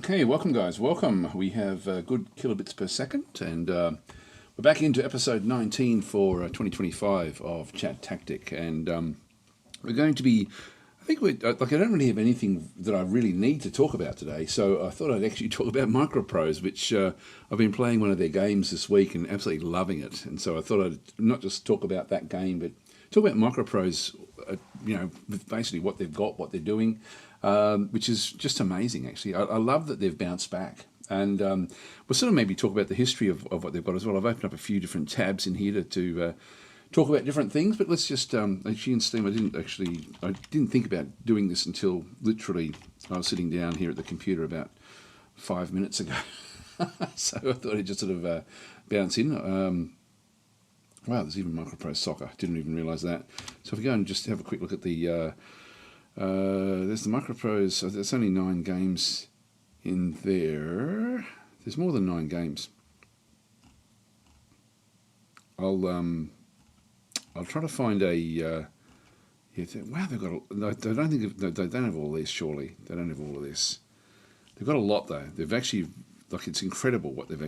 Okay, welcome guys, welcome. We have good kilobits per second, and we're back into episode 19 for 2025 of ChatTactic, and we're going to be, I don't really have anything that I really need to talk about today, so I thought I'd actually talk about Microprose, which I've been playing one of their games this week and absolutely loving it, and so I thought I'd not just talk about that game, but talk about Microprose, with basically what they've got, what they're doing, which is just amazing, actually. I love that they've bounced back. And we'll sort of maybe talk about the history of what they've got as well. I've opened up a few different tabs in here to talk about different things, but let's just, actually in Steam, I didn't think about doing this until literally I was sitting down here at the computer about 5 minutes ago. So I thought I'd just sort of bounce in. Wow, there's even Microprose Soccer. Didn't even realise that. So if we go and just have a quick look at the, there's the Microprose. There's only 9 games in there. There's more than 9 games. I'll try to find a. Wow, they've got. They don't have all this. Surely they don't have all of this. They've got a lot though. They've actually, it's incredible what they've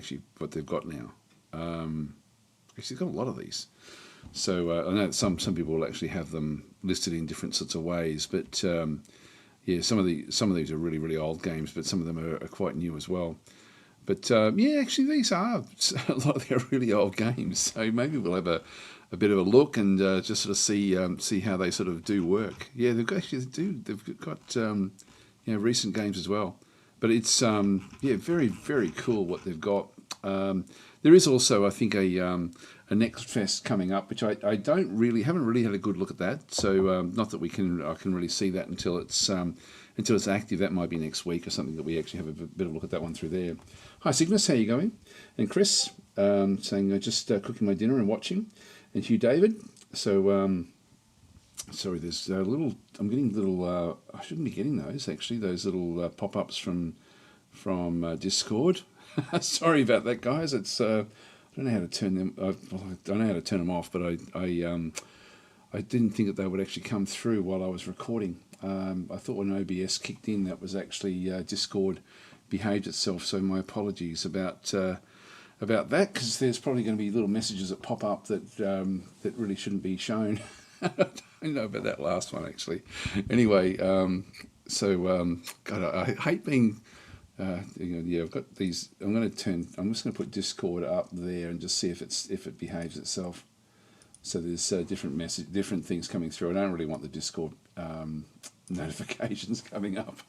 got now. Actually, they've got a lot of these. So I know that some people will actually have them listed in different sorts of ways, but yeah, some of these are really, really old games, but some of them are quite new as well. But yeah, actually these are a lot of their really old games. So maybe we'll have a bit of a look and just sort of see how they sort of do work. Yeah, they've got recent games as well. But it's yeah, very, very cool what they've got. There is also, I think, a Next Fest coming up, which I haven't really had a good look at that. So not that I can really see that until it's active. That might be next week or something that we actually have a bit of a look at that one through there. Hi Cygnus, how you going? And Chris saying just cooking my dinner and watching, and Hugh David. So sorry, there's I'm getting little. I shouldn't be getting those actually. Those little pop-ups from Discord. Sorry about that, guys. It's I don't know how to turn them. I don't know how to turn them off, but I didn't think that they would actually come through while I was recording. I thought when OBS kicked in, that was actually Discord behaved itself. So my apologies about that, because there's probably going to be little messages that pop up that really shouldn't be shown. I don't know about that last one actually. Anyway, God, I hate being. Yeah, I've got these. I'm just going to put Discord up there and just see if it behaves itself. So there's different things coming through. I don't really want the Discord notifications coming up.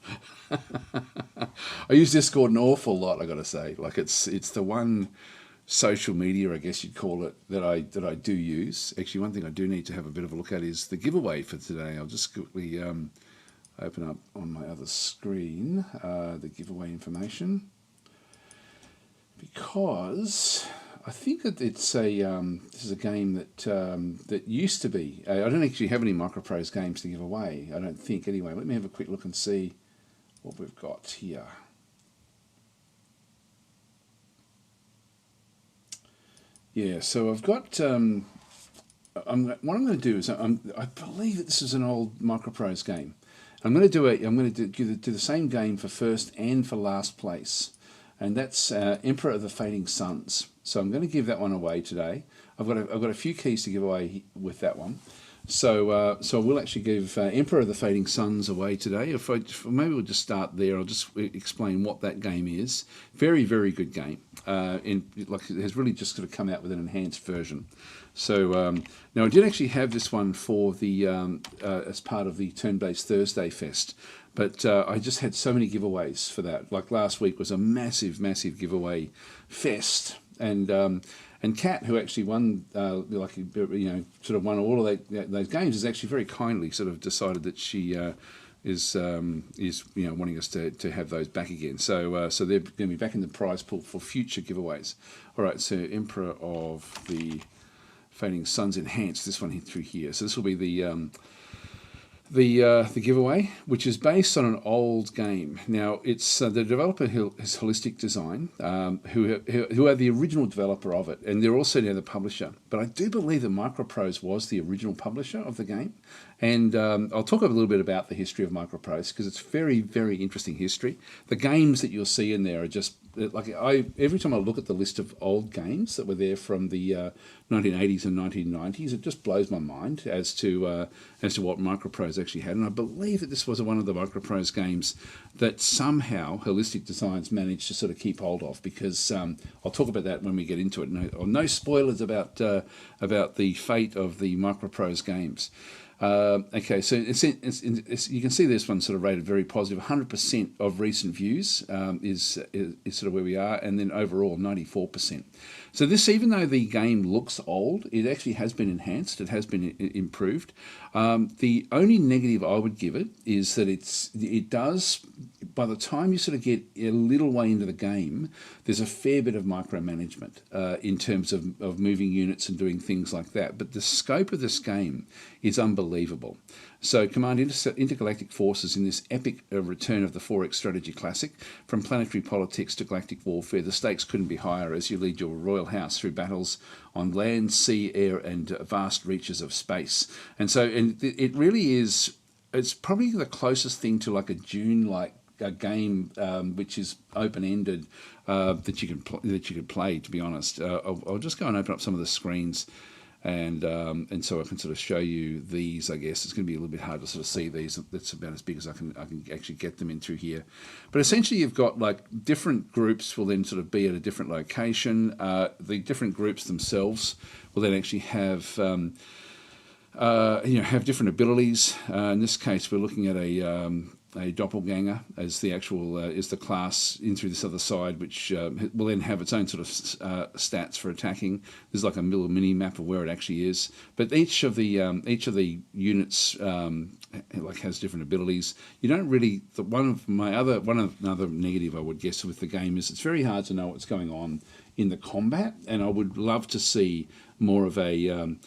I use Discord an awful lot, I got to say. Like it's the one social media, I guess you'd call it, that I do use. Actually, one thing I do need to have a bit of a look at is the giveaway for today. I'll just quickly open up on my other screen the giveaway information, because I think that it's this is a game that used to be. I don't actually have any Microprose games to give away, I don't think. Anyway, let me have a quick look and see what we've got here. Yeah, so I've got. What I'm going to do is I believe that this is an old Microprose game. I'm going to do the same game for first and for last place, and that's Emperor of the Fading Suns. So I'm going to give that one away today. I've got a few keys to give away with that one. So I will actually give Emperor of the Fading Suns away today. Maybe we'll just start there. I'll just explain what that game is. Very, very good game. It has really just sort of come out with an enhanced version. So now I did actually have this one for the as part of the Turn-Based Thursday Fest, but I just had so many giveaways for that. Like last week was a massive, massive giveaway fest, and Kat, who actually won, sort of won all of those games, has actually very kindly sort of decided that she is wanting us to have those back again. So they're going to be back in the prize pool for future giveaways. All right, so Emperor of the Fading Suns Enhanced, this one through here. So this will be the the giveaway, which is based on an old game. Now, it's the developer is Holistic Design, who are the original developer of it, and they're also now the publisher. But I do believe that Microprose was the original publisher of the game, and I'll talk a little bit about the history of Microprose because it's very, very interesting history. The games that you'll see in there are just like every time I look at the list of old games that were there from the 1980s and 1990s, it just blows my mind as to what Microprose actually had. And I believe that this was one of the Microprose games that somehow Holistic Designs managed to sort of keep hold of, because I'll talk about that when we get into it. No spoilers about the fate of the Microprose games. Okay, so you can see this one sort of rated very positive. 100% of recent views is sort of where we are, and then overall 94%. So this, even though the game looks old, it actually has been enhanced. It has been improved. The only negative I would give it is that it does, by the time you sort of get a little way into the game, there's a fair bit of micromanagement in terms of moving units and doing things like that. But the scope of this game is unbelievable. So command intergalactic forces in this epic return of the 4X strategy classic. From planetary politics to galactic warfare, the stakes couldn't be higher as you lead your royal house through battles on land, sea, air, and vast reaches of space. And it really is, it's probably the closest thing to like a Dune-like a game which is open-ended that you can play, to be honest. I'll just go and open up some of the screens, and so I can sort of show you these. I guess it's going to be a little bit hard to sort of see these. That's about as big as I can actually get them in through here. But essentially, you've got like different groups will then sort of be at a different location. The different groups themselves will then actually have have different abilities. In this case, we're looking at a doppelganger as the actual is the class in through this other side, which will then have its own sort of stats for attacking. There's like a little mini map of where it actually is, but each of the units like has different abilities. You don't really. Another negative I would guess with the game is it's very hard to know what's going on in the combat, and I would love to see more of a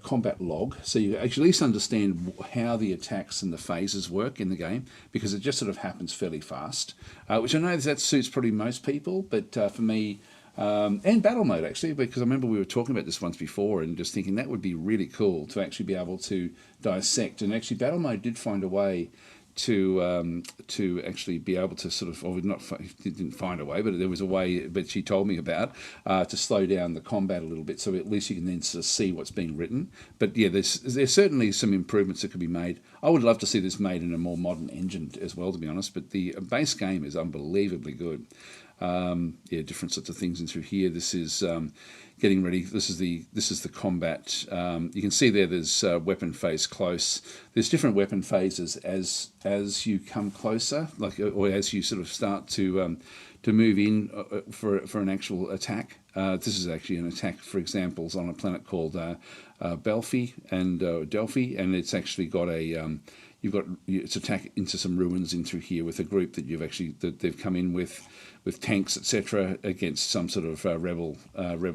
combat log, so you actually at least understand how the attacks and the phases work in the game, because it just sort of happens fairly fast, which I know that suits probably most people, but for me, and battle mode actually, because I remember we were talking about this once before and just thinking that would be really cool to actually be able to dissect, and actually battle mode did find a way to actually be able to sort of, or didn't find a way, but there was a way, but she told me about, to slow down the combat a little bit, so at least you can then sort of see what's being written. But yeah, there's certainly some improvements that could be made. I would love to see this made in a more modern engine as well, to be honest, but the base game is unbelievably good. Different sorts of things in through here. This is getting ready. This is the combat. You can see there's weapon phase close. There's different weapon phases as you come closer, or as you sort of start to move in for an actual attack. This is actually an attack, for example, on a planet called Delphi, and it's actually got it's attack into some ruins in through here with a group that they've come in with tanks, etc., against some sort of rebel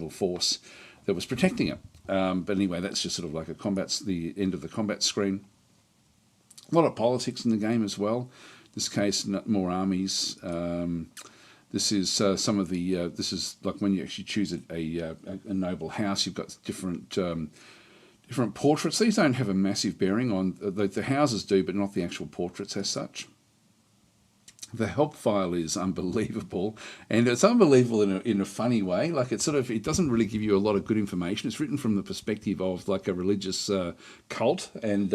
force that was protecting it. But anyway, that's just sort of like the end of the combat screen. A lot of politics in the game as well. In this case, more armies. This is some of the. This is like when you actually choose a noble house. You've got different portraits. These don't have a massive bearing on the houses do, but not the actual portraits as such. The help file is unbelievable, and it's unbelievable in a funny way. Like it doesn't really give you a lot of good information. It's written from the perspective of like a religious cult, and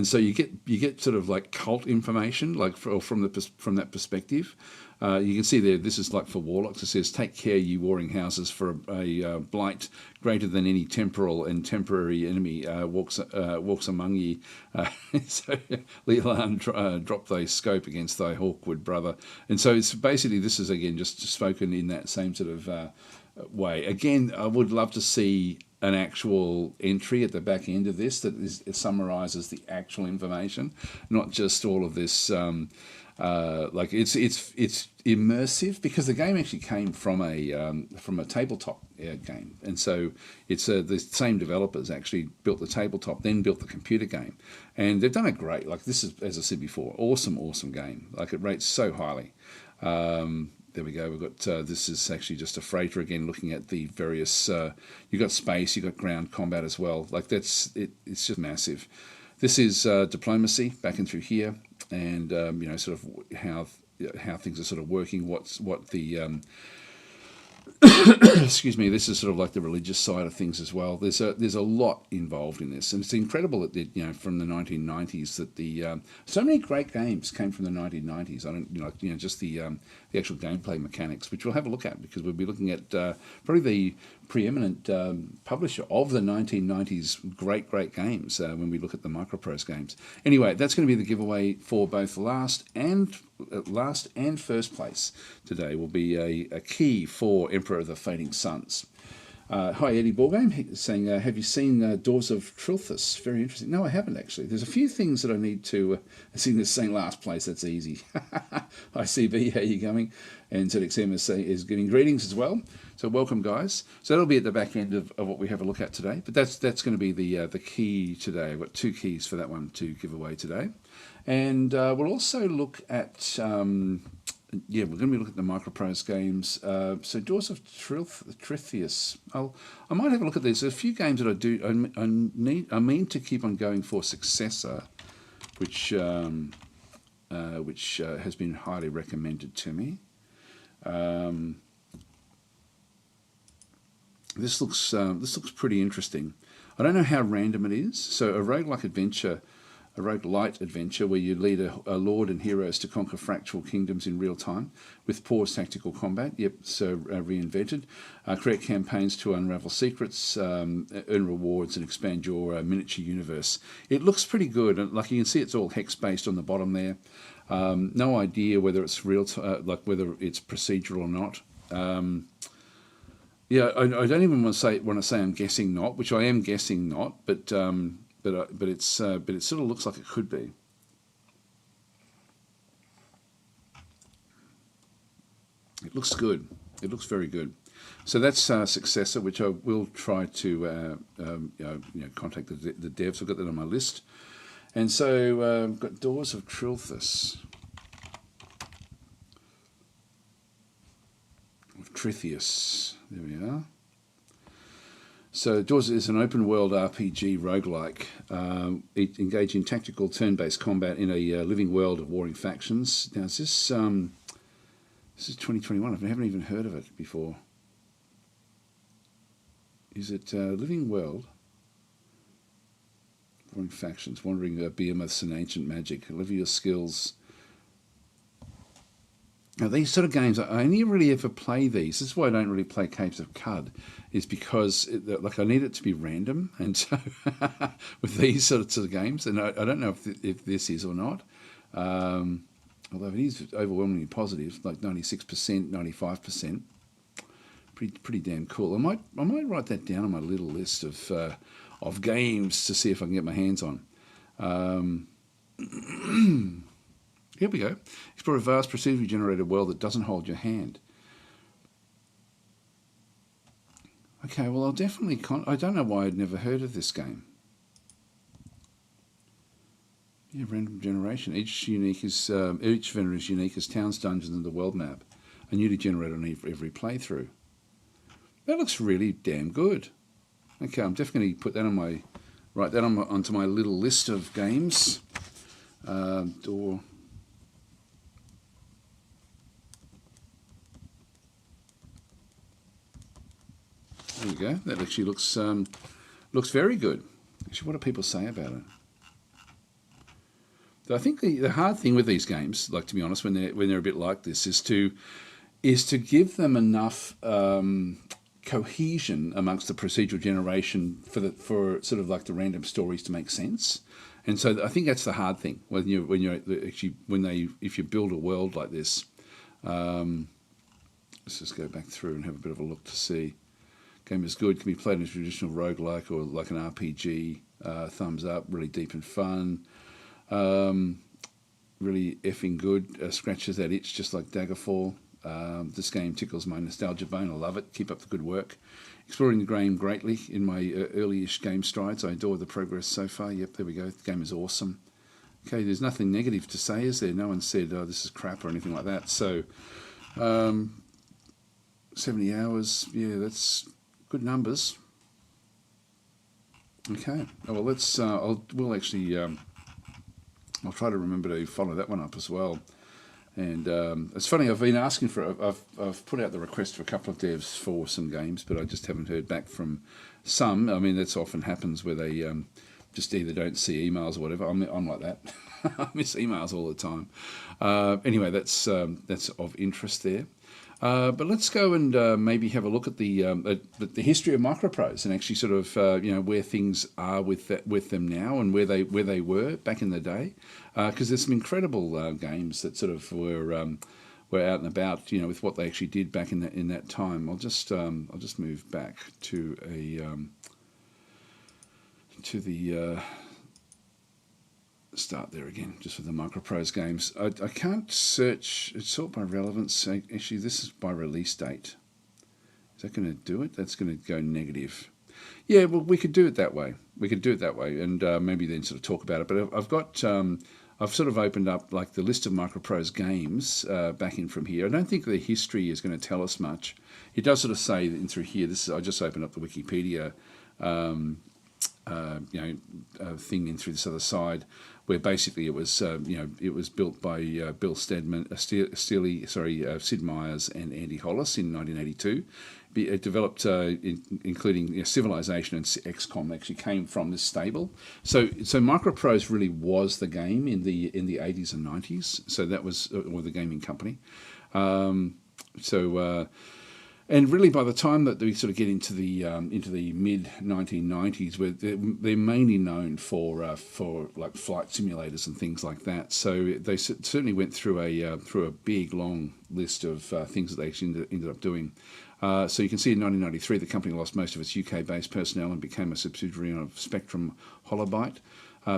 so you get sort of like cult information, like from that perspective. You can see there, this is like for warlocks. It says, "Take care, you warring houses, for a blight greater than any temporal and temporary enemy walks among ye." So, Leland, drop thy scope against thy hawkwood brother. And so it's basically, this is again just spoken in that same sort of way. Again, I would love to see an actual entry at the back end of this that it summarizes the actual information, not just all of this. Like it's immersive, because the game actually came from a tabletop game, and so it's the same developers actually built the tabletop, then built the computer game, and they've done it great. Like, this is, as I said before, awesome game. Like, it rates so highly. There we go. We've got this is actually just a freighter again, looking at the various. You've got space, you've got ground combat as well. Like, that's it. It's just massive. This is diplomacy back in through here, and sort of how things are sort of working. What the excuse me. This is sort of like the religious side of things as well. There's a lot involved in this, and it's incredible that from the 1990s that the so many great games came from the 1990s. I don't just the actual gameplay mechanics, which we'll have a look at, because we'll be looking at probably the preeminent publisher of the 1990s great games when we look at the Microprose games. Anyway, that's going to be the giveaway for both last and first place today. Will be a key for Emperor of the Fading Suns. Hi, Eddie Ballgame, saying, have you seen Doors of Trilthus? Very interesting. No, I haven't, actually. There's a few things that I need to see. This saying last place, that's easy. Hi, CB, how you going? And ZXM is giving greetings as well. So welcome, guys. So that'll be at the back end of what we have a look at today. But that's going to be the key today. I've got 2 keys for that one to give away today. And we'll also look at... we're going to be looking at the Microprose games. So Doors of Trithius. I might have a look at these. There's a few games that I do. I mean to keep on going for Successor, which has been highly recommended to me. This looks pretty interesting. I don't know how random it is. So a roguelike adventure. A roguelite adventure where you lead a lord and heroes to conquer fractal kingdoms in real time with poor tactical combat. Yep, so reinvented. Create campaigns to unravel secrets, earn rewards, and expand your miniature universe. It looks pretty good. Like, you can see, it's all hex based on the bottom there. No idea whether it's whether it's procedural or not. I don't even want to say I'm guessing not, which I am guessing not, but it sort of looks like it could be. It looks good. It looks very good. So that's Successor, which I will try to contact the devs. I've got that on my list. And so I've got Doors of Trilthus. Of Trithius. There we are. So Doors is an open-world RPG roguelike. It engages in tactical turn-based combat in a living world of warring factions. Now, is this is 2021. I haven't even heard of it before. Is it living world? Warring factions, wandering behemoths and ancient magic. Live your skills. Now, these sort of games, I only really ever play these. This is why I don't really play Capes of Cud, is because I need it to be random. And so with these sorts of games, and I don't know if this is or not, although it is overwhelmingly positive, like 96%, 95%. Pretty damn cool. I might write that down on my little list of games to see if I can get my hands on. Here we go. Explore a vast procedurally generated world that doesn't hold your hand. Okay, well, I'll definitely... I don't know why I'd never heard of this game. Yeah, random generation. Each vendor is unique as towns, dungeons, and the world map. A newly generated on every playthrough. That looks really damn good. Okay, I'm definitely going to put that on write that onto my little list of games. Door... There we go. That actually looks very good. Actually, what do people say about it? I think the hard thing with these games, like, to be honest, when they're a bit like this, is to give them enough cohesion amongst the procedural generation for sort of like the random stories to make sense. And so I think that's the hard thing if you build a world like this. let's just go back through and have a bit of a look to see. Game is good, can be played in a traditional roguelike or like an RPG. Thumbs up, really deep and fun. Really effing good. Scratches that itch just like Daggerfall. This game tickles my nostalgia bone. I love it. Keep up the good work. Exploring the game greatly in my early-ish game strides. I adore the progress so far. Yep, there we go. The game is awesome. Okay, there's nothing negative to say, is there? No one said, oh, this is crap or anything like that. So, 70 hours. Yeah, that's good numbers. Okay. Oh, well, let's. We'll actually. I'll try to remember to follow that one up as well. And it's funny. I've been asking for. I've put out the request for a couple of devs for some games, but I just haven't heard back from some. I mean, that's often happens where they just either don't see emails or whatever. I'm like that. I miss emails all the time. Anyway, that's of interest there. But let's go and maybe have a look at the history of Microprose and actually sort of where things are with them now and where they were back in the day, because there's some incredible games that sort of were out and about, with what they actually did back in that time. I'll just move back to the start there again, just with the Microprose games. I can't sort by relevance. Actually, this is by release date. Is that going to do it? That's going to go negative. Yeah, well, we could do it that way. And maybe then sort of talk about it. But I've sort of opened up like the list of Microprose games back in from here. I don't think the history is going to tell us much. It does sort of say in through here. I just opened up the Wikipedia thing in through this other side, where basically it was built by Bill Stedman, Sid Meier's and Andy Hollis in 1982. It developed, including Civilization and XCOM, actually came from this stable. So Microprose really was the game in the 80s and 90s. So that was or the gaming company. And really, by the time that we sort of get into the mid 1990s, where they're mainly known for like flight simulators and things like that. So they certainly went through a big long list of things that they actually ended up doing. So you can see in 1993, the company lost most of its UK-based personnel and became a subsidiary of Spectrum Holobyte.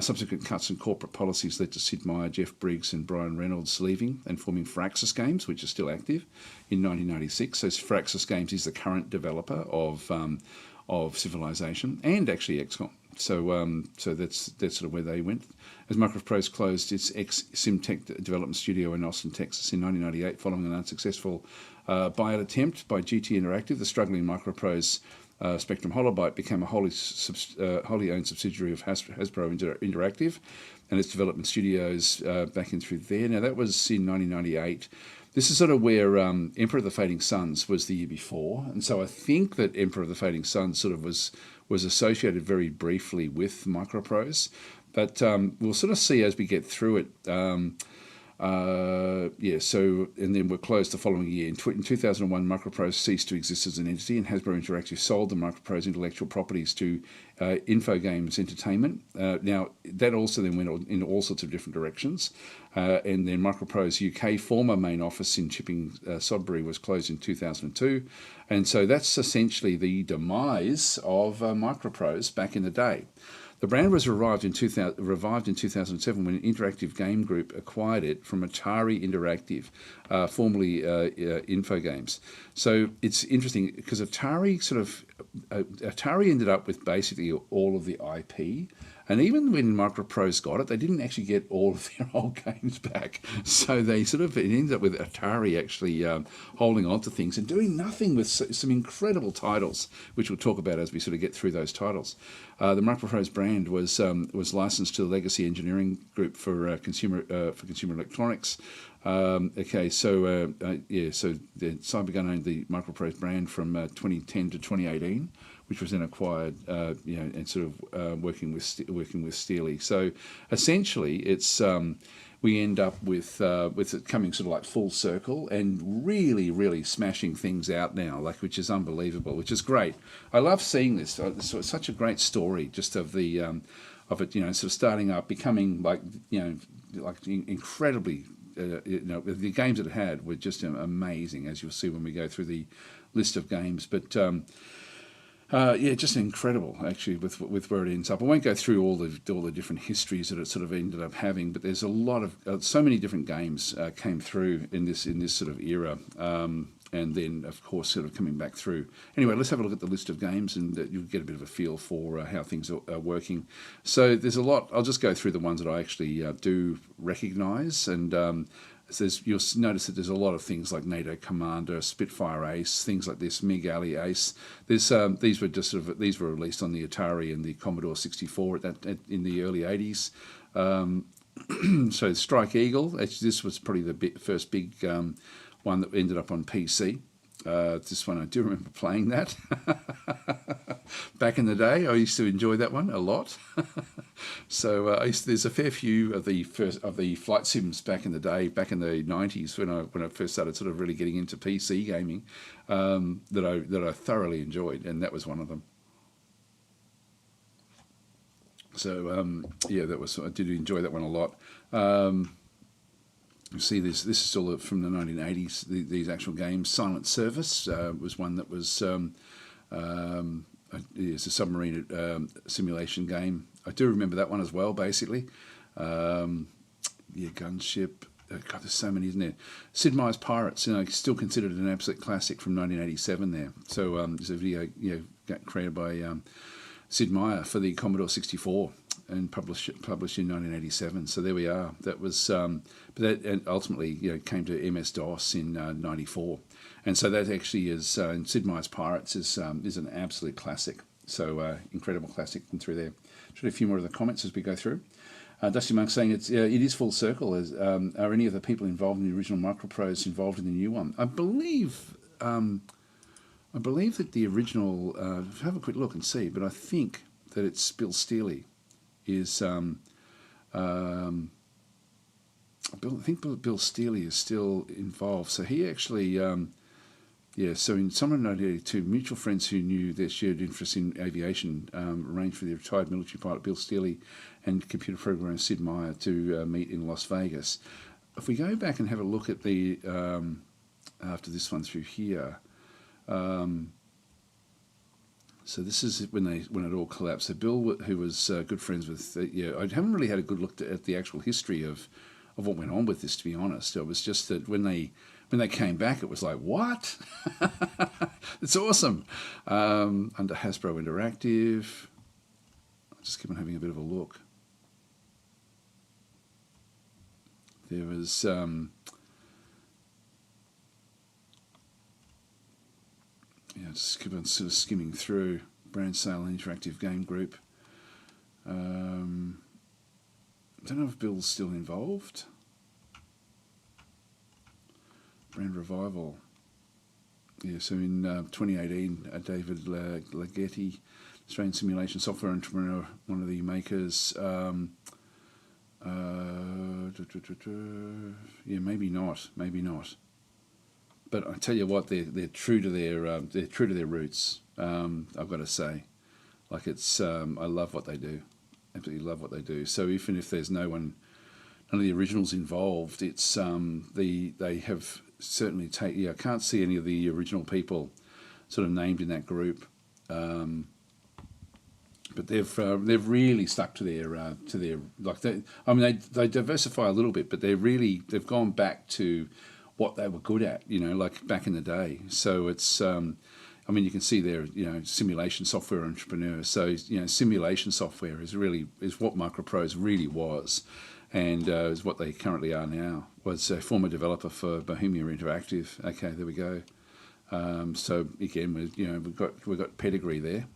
Subsequent cuts in corporate policies led to Sid Meier, Jeff Briggs and Brian Reynolds leaving and forming Firaxis Games, which is still active, in 1996. So Firaxis Games is the current developer of Civilization and actually XCOM. So that's sort of where they went. As Microprose closed its ex-Simtech development studio in Austin, Texas in 1998 following an unsuccessful buyout attempt by GT Interactive, the struggling Microprose Spectrum Holobyte became a wholly owned subsidiary of Hasbro Interactive and its development studios back in through there. Now, that was in 1998. This is sort of where Emperor of the Fading Suns was the year before. And so I think that Emperor of the Fading Suns sort of was associated very briefly with Microprose. But we'll sort of see as we get through it. And then we're closed the following year. In 2001, Microprose ceased to exist as an entity, and Hasbro Interactive sold the Microprose intellectual properties to Infogames Entertainment. Now, that also then went in all sorts of different directions. And then Microprose UK, former main office in Chipping, Sodbury, was closed in 2002. And so that's essentially the demise of Microprose back in the day. The brand was revived in 2007 when an Interactive Game Group acquired it from Atari Interactive, formerly Infogames. So it's interesting because Atari ended up with basically all of the IP. And even when Microprose got it, they didn't actually get all of their old games back. So they it ended up with Atari actually holding on to things and doing nothing with some incredible titles, which we'll talk about as we sort of get through those titles. The Microprose brand was licensed to the Legacy Engineering Group for consumer electronics. So the Cybergun owned the Microprose brand from 2010 to 2018. Which was then acquired, and sort of working with Steely. So essentially, it's we end up with it coming sort of like full circle and really, really smashing things out now, which is unbelievable, which is great. I love seeing this. It's such a great story, just of the of it, sort of starting up, becoming incredibly the games it had were just amazing, as you'll see when we go through the list of games. But just incredible actually with where it ends up. I won't go through all the different histories that it sort of ended up having, but there's a lot of so many different games came through in this sort of era. And then, of course, sort of coming back through. Anyway, let's have a look at the list of games, and you'll get a bit of a feel for how things are working. So there's a lot. I'll just go through the ones that I actually do recognise, and you'll notice that there's a lot of things like NATO Commander, Spitfire Ace, things like this, MiG Alley Ace. These were released on the Atari and the Commodore 64 in the early 80s. So Strike Eagle. This was probably the first big one that ended up on PC. This one I do remember playing that back in the day. I used to enjoy that one a lot. So there's a fair few of the flight sims back in the day, back in the 90s when I first started sort of really getting into PC gaming, that I thoroughly enjoyed, and that was one of them. So I did enjoy that one a lot. You see, this is still from the 1980s. These actual games. Silent Service was one that was it's a submarine simulation game. I do remember that one as well. Basically, Gunship. God, there's so many, isn't there? Sid Meier's Pirates. Still considered an absolute classic from 1987. There. So it's a video created by Sid Meier for the Commodore 64. And published in 1987. So there we are. That was, but that ultimately came to MS-DOS in '94, and so that actually is Sid Meier's Pirates is an absolute classic. So incredible classic through there. Should have a few more of the comments as we go through. Dusty Monk saying it is full circle. Are any of the people involved in the original Microprose involved in the new one? I believe that the original. Have a quick look and see, but I think that it's Bill Steely. Is I think Bill Steely is still involved. So he actually, so in summer 1982, mutual friends who knew their shared interest in aviation arranged for the retired military pilot Bill Steely and computer programmer Sid Meier to meet in Las Vegas. If we go back and have a look at the, after this one through here, so this is when it all collapsed. So Bill, who was good friends with, I haven't really had a good look at the actual history of what went on with this, to be honest. It was just that when they came back, it was like, what? It's awesome. Under Hasbro Interactive. I'll just keep on having a bit of a look. There was... just keep on sort of skimming through. Brand Sale Interactive Game Group. I don't know if Bill's still involved. Brand Revival. So in 2018, David Leggetti, Australian simulation software entrepreneur, one of the makers. Maybe not. But I tell you what, they're true to their roots. I've got to say, like I love what they do, absolutely love what they do. So even if there's none of the originals involved, it's they have certainly I can't see any of the original people sort of named in that group, but they've really stuck to their they diversify a little bit, but they've gone back to what they were good at, like back in the day. So it's, you can see they're, simulation software entrepreneurs. So, simulation software is what Microprose really was, and is what they currently are now. Was a former developer for Bohemia Interactive. Okay, there we go. So again, we've got pedigree there.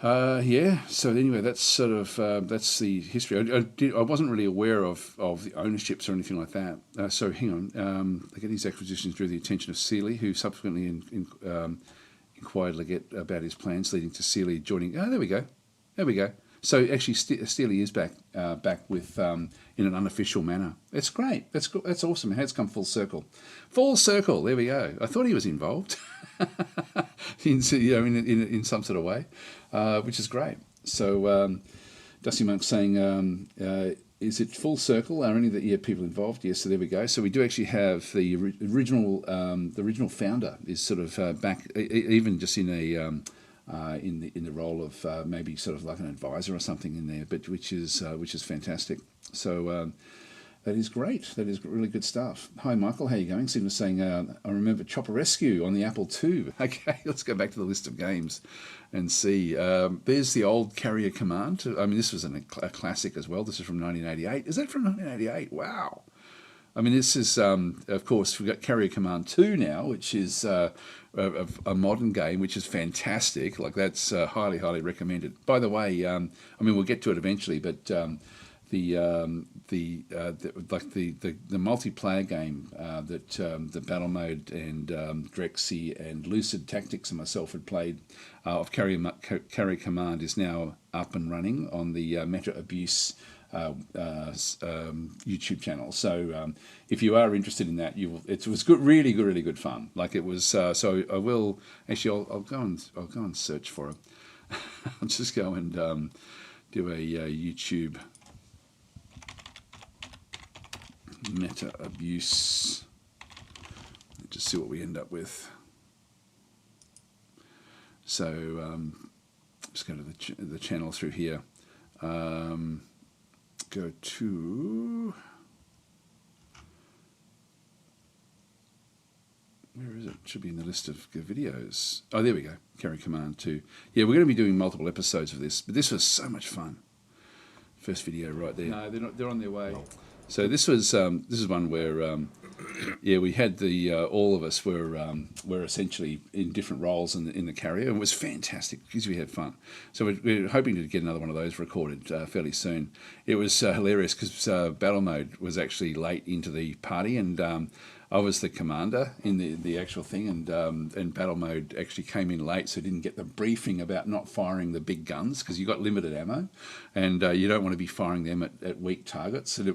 So anyway, that's sort of that's the history. I wasn't really aware of the ownerships or anything like that. So hang on. They get these acquisitions drew the attention of Seeley, who subsequently inquired Leggett about his plans, leading to Seeley joining. Oh, there we go. So actually, Steely is back with in an unofficial manner. It's great. That's awesome. It's come full circle. Full circle. There we go. I thought he was involved in some sort of way, which is great. So Dusty Monk saying is it full circle? Are any of the people involved? Yes, so there we go. So we do actually have the original founder is sort of back, even just in a in the role of maybe sort of like an advisor or something in there, but which is fantastic. So that is great. That is really good stuff. Hi, Michael. How are you going? Sim was saying, I remember Chopper Rescue on the Apple II. Okay, let's go back to the list of games and see. There's the old Carrier Command. I mean, this was a classic as well. This is from 1988. Is that from 1988? Wow. I mean, this is, of course, we've got Carrier Command 2 now, which is a modern game, which is fantastic. Like, that's highly, highly recommended. By the way, I mean, we'll get to it eventually, but the multiplayer game that the Battle Mode and Drexy and Lucid Tactics and myself had played of Carrier Command is now up and running on the Meta Abuse YouTube channel. So if you are interested in that, it was good, really good, really good fun. Like it was. So I will actually. I'll go and search for it. I'll just go and do a YouTube Meta Abuse. Just see what we end up with. So just go to the channel through here. Go to, where is it? It should be in the list of videos. Oh, there we go. Carry Command 2. Yeah, we're going to be doing multiple episodes of this, but this was so much fun. First video right there. No, they're not. They're on their way. So this is one where yeah, we had all of us were essentially in different roles in the carrier, and it was fantastic because we had fun. So we're hoping to get another one of those recorded fairly soon. It was hilarious because Battle Mode was actually late into the party, and I was the commander in the actual thing, and Battle Mode actually came in late, so didn't get the briefing about not firing the big guns because you got limited ammo, and you don't want to be firing them at weak targets. And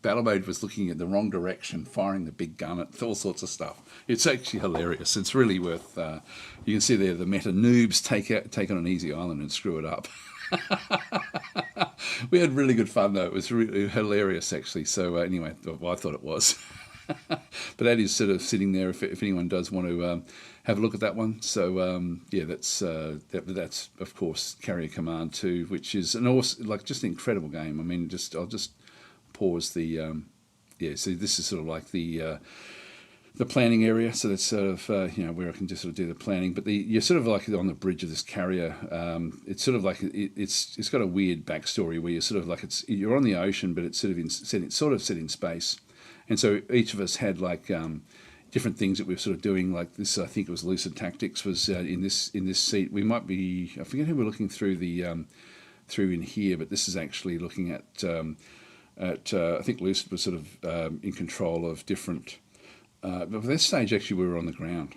Battle Mode was looking at the wrong direction, firing the big gun at all sorts of stuff. It's actually hilarious. It's really worth. You can see there the meta noobs take on an easy island and screw it up. We had really good fun though. It was really hilarious actually. So anyway, well, I thought it was. But that is sort of sitting there if anyone does want to have a look at that one. So yeah, that's of course Carrier Command 2, which is just an incredible game. I mean, I'll just pause the yeah. So this is sort of like the planning area. So that's sort of where I can just sort of do the planning. But you're sort of like on the bridge of this carrier. It's sort of like it's got a weird backstory where you're sort of like you're on the ocean, but it's sort of set in space. And so each of us had like different things that we were sort of doing. Like this, I think it was Lucid Tactics was in this seat. We might be, I forget who we're looking through through in here, but this is actually looking at I think Lucid was sort of in control of different. But at this stage, actually, we were on the ground.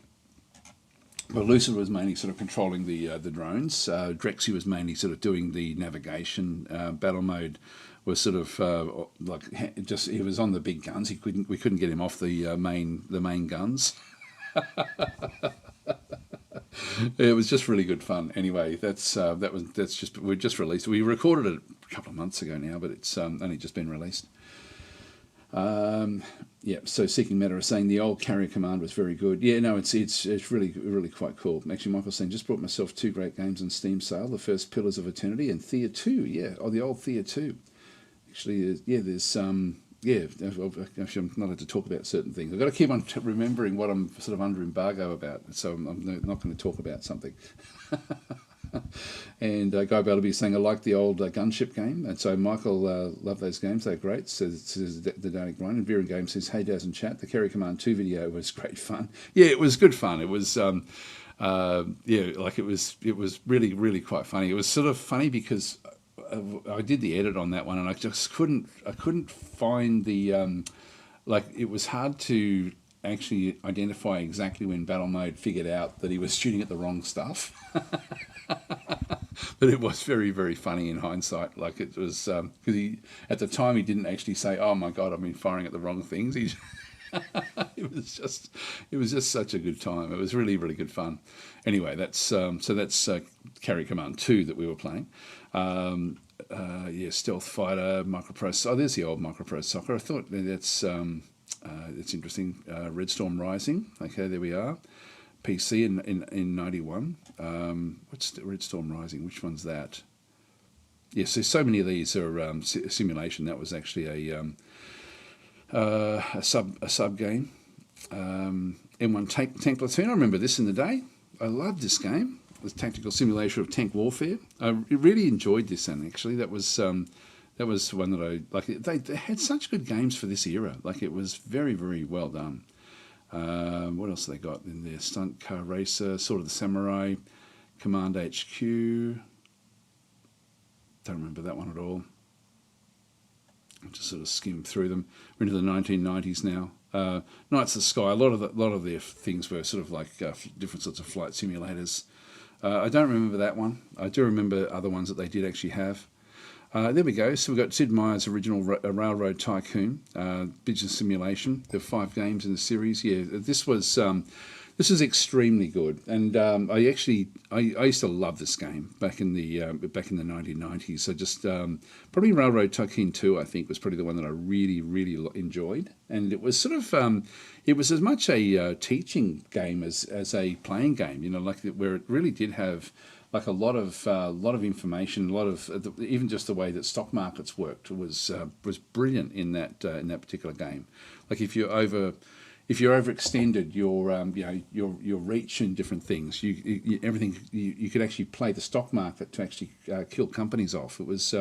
Well, Lucid was mainly sort of controlling the drones. Drexy was mainly sort of doing the navigation. Battle Mode was sort of he was on the big guns. We couldn't get him off the main guns. It was just really good fun. Anyway, we just released. We recorded it a couple of months ago now, but it's only just been released. Yeah, so Seeking Meta is saying the old Carrier Command was very good. Yeah, no, it's really, really quite cool. Actually, Michael's saying, just brought myself 2 great games on Steam sale. The first, Pillars of Eternity, and Thea 2. Yeah, the old Thea 2. Actually, yeah, there's actually I'm not allowed to talk about certain things. I've got to keep on remembering what I'm sort of under embargo about, so I'm not going to talk about something. And Guy Ballaby saying, I like the old gunship game. And so Michael loved those games. They're great, says the Danic Ryan. And Viren Games says, hey, Daz and chat, the Carrier Command 2 video was great fun. Yeah, it was good fun. It was, it was really, really quite funny. It was sort of funny because I did the edit on that one and I just couldn't find the, it was hard to actually identify exactly when Battle Mode figured out that he was shooting at the wrong stuff. But it was very, very funny in hindsight. Like it was because at the time he didn't actually say, "Oh my God, I've been firing at the wrong things." It was just such a good time. It was really, really good fun. Anyway, that's Carrier Command 2 that we were playing. Yeah, Stealth Fighter, Microprose. Oh, there's the old Microprose Soccer. I thought that's interesting. Red Storm Rising. Okay, there we are. PC in 91. What's the Red Storm Rising? Which one's that? Yes, so many of these are simulation. That was actually a sub game. M1 Tank Platoon. I remember this in the day. I loved this game. The tactical simulation of tank warfare. I really enjoyed this one, actually. That was one that I like. They had such good games for this era. Like, it was very, very well done. What else have they got in there? Stunt Car Racer, Sword of the Samurai, Command HQ. Don't remember that one at all. I just sort of skimmed through them. We're into the 1990s now. Knights of the Sky. A lot of their things were sort of like different sorts of flight simulators. I don't remember that one. I do remember other ones that they did actually have. There we go. So we've got Sid Meier's original Railroad Tycoon, business simulation. There are 5 games in the series. Yeah, this is extremely good, and I used to love this game back in the 1990s. So just probably Railroad Tycoon 2, I think, was probably the one that I really, really enjoyed, and it was sort of it was as much a teaching game as a playing game. You know, like where it really did have like a lot of information, a lot of even just the way that stock markets worked was brilliant in that particular game. Like if you're overextended your reach in different things, you could actually play the stock market to actually kill companies off. It was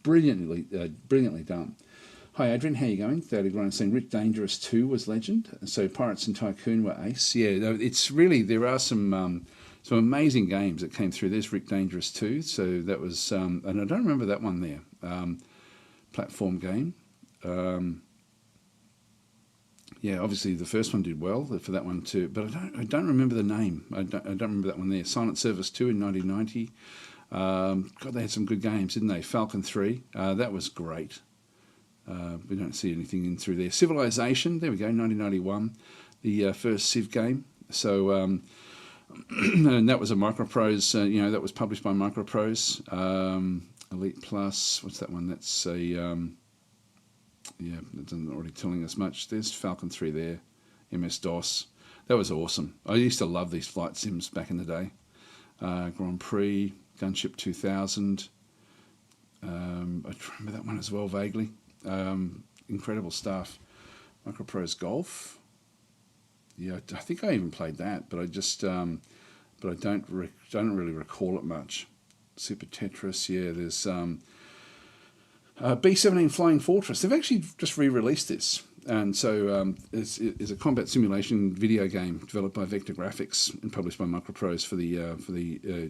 brilliantly done. Hi Adrian, how you going? Daily Grind saying Rick Dangerous 2 was legend. So Pirates and Tycoon were ace. Yeah, it's really, there are some amazing games that came through. There's Rick Dangerous 2. So that was, and I don't remember that one there. Platform game. Yeah, obviously the first one did well for that one too, but I don't remember the name. I don't remember that one there. Silent Service 2 in 1990. God, they had some good games, didn't they? Falcon 3, that was great. We don't see anything in through there. Civilization, there we go, 1991, the first Civ game. So, and that was a Microprose. That was published by Microprose. Elite Plus, what's that one? That's a yeah, it's not already telling us much. There's Falcon 3 there, MS-DOS. That was awesome. I used to love these flight sims back in the day. Grand Prix, Gunship 2000. I remember that one as well vaguely. Incredible stuff. Microprose Golf. Yeah, I think I even played that, but I don't really recall it much. Super Tetris. Yeah, there's B-17 Flying Fortress. They've actually just re-released this, and so it's a combat simulation video game developed by Vector Graphics and published by Microprose for the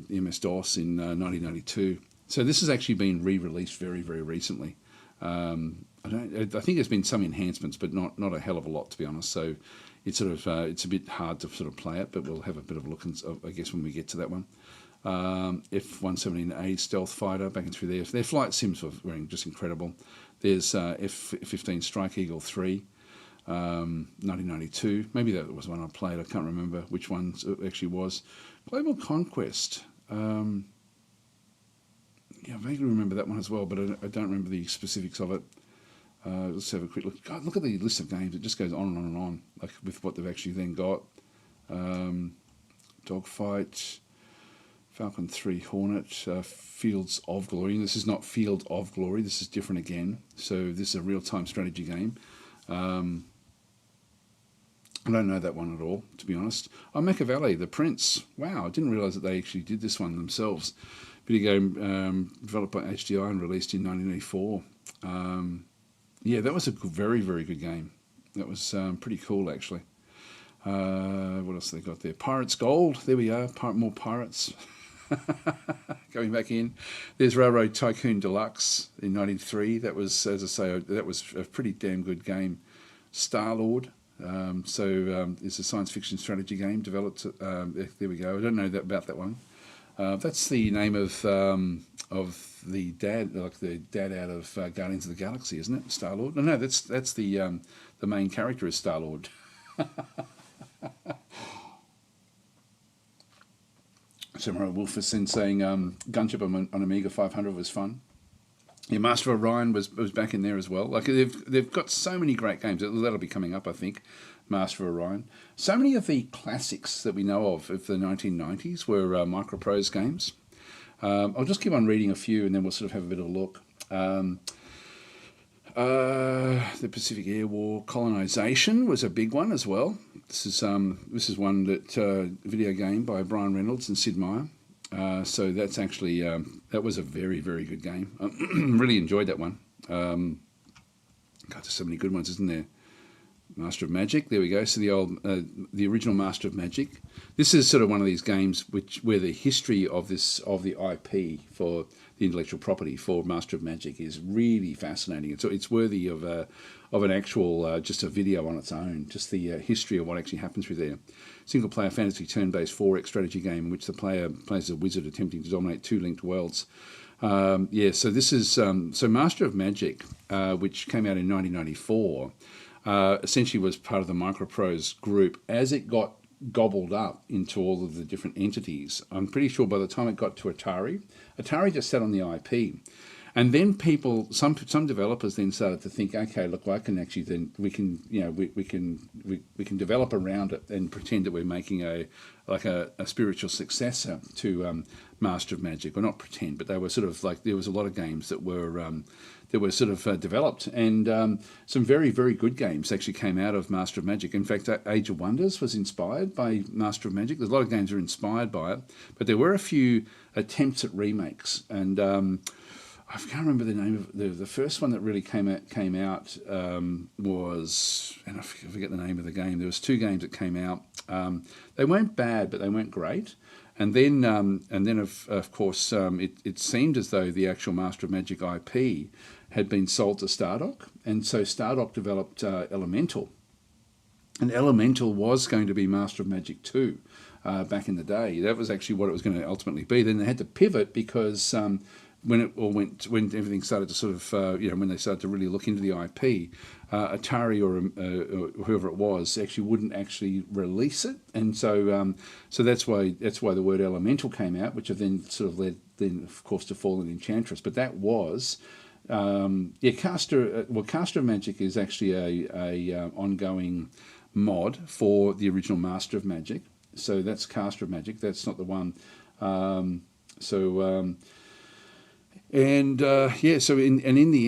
MS-DOS in 1992. So this has actually been re-released very, very recently. I think there's been some enhancements, but not a hell of a lot, to be honest. So it's it's a bit hard to sort of play it, but we'll have a bit of a look, I guess, when we get to that one. F-117A Stealth Fighter, back and through there. Their flight sims were just incredible. There's F-15 Strike Eagle 3, 1992. Maybe that was one I played. I can't remember which one it actually was. Global Conquest. Yeah, I vaguely remember that one as well, but I don't remember the specifics of it. Let's have a quick look. God, look at the list of games. It just goes on and on and on, like with what they've actually then got. Dogfight, Falcon 3 Hornet, Fields of Glory. This is not Field of Glory. This is different again. So this is a real-time strategy game. I don't know that one at all, to be honest. Oh, Machiavelli, The Prince. Wow, I didn't realise that they actually did this one themselves. Video game developed by HDI and released in 1984. Yeah, that was a very, very good game. That was pretty cool, actually. What else have they got there? Pirates Gold. There we are. More pirates. Going back in. There's Railroad Tycoon Deluxe in 93. That was, as I say, that was a pretty damn good game. Star-Lord. It's a science fiction strategy game developed. There we go. I don't know about that one. That's the name of the dad, like the dad out of Guardians of the Galaxy, isn't it? Star-Lord. No, that's the main character is Star-Lord. Samurai Wolferson saying Gunship on Amiga 500 was fun. Yeah, Master of Orion was back in there as well. Like they've got so many great games that'll be coming up, I think. Master of Orion. So many of the classics that we know of the 1990s were Microprose games. I'll just keep on reading a few, and then we'll sort of have a bit of a look. The Pacific Air War colonization was a big one as well. This is one that video game by Brian Reynolds and Sid Meier. So that's actually that was a very, very good game. I really enjoyed that one. God, there's so many good ones, isn't there? Master of Magic. There we go. So the original Master of Magic. This is sort of one of these games where the history of the IP for the intellectual property for Master of Magic is really fascinating. It's worthy of an actual just a video on its own. Just the history of what actually happens through there. Single player fantasy turn-based 4X strategy game in which the player plays a wizard attempting to dominate two linked worlds. So this is so Master of Magic, which came out in 1994. Essentially was part of the Microprose group. As it got gobbled up into all of the different entities, I'm pretty sure by the time it got to Atari just sat on the IP. And then some developers then started to think, okay, look, I can actually then we can develop around it and pretend that we're making a spiritual successor to Master of Magic, or not pretend, but they were sort of like there was a lot of games that were sort of developed, and some very, very good games actually came out of Master of Magic. In fact, Age of Wonders was inspired by Master of Magic. There's a lot of games that are inspired by it, but there were a few attempts at remakes, and I can't remember the name of the first one that really came out was, and I forget the name of the game. There was two games that came out. They weren't bad, but they weren't great. And then of course, it seemed as though the actual Master of Magic IP had been sold to Stardock, and so Stardock developed Elemental, and Elemental was going to be Master of Magic 2 back in the day. That was actually what it was going to ultimately be. Then they had to pivot because when everything started to sort of when they started to really look into the IP, Atari or whoever it was actually wouldn't actually release it, and so that's why the word Elemental came out, which have then sort of led then of course to Fallen Enchantress. But that was Caster of Magic is actually a ongoing mod for the original Master of Magic. So that's Caster of Magic. That's not the one. In the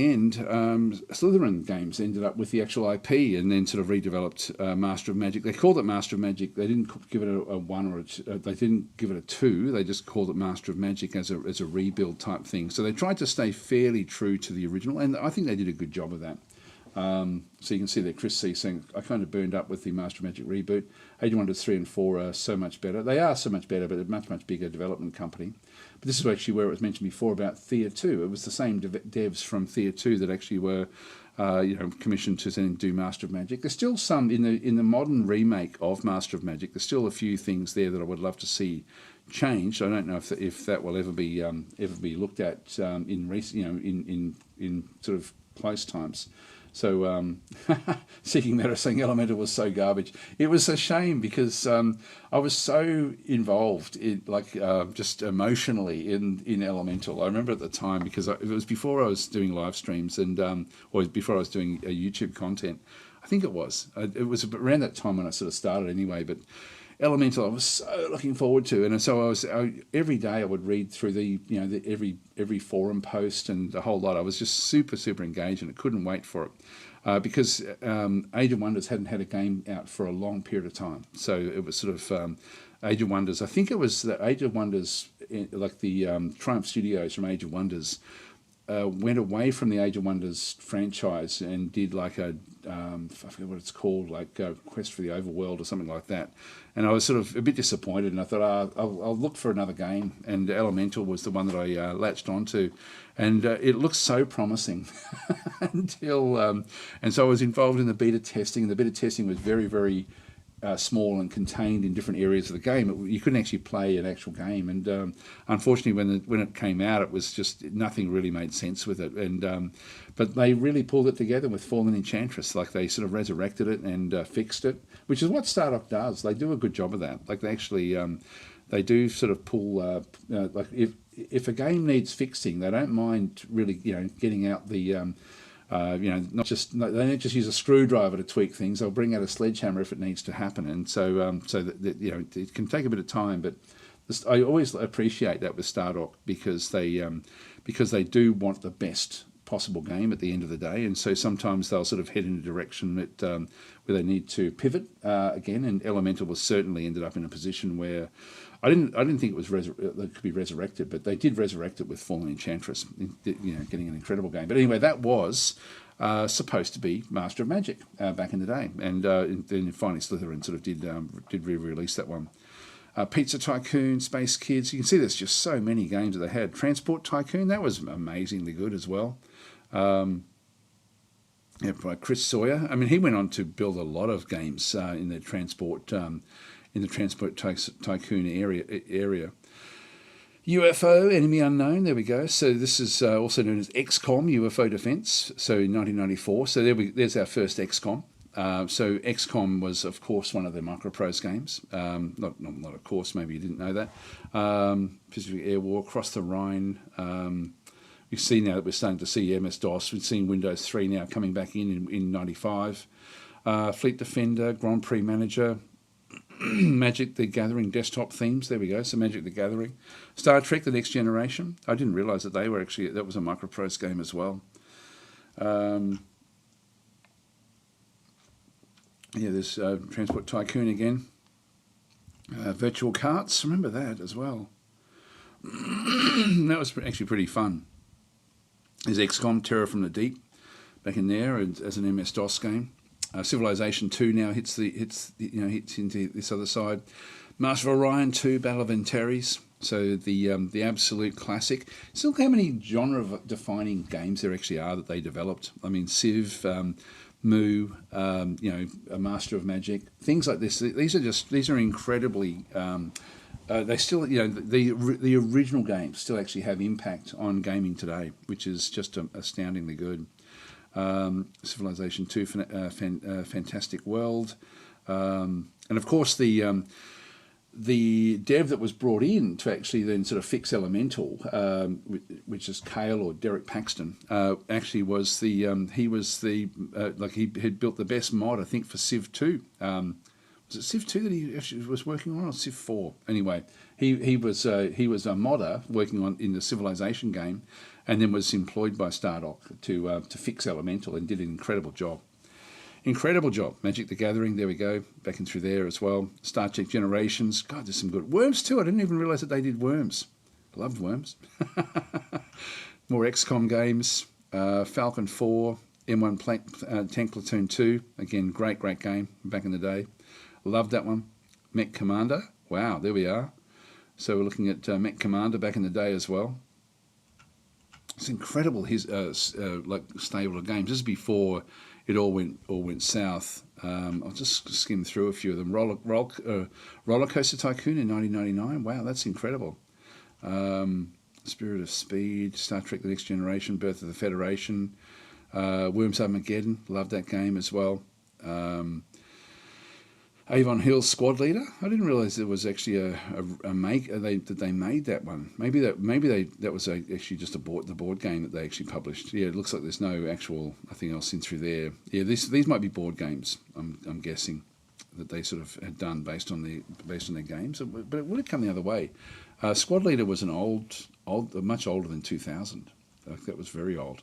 end, Slytherin Games ended up with the actual IP and then sort of redeveloped Master of Magic. They called it Master of Magic. They didn't give it a 1 or a 2. They didn't give it a 2. They just called it Master of Magic as a rebuild type thing. So they tried to stay fairly true to the original, and I think they did a good job of that. So you can see that Chris C saying, I kind of burned up with the Master of Magic reboot. Age of Wonders 3 and 4 are so much better. They are so much better, but they're a much, much bigger development company. But this is actually where it was mentioned before about Thea 2. It was the same devs from Thea 2 that actually were commissioned to then do Master of Magic. There's still some, in the modern remake of Master of Magic, there's still a few things there that I would love to see changed. I don't know if that will ever be looked at in recent, in sort of close times. So Seeking Meta saying Elemental was so garbage. It was a shame because I was so involved in just emotionally in Elemental. I remember at the time because it was before I was doing live streams and or before I was doing YouTube content. I think it was around that time when I sort of started anyway. But Elemental, I was so looking forward to, and so every day I would read through every forum post and the whole lot. I was just super engaged, and I couldn't wait for it because Age of Wonders hadn't had a game out for a long period of time. So it was sort of Age of Wonders. I think it was the Age of Wonders, like the Triumph Studios from Age of Wonders. Went away from the Age of Wonders franchise and did like I forget what it's called, like Quest for the Overworld or something like that. And I was sort of a bit disappointed, and I thought, I'll look for another game. And Elemental was the one that I latched onto, and it looked so promising until. And so I was involved in the beta testing. The beta testing was very, very small and contained in different areas of the game. You couldn't actually play an actual game, and unfortunately, when it came out, it was just nothing really made sense with it. And but they really pulled it together with Fallen Enchantress. Like they sort of resurrected it and fixed it, which is what Stardock does. They do a good job of that. Like they actually they do sort of pull like if a game needs fixing, they don't mind really getting out the they don't just use a screwdriver to tweak things. They'll bring out a sledgehammer if it needs to happen, and so that it can take a bit of time. But I always appreciate that with Stardock because they do want the best possible game at the end of the day, and so sometimes they'll sort of head in a direction that where they need to pivot again. And Elemental was certainly ended up in a position where I didn't think it was that could be resurrected, but they did resurrect it with Fallen Enchantress, getting an incredible game. But anyway, that was supposed to be Master of Magic back in the day, and then finally Slytherin sort of did re-release that one. Pizza Tycoon, Space Kids. You can see there's just so many games that they had. Transport Tycoon, that was amazingly good as well. By Chris Sawyer. I mean, he went on to build a lot of games in the transport Tycoon area. UFO, Enemy Unknown, there we go. So this is also known as XCOM, UFO Defense, so in 1994. So there's our first XCOM. So XCOM was, of course, one of the Microprose games. Not of course, maybe you didn't know that. Pacific Air War, Across the Rhine. We see now that we're starting to see MS-DOS. We've seen Windows 3 now coming back in 95. Fleet Defender, Grand Prix Manager, Magic the Gathering desktop themes. There we go. So Magic the Gathering. Star Trek The Next Generation. I didn't realise that that was a Microprose game as well. There's Transport Tycoon again. Virtual Carts, remember that as well. That was actually pretty fun. There's XCOM, Terror from the Deep, back in there as an MS-DOS game. Civilization 2 now hits into this other side. Master of Orion 2, Battle of Antares. So the absolute classic. Still, how many genre-defining games there actually are that they developed? I mean, Civ, Mu, a Master of Magic, things like this. These are incredibly. They still, the original games still actually have impact on gaming today, which is just astoundingly good. Civilization 2, Fantastic World, and of course the dev that was brought in to actually then sort of fix Elemental, which is Cale or Derek Paxton, actually was he had built the best mod I think for Civ 2. Was it Civ 2 that he actually was working on, or Civ 4? Anyway, he was a modder working on in the Civilization game, and then was employed by Stardock to fix Elemental, and did an incredible job. Incredible job. Magic the Gathering, there we go, back in through there as well. Star Trek Generations, God, there's some good. Worms too, I didn't even realise that they did Worms. Loved Worms. More XCOM games, Falcon 4, M1 Tank Platoon 2, again, great game back in the day. Loved that one. Mech Commander, wow, there we are. So we're looking at Mech Commander back in the day as well. It's incredible his stable of games. This is before it all went south. I'll just skim through a few of them. Roller Coaster Tycoon in 1999. Wow, that's incredible. Spirit of Speed, Star Trek: The Next Generation, Birth of the Federation, Worms Armageddon. Loved that game as well. Avon Hill's Squad Leader. I didn't realise there was actually that they made that one. Maybe that was actually just the board game that they actually published. Yeah, it looks like there's no actual nothing else in through there. Yeah, these might be board games. I'm guessing that they sort of had done based on their games, but it would have come the other way. Squad Leader was much older than 2000. That was very old.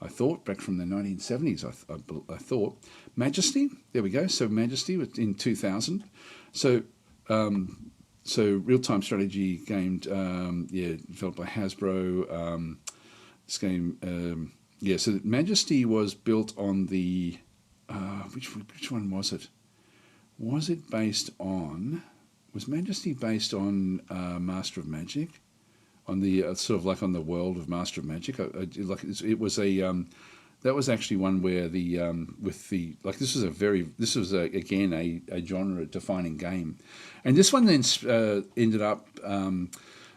I thought back from the 1970s. I thought Majesty. There we go. So Majesty was in 2000. So real-time strategy game. Developed by Hasbro. This game. So Majesty was built on the. Which one was it? Was it based on? Was Majesty based on Master of Magic? On the sort of like on the world of Master of Magic, it was a that was actually one where this was again a genre defining game, and this one then ended up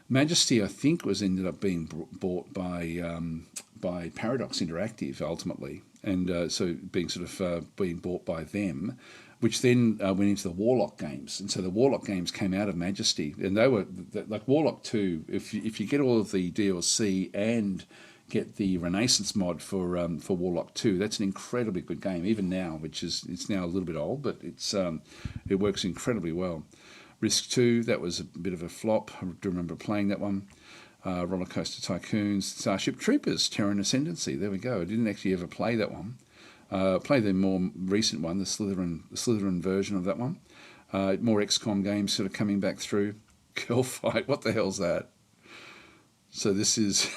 Majesty I think ended up being bought by Paradox Interactive ultimately, and so being sort of being bought by them, which then went into the Warlock games. And so the Warlock games came out of Majesty, and they were like Warlock 2. If you get all of the DLC and get the Renaissance mod for Warlock 2, that's an incredibly good game. Even now, it's now a little bit old, but it works incredibly well. Risk 2, that was a bit of a flop. I do remember playing that one. Roller Coaster Tycoons, Starship Troopers, Terran Ascendancy. There we go. I didn't actually ever play that one. Play the more recent one, the Slytherin version of that one. More XCOM games sort of coming back through. Girl Fight, what the hell's that? So this is...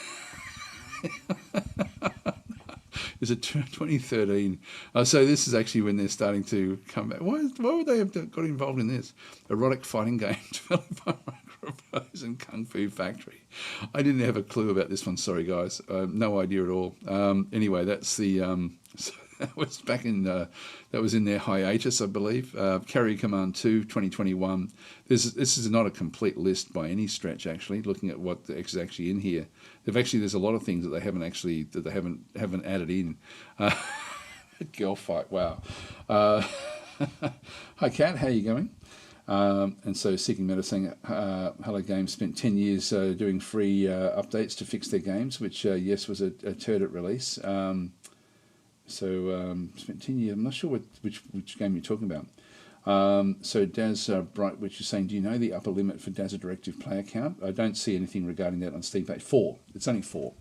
Is it 2013? So this is actually when they're starting to come back. Why would they have got involved in this? Erotic fighting game developed by Microprose and Kung Fu Factory. I didn't have a clue about this one. Sorry, guys. No idea at all. Anyway, that's the... so that was back in... that was in their hiatus, I believe. Carrier Command 2, 2021. This is not a complete list by any stretch, actually, looking at what is actually in here. There's a lot of things that they haven't added in. Girl Fight, wow. Hi Kat, how are you going? And so Seeking Meta saying, Hello Games spent 10 years doing free updates to fix their games, which yes was a turd at release. Spent 10 years. I'm not sure which game you're talking about. So Daz Bright, which is saying, do you know the upper limit for Dagger Directive player count? I don't see anything regarding that on Steam page. 4. It's only 4.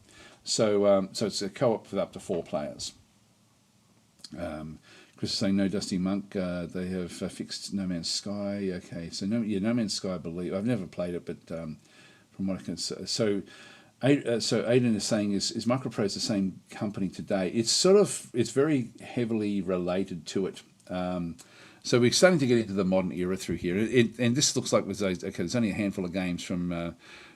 So it's a co-op with up to 4 players. Chris is saying, no Dusty Monk. They have fixed No Man's Sky. Okay, so No Man's Sky, I believe. I've never played it, but from what I can say. So Aidan is saying, is Microprose the same company today? It's very heavily related to it. So we're starting to get into the modern era through here, and this looks like there's only a handful of games from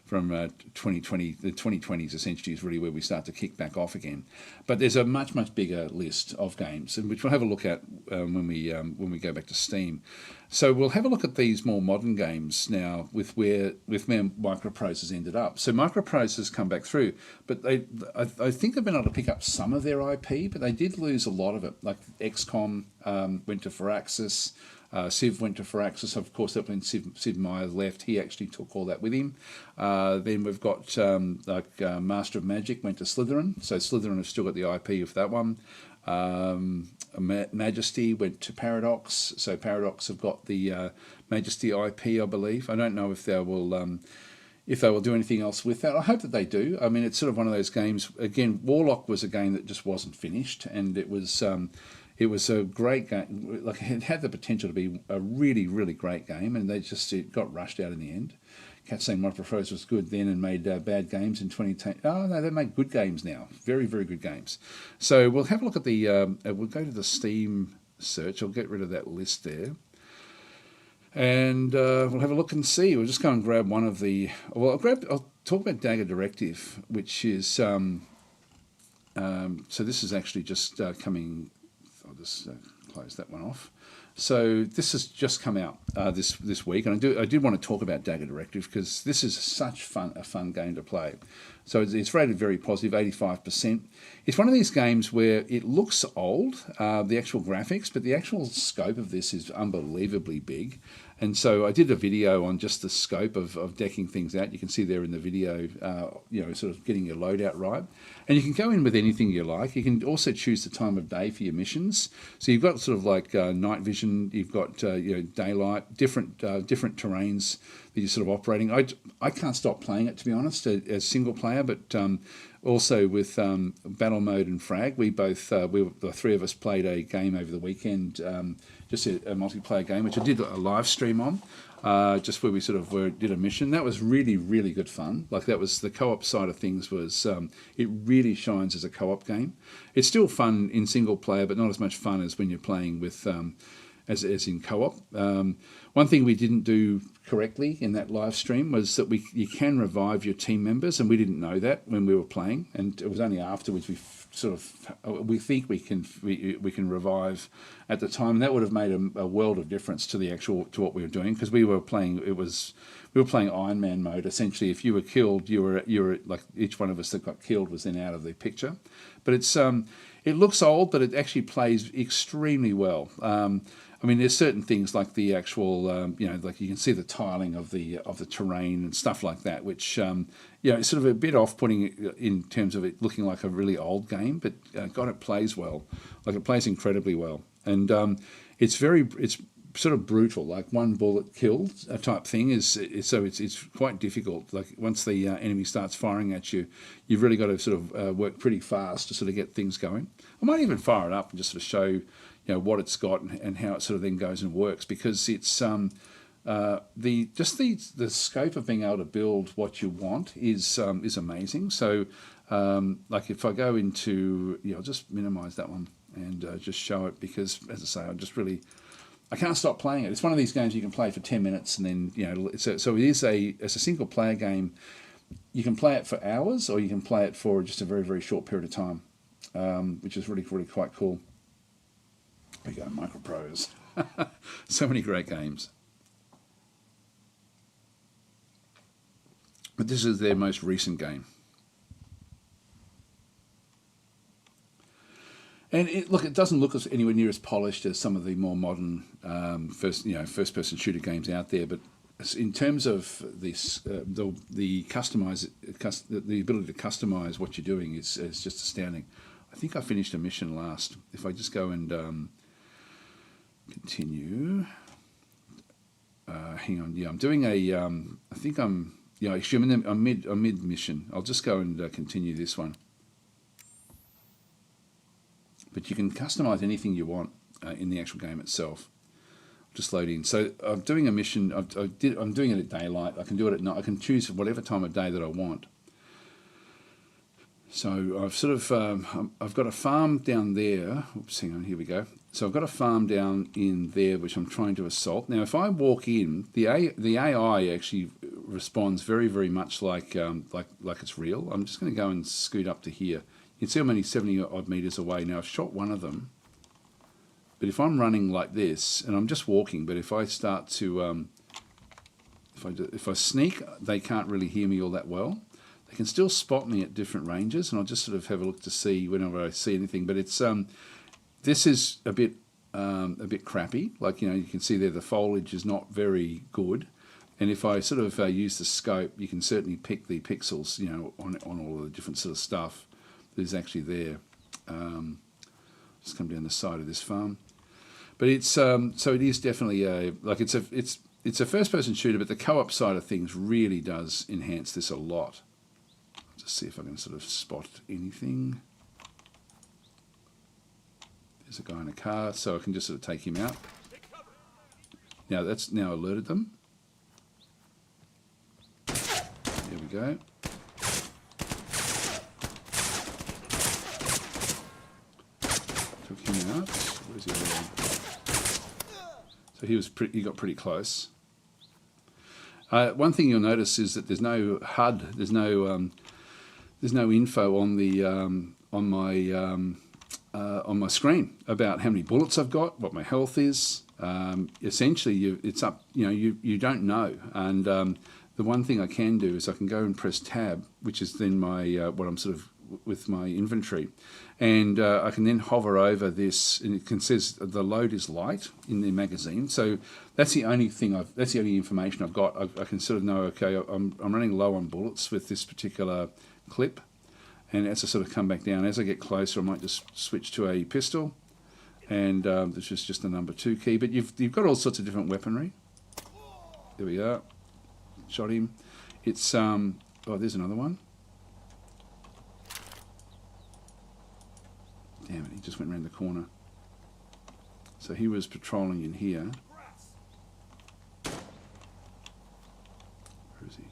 2020. The 2020s essentially is really where we start to kick back off again. But there's a much bigger list of games, and which we'll have a look at when we go back to Steam. So we'll have a look at these more modern games now with where Microprose has ended up. So Microprose has come back through, but I think they've been able to pick up some of their IP, but they did lose a lot of it. Like XCOM went to Firaxis. Civ went to Firaxis. Of course, that when Sid Meier left, he actually took all that with him. Then we've got Master of Magic went to Slytherin. So Slytherin have still got the IP of that one. Majesty went to Paradox. So Paradox have got the Majesty IP, I believe. I don't know if they will do anything else with that. I hope that they do. I mean, it's sort of one of those games. Again, Warlock was a game that just wasn't finished, and it was a great game. Like, it had the potential to be a really, really great game, and it got rushed out in the end. Cat saying Microprose was good then and made bad games in 2010. Oh no, they make good games now. Very, very good games. So we'll have a look at we'll go to the Steam search. I'll get rid of that list there. And we'll have a look and see. We'll just go and grab one of the... I'll talk about Dagger Directive, which is... so this is actually just coming... I'll just close that one off. So this has just come out this week, and I did want to talk about Dagger Directive because this is such a fun game to play. So it's rated very positive, 85%. It's one of these games where it looks old, the actual graphics, but the actual scope of this is unbelievably big. And so I did a video on just the scope of decking things out. You can see there in the video, sort of getting your loadout right. And you can go in with anything you like. You can also choose the time of day for your missions. So you've got sort of like night vision, you've got daylight, different terrains that you're sort of operating. I can't stop playing it, to be honest, as single player, but also with battle mode and frag. The three of us played a game over the weekend, just a multiplayer game, which I did a live stream on, just where we sort of did a mission. That was really, really good fun. Like, that was the co-op side of things was, it really shines as a co-op game. It's still fun in single player, but not as much fun as when you're playing with, as in co-op. One thing we didn't do correctly in that live stream was that you can revive your team members, and we didn't know that when we were playing, and it was only afterwards we think we can revive at the time, and that would have made a world of difference to to what we were doing, because we were playing Iron Man mode. Essentially, if you were killed, you were like, each one of us that got killed was then out of the picture. But it looks old, but it actually plays extremely well. I mean, there's certain things like the actual, like you can see the tiling of the terrain and stuff like that, which it's sort of a bit off-putting in terms of it looking like a really old game. But God, it plays well. Like it plays incredibly well, and it's sort of brutal, like one bullet killed type thing. So it's quite difficult. Like once the enemy starts firing at you, you've really got to sort of work pretty fast to sort of get things going. I might even fire it up and just sort of show what it's got and how it sort of then goes and works, because it's the scope of being able to build what you want is amazing. So like if I go into I'll just minimize that one and just show it, because as I say, I can't stop playing it. It's one of these games you can play for 10 minutes and then so it is it's a single player game. You can play it for hours, or you can play it for just a very, very short period of time, which is really, really quite cool. We go Microprose. So many great games. But this is their most recent game. And it doesn't look anywhere near as polished as some of the more modern first-person shooter games out there. But in terms of this, the ability to customize what you're doing is just astounding. I think I finished a mission last. If I just go and continue, hang on. Yeah, I'm doing a. I think I'm. Yeah, actually, I'm mid mission. I'll just go and continue this one. But you can customize anything you want in the actual game itself. Just load in. So I'm doing a mission. I'm doing it at daylight. I can do it at night. I can choose whatever time of day that I want. So I've sort of I've got a farm down there. Oops, hang on. Here we go. So I've got a farm down in there which I'm trying to assault. Now, if I walk in, the AI actually responds very, very much like it's real. I'm just going to go and scoot up to here. You can see I'm only 70 odd meters away. Now I've shot one of them, but if I'm running like this and I'm just walking, but if I start to if I sneak, they can't really hear me all that well. They can still spot me at different ranges, and I'll just sort of have a look to see whenever I see anything. But it's this is a bit crappy. Like you can see there, the foliage is not very good. And if I sort of use the scope, you can certainly pick the pixels, on all of the different sort of stuff that is actually there. Just come down the side of this farm, but it's so it is definitely it's a first-person shooter, but the co-op side of things really does enhance this a lot. Just see if I can sort of spot anything. There's a guy in a car, so I can just sort of take him out. Now that's now alerted them. There we go. Took him out. Where's the other one? So he got pretty close. One thing you'll notice is that there's no HUD. There's no info on the on my screen about how many bullets I've got, what my health is. Essentially, it's up. You don't know. And the one thing I can do is I can go and press Tab, which is then my what I'm sort of with my inventory, and I can then hover over this, and it says the load is light in the magazine. So that's the only thing that's the only information I've got. I can sort of know, okay, I'm running low on bullets with this particular clip, and as I sort of come back down, as I get closer, I might just switch to a pistol, and this is just the number 2 key. But you've got all sorts of different weaponry. There we are. Shot him. It's oh, there's another one. Damn it, he just went around the corner. So he was patrolling in here. Where is he?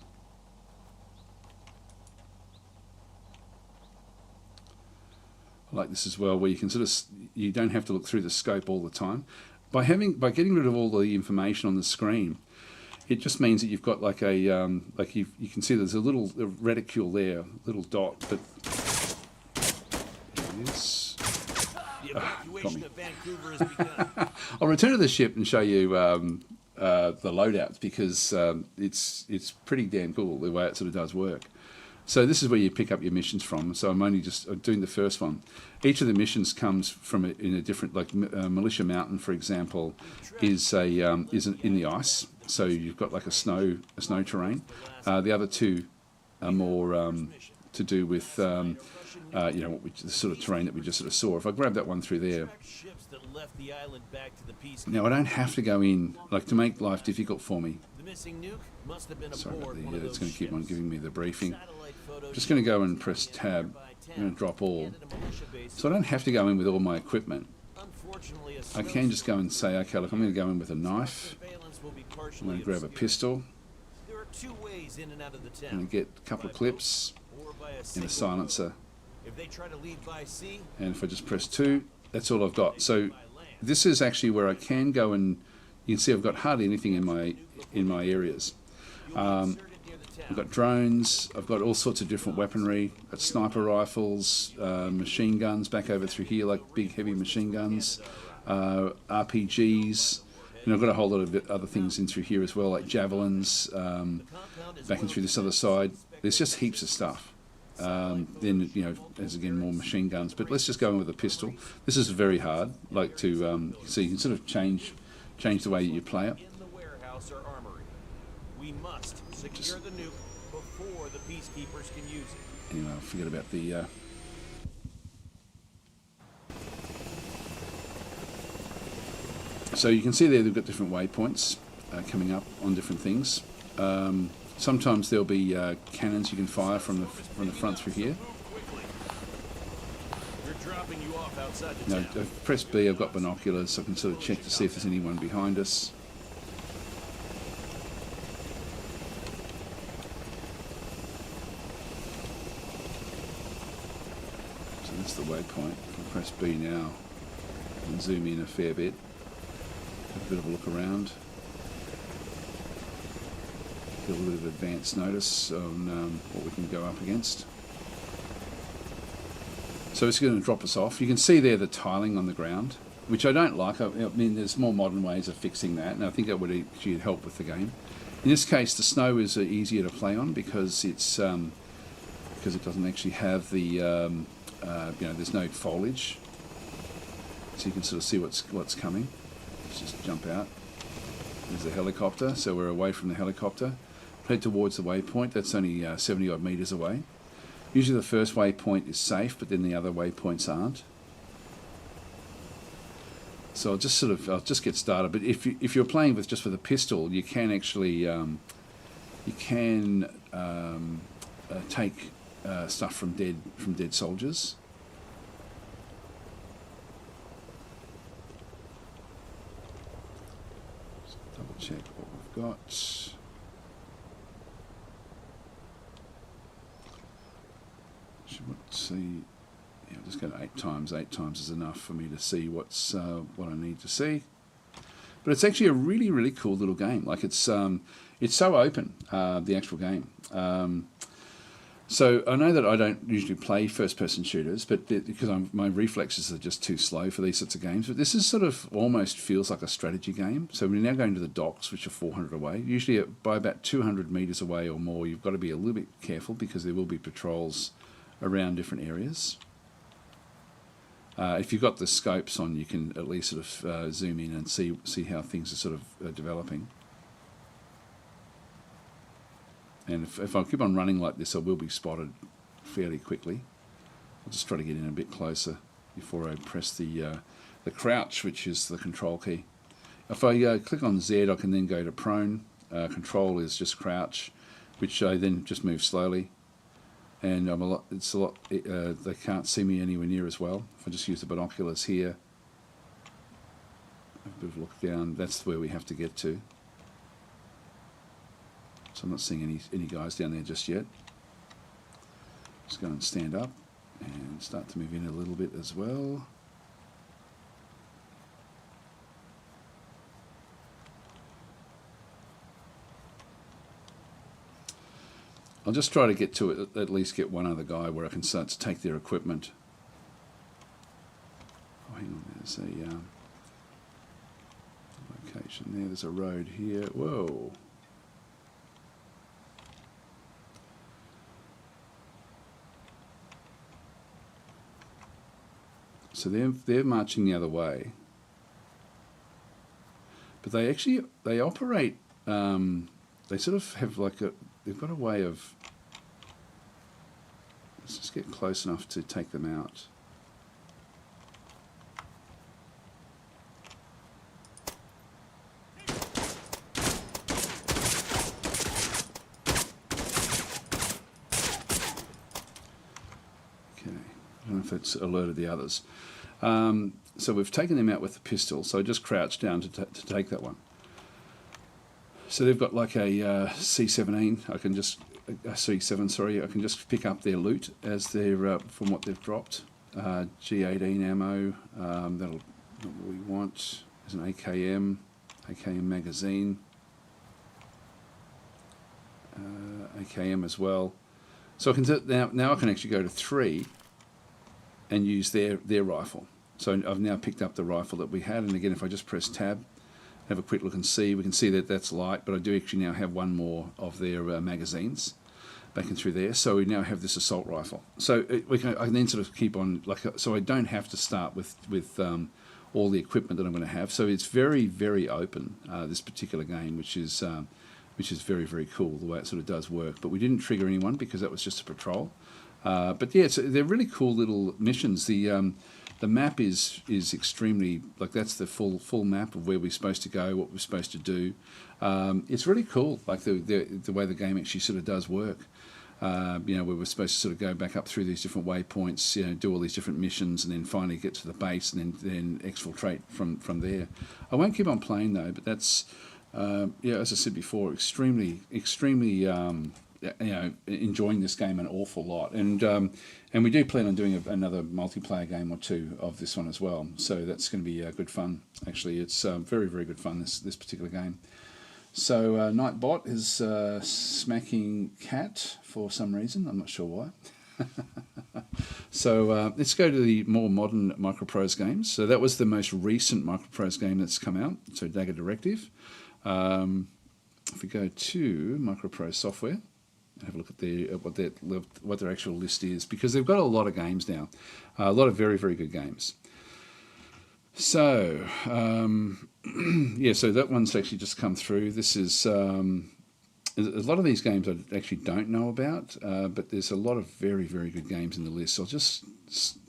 I like this as well, where you can sort of, you don't have to look through the scope all the time. By getting rid of all the information on the screen, it just means that you've got like a you can see there's a little reticule there, little dot, but there it is. Got me. I'll return to the ship and show you the loadouts, because it's pretty damn cool the way it sort of does work. So this is where you pick up your missions from. So I'm only just doing the first one. Each of the missions comes from in a different, like Militia Mountain, for example, is in the ice. So you've got like a snow terrain. The other two are more to do with the sort of terrain that we just sort of saw. If I grab that one through there. Now I don't have to go in, like, to make life difficult for me. Sorry about it's going to keep on giving me the briefing. I'm just going to go and press tab. I'm going to drop all. So I don't have to go in with all my equipment. I can just go and say, okay, look, I'm going to go in with a knife. I'm going to grab a pistol. I'm going to get a couple of clips and a silencer. And if I just press 2, that's all I've got. So this is actually where I can go, and you can see I've got hardly anything in my areas. I've got drones, I've got all sorts of different weaponry, I've got sniper rifles, machine guns back over through here, like big heavy machine guns, RPGs, and I've got a whole lot of other things in through here as well, like javelins, back in through this other side. There's just heaps of stuff. Then, there's again more machine guns, but let's just go in with a pistol. This is very hard, like to, so you can sort of change the way you play it. We must secure the nuke before the peacekeepers can use it. Anyway, I'll forget about the... So you can see there they've got different waypoints coming up on different things. Sometimes there'll be cannons you can fire from the front through here. Now, I've pressed B, I've got binoculars, so I can sort of check to see if there's anyone behind us. So that's the waypoint. If I press B now, I can zoom in a fair bit, have a bit of a look around. Get a little bit of advance notice on what we can go up against. So it's going to drop us off. You can see there the tiling on the ground, which I don't like. I mean, there's more modern ways of fixing that, and I think that would actually help with the game. In this case, the snow is easier to play on because it's because it doesn't actually have the there's no foliage, so you can sort of see what's coming. Let's just jump out. There's the helicopter, so we're away from the helicopter. Head towards the waypoint. That's only 70 odd meters away. Usually the first waypoint is safe, but then the other waypoints aren't. So I'll just get started. But if you're playing with just with a pistol, you can actually take stuff from dead soldiers. Just double check what we've got. Let's see. Yeah, I'll just go to 8 times. 8 times is enough for me to see what I need to see. But it's actually a really, really cool little game. Like it's so open, the actual game. So I know that I don't usually play first-person shooters, but because my reflexes are just too slow for these sorts of games. But this is sort of almost feels like a strategy game. So we're now going to the docks, which are 400 away. Usually by about 200 meters away or more, you've got to be a little bit careful because there will be patrols around different areas. If you've got the scopes on, you can at least sort of zoom in and see how things are sort of developing. And if I keep on running like this, I will be spotted fairly quickly. I'll just try to get in a bit closer before I press the crouch, which is the control key. If I click on Z, I can then go to prone. Control is just crouch, which I then just move slowly. And they can't see me anywhere near as well. If I just use the binoculars here, have a bit of a look down, that's where we have to get to. So I'm not seeing any guys down there just yet. Just go and stand up and start to move in a little bit as well. I'll just try to get to it, at least get one other guy where I can start to take their equipment. Oh, hang on, there's a location there, there's a road here. Whoa. So they're marching the other way. But they operate, they sort of have they've got a way of, let's just get close enough to take them out. Okay, I don't know if that's alerted the others. So we've taken them out with the pistol, so I just crouched down to take that one. So they've got like a C17, I can just, a C7, sorry, I can just pick up their loot as they're, from what they've dropped. G18 ammo, that'll not what we want. There's an AKM magazine, AKM as well. So I can now I can actually go to 3 and use their rifle. So I've now picked up the rifle that we had, and again, if I just press tab, have a quick look and see, we can see that that's light, but I do actually now have one more of their magazines back in through there. So we now have this assault rifle. So I can then sort of keep on, so I don't have to start with all the equipment that I'm going to have. So it's very, very open, this particular game, which is very, very cool, the way it sort of does work. But we didn't trigger anyone because that was just a patrol. But yeah, they're really cool little missions. The map is extremely, that's the full map of where we're supposed to go, what we're supposed to do. It's really cool, like the way the game actually sort of does work. Where we're supposed to sort of go back up through these different waypoints, do all these different missions, and then finally get to the base, and then exfiltrate from there. I won't keep on playing though, but that's as I said before, extremely enjoying this game an awful lot, and we do plan on doing another multiplayer game or two of this one as well. So that's going to be good fun. Actually, it's very, very good fun, this particular game. So Nightbot is smacking cat for some reason. I'm not sure why. So let's go to the more modern Microprose games. So that was the most recent Microprose game that's come out. So Dagger Directive. If we go to Microprose software, have a look at what their actual list is, because they've got a lot of games now, a lot of very, very good games. So so that one's actually just come through. This is a lot of these games I actually don't know about, but there's a lot of very, very good games in the list. So I'll just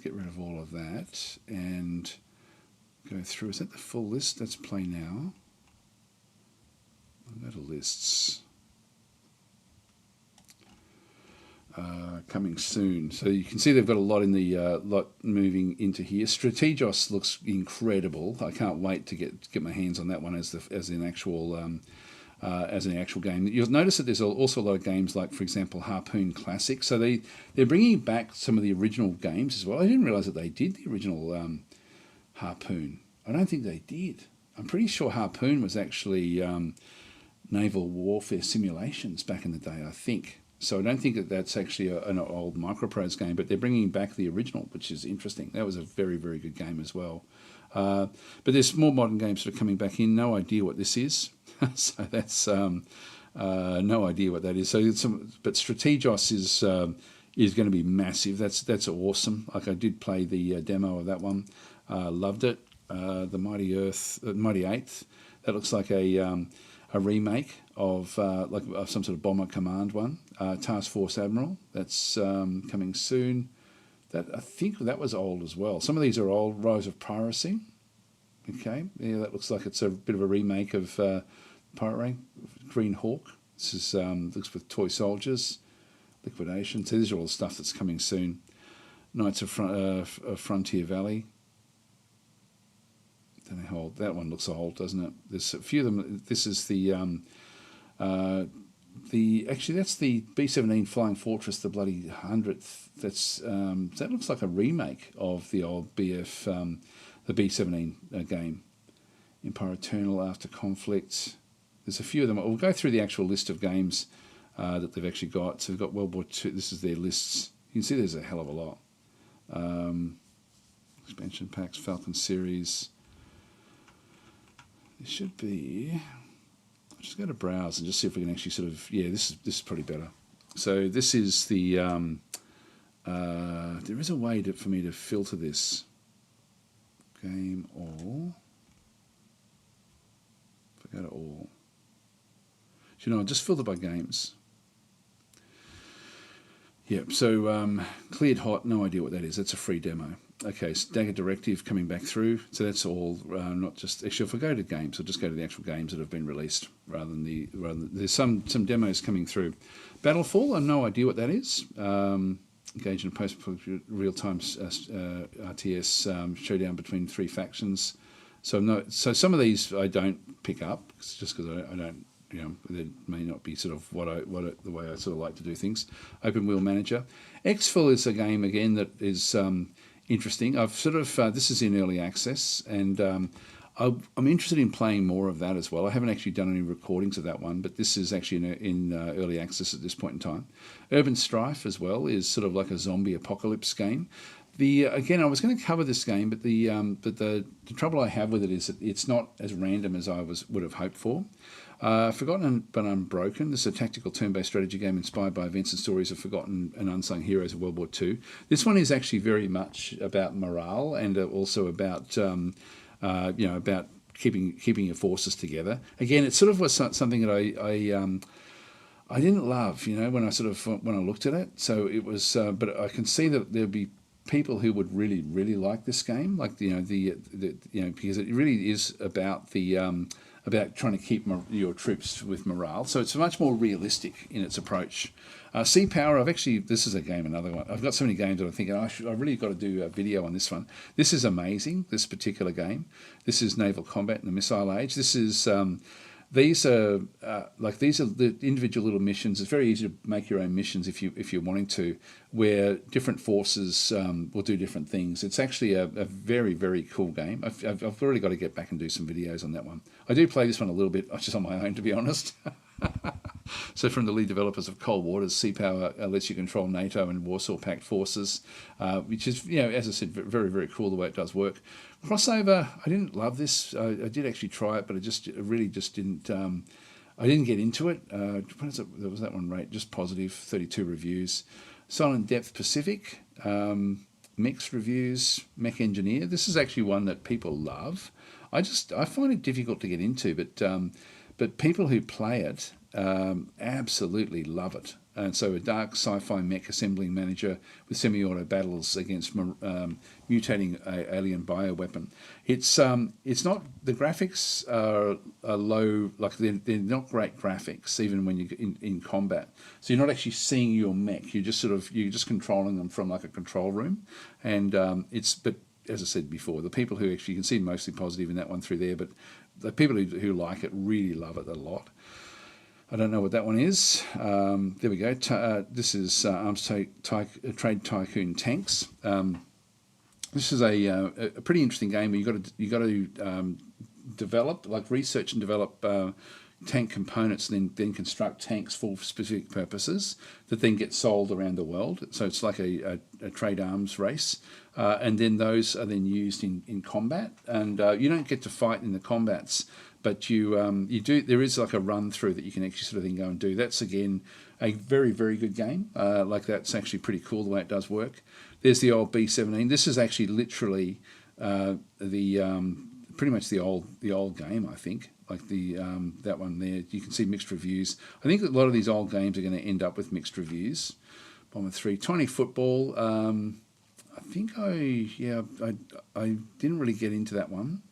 get rid of all of that and go through. Is that the full list? Let's play now. I'll go to lists. Coming soon. So you can see they've got a lot in the lot moving into here. Strategos looks incredible. I can't wait to get my hands on that one as an actual game. You'll notice that there's also a lot of games like, for example, Harpoon Classic. So they're bringing back some of the original games as well. I didn't realise that they did the original Harpoon. I don't think they did. I'm pretty sure Harpoon was actually naval warfare simulations back in the day, I think. So I don't think that that's actually an old Microprose game, but they're bringing back the original, which is interesting. That was a very, very good game as well. But there's more modern games that are coming back in. No idea what this is. So that's no idea what that is. So but Strategos is going to be massive. That's awesome. Like, I did play the demo of that one. Loved it. The Mighty Eighth. That looks like a remake of some sort of bomber command one. Task Force Admiral, that's coming soon. I think that was old as well. Some of these are old. Rise of Piracy. Okay, yeah, that looks like it's a bit of a remake of Pirate Ray. Green Hawk. This is looks with toy soldiers. Liquidation. So these are all the stuff that's coming soon. Knights of Frontier Valley. Don't know how old that one looks. Old, doesn't it? There's a few of them. This is actually that's the B-17 Flying Fortress, the bloody 100th. That looks like a remake of the old BF, the B-17 game. Empire Eternal, After Conflict. There's a few of them. We'll go through the actual list of games that they've actually got. So they've got World War II. This is their lists. You can see there's a hell of a lot. Expansion packs, Falcon series. It should be. I'll just go to browse and just see if we can actually sort of. Yeah, this is probably better. So this is the. There is a way for me to filter this. game all. If I go to all. So, I'll just filter by games. Yep, so cleared hot, no idea what that is. That's a free demo. Okay, so Dagger Directive coming back through. So that's all, not just... Actually, if I go to games, I'll just go to the actual games that have been released rather than there's some demos coming through. Battlefall, I have no idea what that is. Engage in a post-real-time RTS showdown between three factions. So some of these I don't pick up, just because I don't... That may not be sort of the way I sort of like to do things. Open Wheel Manager. Exfil is a game again that is interesting. I've sort of this is in early access, and I'm interested in playing more of that as well. I haven't actually done any recordings of that one, but this is actually in early access at this point in time. Urban Strife as well is sort of like a zombie apocalypse game. Again, I was going to cover this game, but the trouble I have with it is that it's not as random as I would have hoped for. Forgotten but Unbroken. This is a tactical turn-based strategy game inspired by events and stories of forgotten and unsung heroes of World War II. This one is actually very much about morale and also about about keeping your forces together. Again, it sort of was something that I didn't love, when I looked at it. So it was, but I can see that there'd be people who would really, really like this game, like because it really is about about trying to keep your troops with morale. So it's much more realistic in its approach. Sea Power, this is a game, another one. I've got so many games that I'm thinking, I really got to do a video on this one. This is amazing, this particular game. This is Naval Combat in the Missile Age. This is... These are the individual little missions. It's very easy to make your own missions if you're wanting to, where different forces will do different things. It's actually a very, very cool game. I've really got to get back and do some videos on that one. I do play this one a little bit, just on my own, to be honest. So from the lead developers of Cold Waters, Sea Power lets you control NATO and Warsaw Pact forces, which is, as I said, very, very cool the way it does work. Crossover, I didn't love this. I did actually try it, but I really didn't. I didn't get into it. What is it? There was that one rate, just positive, 32 reviews. Silent Depth Pacific, mixed reviews. Mech Engineer. This is actually one that people love. I find it difficult to get into, but people who play it absolutely love it. And so a dark sci-fi mech assembling manager with semi-auto battles against mutating alien bioweapon. It's not, the graphics are low, like they're not great graphics even when you're in combat. So you're not actually seeing your mech. You're just controlling them from like a control room, and but as I said before, the people who actually, you can see mostly positive in that one through there, but the people who like it really love it a lot. I don't know what that one is. There we go. This is Arms Trade Tycoon Tanks. This is a pretty interesting game where you got to develop, like research and develop tank components, and then construct tanks for specific purposes that then get sold around the world. So it's like a trade arms race, and then those are then used in combat. And you don't get to fight in the combats, but you do. There is like a run through that you can actually sort of then go and do. That's again a very, very good game. Like that's actually pretty cool the way it does work. There's the old B-17. This is actually literally pretty much the old game, I think. Like that one there, you can see mixed reviews. I think that a lot of these old games are going to end up with mixed reviews. Bomber 3, Tiny Football. I think I didn't really get into that one.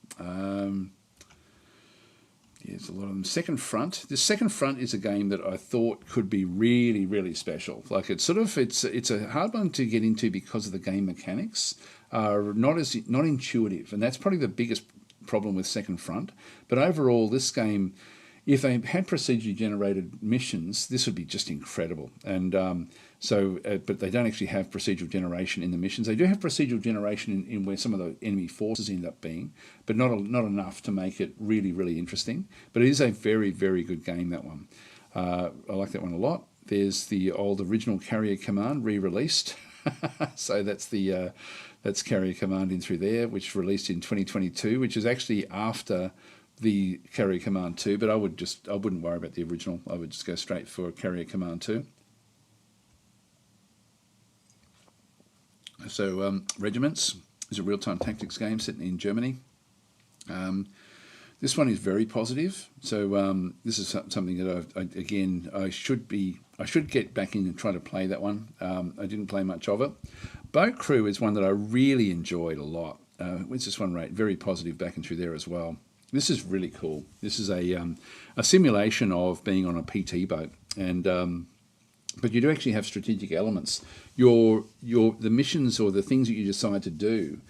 There's a lot of them. Second Front. This Second Front is a game that I thought could be really, really special. Like it's a hard one to get into because of the game mechanics are not intuitive, and that's probably the biggest problem with Second Front. But overall, this game, if they had procedurally generated missions, this would be just incredible. And but they don't actually have procedural generation in the missions. They do have procedural generation in where some of the enemy forces end up being, but not enough to make it really, really interesting. But it is a very, very good game, that one. I like that one a lot. There's the old original Carrier Command re-released. So that's Carrier Command in through there, which released in 2022, which is actually after the Carrier Command 2, but I wouldn't worry about the original. I would just go straight for Carrier Command 2. So regiments, It's a real-time tactics game set in Germany. This one is very positive. So this is something that I should get back in and try to play that one. I didn't play much of it. Boat Crew is one that I really enjoyed a lot. What's this one rate? Very positive back and through there as well. This is really cool. This is a simulation of being on a PT boat, and but you do actually have strategic elements. The missions or the things that you decide to do,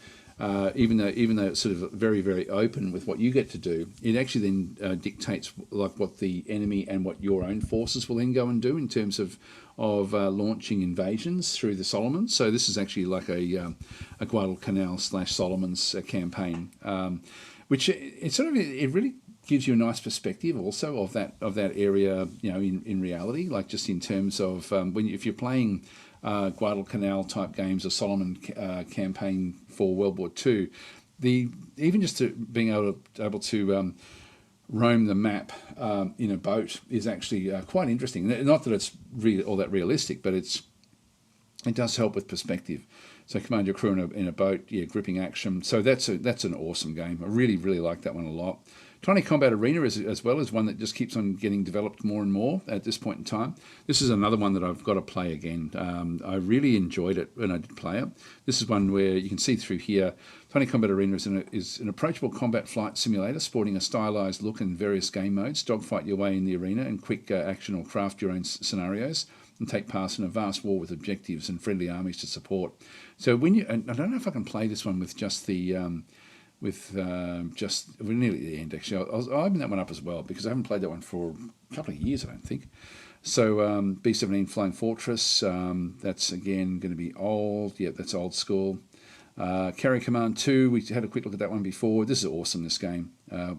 even though it's sort of very, very open with what you get to do, it actually then dictates like what the enemy and what your own forces will then go and do in terms of launching invasions through the Solomons. So this is actually like a Guadalcanal / Solomons campaign, which it really gives you a nice perspective also of that area, in reality, like just in terms of if you're playing Guadalcanal type games or Solomon campaign for World War II, even just being able to roam the map in a boat is actually quite interesting. Not that it's really all that realistic, but it does help with perspective. So command your crew in a boat, gripping action. So that's an awesome game. I really, really like that one a lot. Tiny Combat Arena as well is one that just keeps on getting developed more and more at this point in time. This is another one that I've got to play again. I really enjoyed it when I did play it. This is one where you can see through here, Tiny Combat Arena is an approachable combat flight simulator sporting a stylized look in various game modes. Dogfight your way in the arena and quick action or craft your own scenarios and take part in a vast war with objectives and friendly armies to support. So and I don't know if I can play this one with just the... we're nearly at the end actually. I'll open that one up as well because I haven't played that one for a couple of years, I don't think. So B-17 Flying Fortress, that's again going to be old. Yeah, that's old school. Carrier Command 2, we had a quick look at that one before. This is awesome, this game.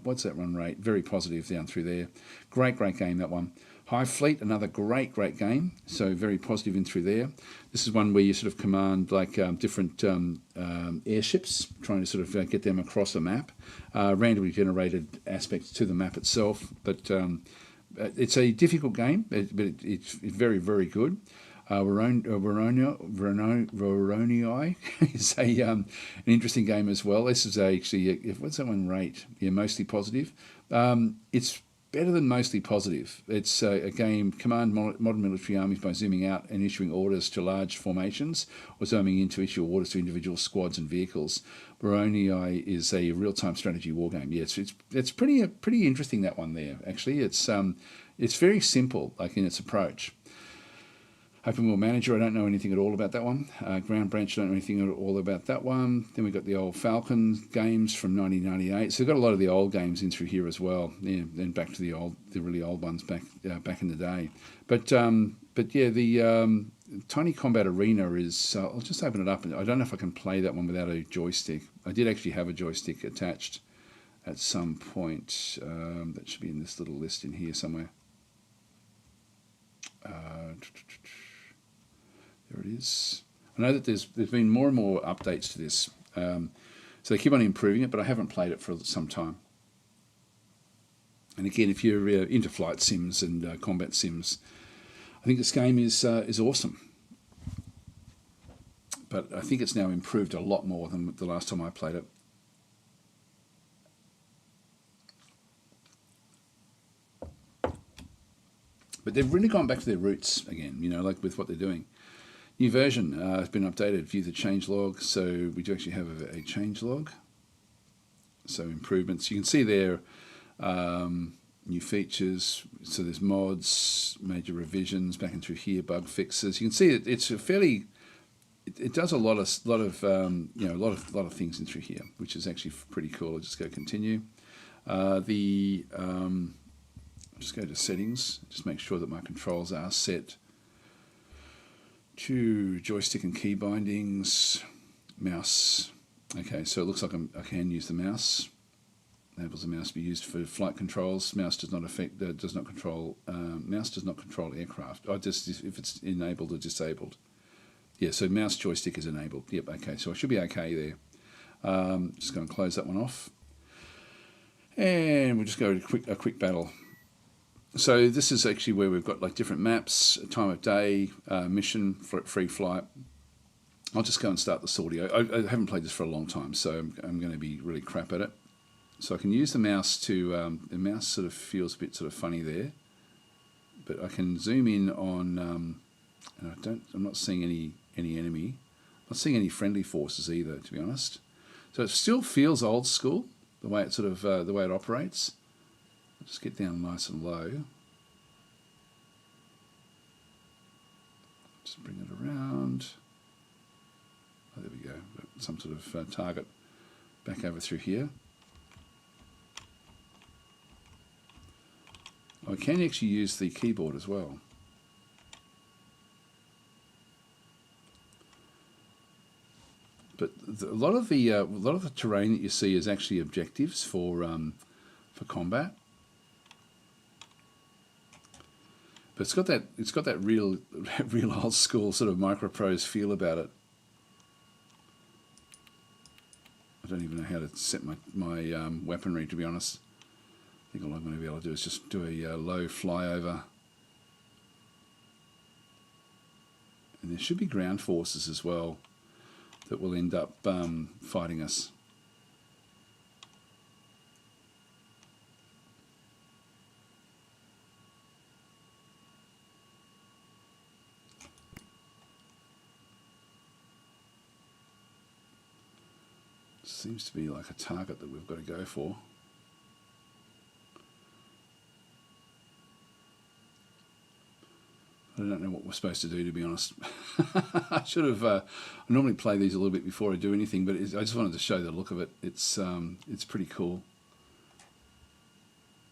What's that run rate? Very positive down through there. Great game, that one. Hive Fleet, another great game. So very positive in through there. This is one where you sort of command like different airships, trying to sort of get them across a map. Randomly generated aspects to the map itself, but it's a difficult game, but it's very, very good. Voronoi is an interesting game as well. This is actually, what's that one rate? Yeah, mostly positive. It's better than mostly positive. It's a game, command modern military armies by zooming out and issuing orders to large formations, or zooming in to issue orders to individual squads and vehicles. Voronoi is a real-time strategy war game. Yeah, it's pretty interesting, that one there, actually. It's very simple, like in its approach. Open World Manager, I don't know anything at all about that one. Ground Branch, I don't know anything at all about that one. Then we've got the old Falcon games from 1998. So we've got a lot of the old games in through here as well. Yeah, then back to the really old ones back in the day. But yeah, the Tiny Combat Arena is. I'll just open it up. I don't know if I can play that one without a joystick. I did actually have a joystick attached at some point. That should be in this little list in here somewhere. There it is. I know that there's been more and more updates to this, so they keep on improving it, but I haven't played it for some time. And again, if you're into flight sims and combat sims, I think this game is awesome. But I think it's now improved a lot more than the last time I played it. But they've really gone back to their roots again, like with what they're doing. New version has been updated. View the changelog. So we do actually have a changelog. So improvements. You can see there new features. So there's mods, major revisions back and through here, bug fixes. You can see it's a fairly. It does a lot of things in through here, which is actually pretty cool. I'll just go continue. Just go to settings. Just make sure that my controls are set to joystick and key bindings, mouse. Okay, so it looks like I can use the mouse. Enables the mouse to be used for flight controls. Mouse does not control aircraft. Just if it's enabled or disabled. Yeah, so mouse joystick is enabled. Yep. Okay, so I should be okay there. Just going to close that one off, and we'll just go to a quick battle. So this is actually where we've got like different maps, time of day, mission, free flight. I'll just go and start this audio. I haven't played this for a long time, so I'm going to be really crap at it. So I can use the mouse to, the mouse sort of feels a bit sort of funny there, but I can zoom in on, and I'm not seeing any enemy. I'm not seeing any friendly forces either, to be honest. So it still feels old school, the way it sort of, the way it operates. I'll just get down nice and low. Just bring it around. Oh, there we go. Got some sort of target back over through here. I can actually use the keyboard as well. But a lot of the terrain that you see is actually objectives for combat. But it's got that real old school sort of Microprose feel about it. I don't even know how to set my weaponry, to be honest. I think all I'm going to be able to do is just do a low flyover. And there should be ground forces as well that will end up fighting us. Seems to be like a target that we've got to go for. I don't know what we're supposed to do, to be honest. I should have. I normally play these a little bit before I do anything, but I just wanted to show the look of it. It's pretty cool.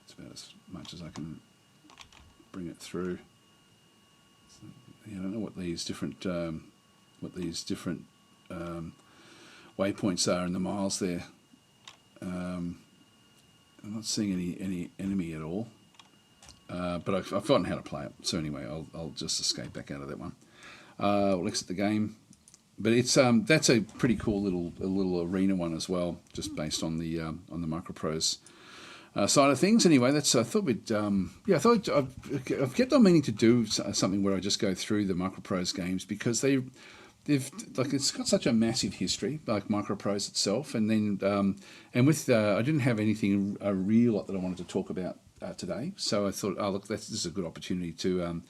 It's about as much as I can bring it through. So, yeah, I don't know what these different waypoints are in the miles there. I'm not seeing any enemy at all. But I've forgotten how to play it. So anyway, I'll just escape back out of that one. We'll exit the game. But it's that's a pretty cool little arena one as well, just based on the Microprose side of things. Anyway, that's I thought we'd I've kept on meaning to do something where I just go through the Microprose games, because they've like, it's got such a massive history, like Microprose itself, and then and with I didn't have anything a real lot that I wanted to talk about today, so I thought, oh look, this is a good opportunity to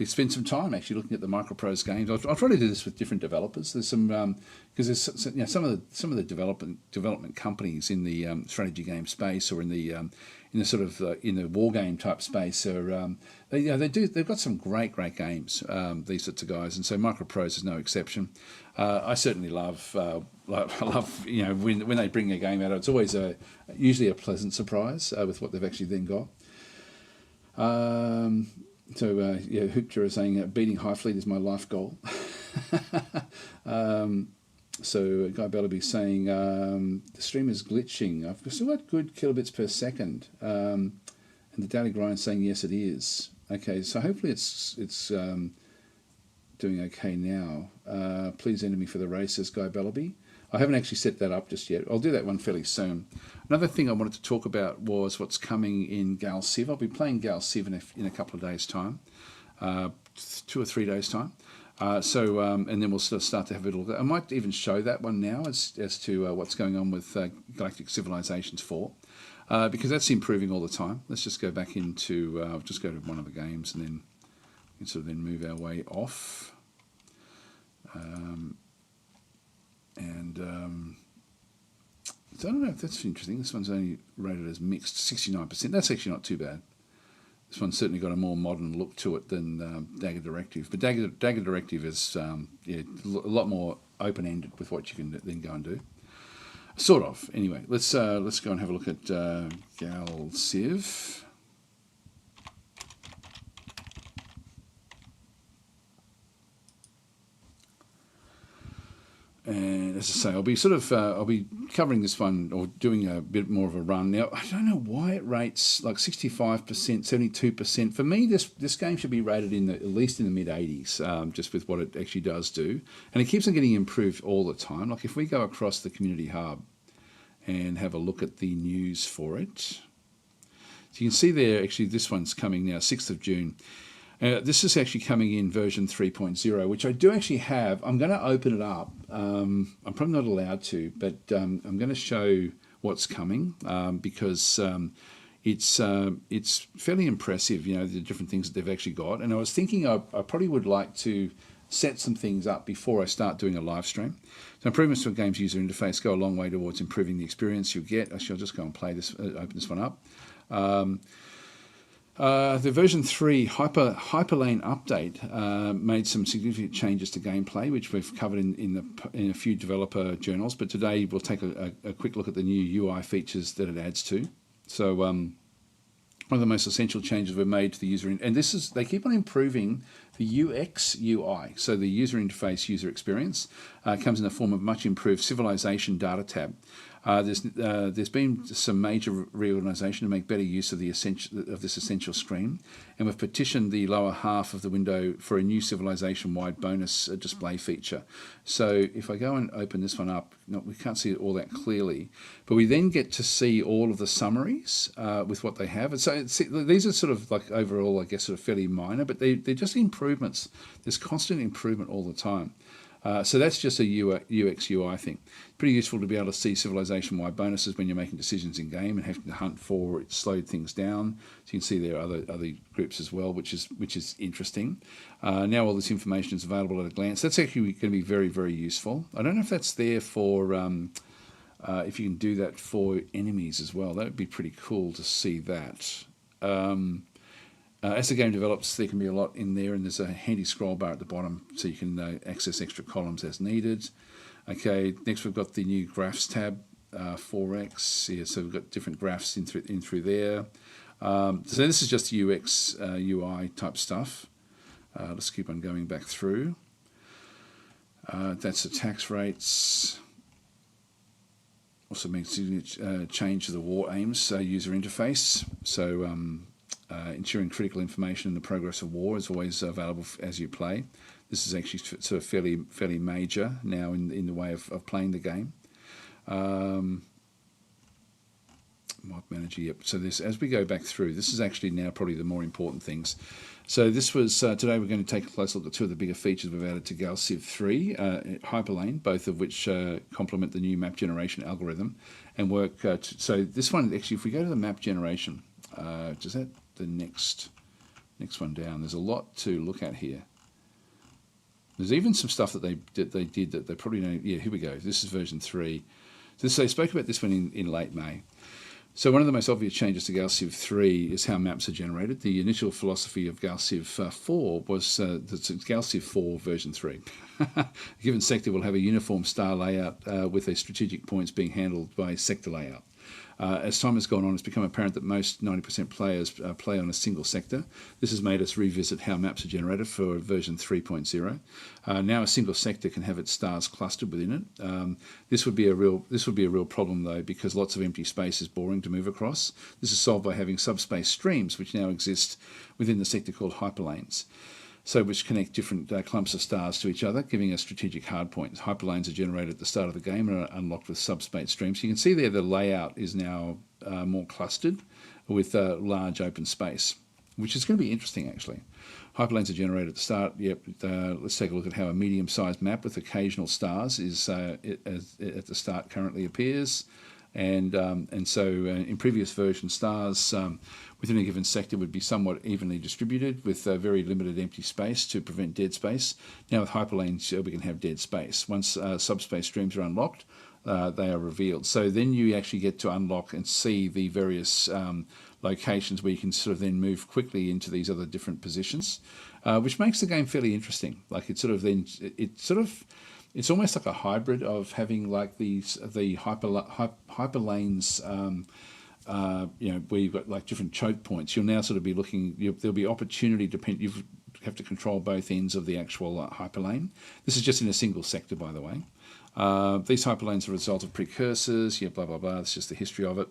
spend some time actually looking at the Microprose games. I'll try to do this with different developers. There's some because there's some of the development companies in the strategy game space, or in the sort of in the war game type space, are they've got some great games, these sorts of guys, and so Microprose is no exception. I certainly love when they bring a game out. It's always usually a pleasant surprise with what they've actually then got. Hoopter is saying beating High Fleet is my life goal. So Guy Bellaby saying the stream is glitching. I've still got good kilobits per second, and the Daily Grind saying yes, it is. Okay, so hopefully it's doing okay now. Please enter me for the race, says Guy Bellaby. I haven't actually set that up just yet. I'll do that one fairly soon. Another thing I wanted to talk about was what's coming in Gal Civ. I'll be playing Gal Civ in a couple of days' time, 2 or 3 days' time. And then we'll sort of start to have a little. I might even show that one now as to what's going on with Galactic Civilizations IV, because that's improving all the time. Let's just go back into just go to one of the games, and then we can sort of then move our way off. So I don't know if that's interesting. This one's only rated as mixed, 69%. That's actually not too bad. This one's certainly got a more modern look to it than Dagger Directive. But Dagger Directive is a lot more open-ended with what you can then go and do. Sort of. Anyway, let's go and have a look at Gal Civ. And as I say, I'll be covering this one, or doing a bit more of a run. Now, I don't know why it rates like 65%, 72%. For me, this game should be rated at least in the mid-80s, just with what it actually does do. And it keeps on getting improved all the time. Like if we go across the Community Hub and have a look at the news for it. So you can see there, actually, this one's coming now, 6th of June. This is actually coming in version 3.0, which I do actually have. I'm going to open it up. I'm probably not allowed to, but I'm going to show what's coming because it's fairly impressive, you know, the different things that they've actually got. And I was thinking I probably would like to set some things up before I start doing a live stream. So improvements to a game's user interface go a long way towards improving the experience you'll get. Actually, I'll just go and play this, open this one up. The version 3 Hyperlane update made some significant changes to gameplay, which we've covered in a few developer journals. But today we'll take a quick look at the new UI features that it adds to. So one of the most essential changes we've made to the user, and this is, they keep on improving the UX UI, so the user interface, user experience, comes in the form of much improved Civilization data tab. There's been some major reorganization to make better use of this essential screen, and we've petitioned the lower half of the window for a new Civilization-wide bonus display feature. So if I go and open this one up, we can't see it all that clearly, but we then get to see all of the summaries with what they have. And so these are sort of like overall, I guess, sort of fairly minor, but they're just improvements. There's constant improvement all the time. So that's just a UX UI thing. Pretty useful to be able to see Civilization-wide bonuses when you're making decisions in game and having to hunt for it, slowed things down. So you can see there are other groups as well, which is interesting. Now all this information is available at a glance. That's actually going to be very, very useful. I don't know if that's there for if you can do that for enemies as well. That would be pretty cool to see that. As the game develops, there can be a lot in there, and there's a handy scroll bar at the bottom so you can access extra columns as needed. Okay, next we've got the new graphs tab, 4x. Yeah, so we've got different graphs in through there. So this is just UX, UI type stuff. Let's keep on going back through. That's the tax rates. Also makes a change to the war aims user interface. So ensuring critical information in the progress of war is always available as you play. This is actually sort of fairly major now in the way of playing the game. Mod manager, yep. So this, as we go back through, this is actually now probably the more important things. So this was today we're going to take a close look at two of the bigger features we've added to Gal Civ 3, Hyperlane, both of which complement the new map generation algorithm and work. So this one actually, if we go to the map generation, is that the next one down? There's a lot to look at here. There's even some stuff that they did that they probably don't. Yeah, here we go. This is version 3. So they spoke about this one in late May. So one of the most obvious changes to Gal Civ 3 is how maps are generated. The initial philosophy of Gal Civ 4 was Gal Civ 4 version 3. A given sector will have a uniform star layout with their strategic points being handled by sector layout. As time has gone on, it's become apparent that most 90% players play on a single sector. This has made us revisit how maps are generated for version 3.0. Now a single sector can have its stars clustered within it. This would be a real problem though, because lots of empty space is boring to move across. This is solved by having subspace streams, which now exist within the sector called hyperlanes. So which connect different clumps of stars to each other, giving us strategic hardpoints. Hyperlanes are generated at the start of the game and are unlocked with subspace streams. So you can see there the layout is now more clustered with large open space, which is going to be interesting actually. Hyperlanes are generated at the start. Yep. Let's take a look at how a medium-sized map with occasional stars is at the start currently appears. And so in previous versions, stars within a given sector would be somewhat evenly distributed with very limited empty space to prevent dead space. Now with hyperlanes, we can have dead space. Once subspace streams are unlocked, they are revealed. So then you actually get to unlock and see the various locations where you can sort of then move quickly into these other different positions, which makes the game fairly interesting. Like it's almost like a hybrid of having like the hyperlanes, where you've got like different choke points. You'll now sort of be looking. There'll be opportunity you have to control both ends of the actual hyperlane. This is just in a single sector, by the way. These hyperlanes are a result of precursors. Yeah, blah blah blah. That's just the history of it.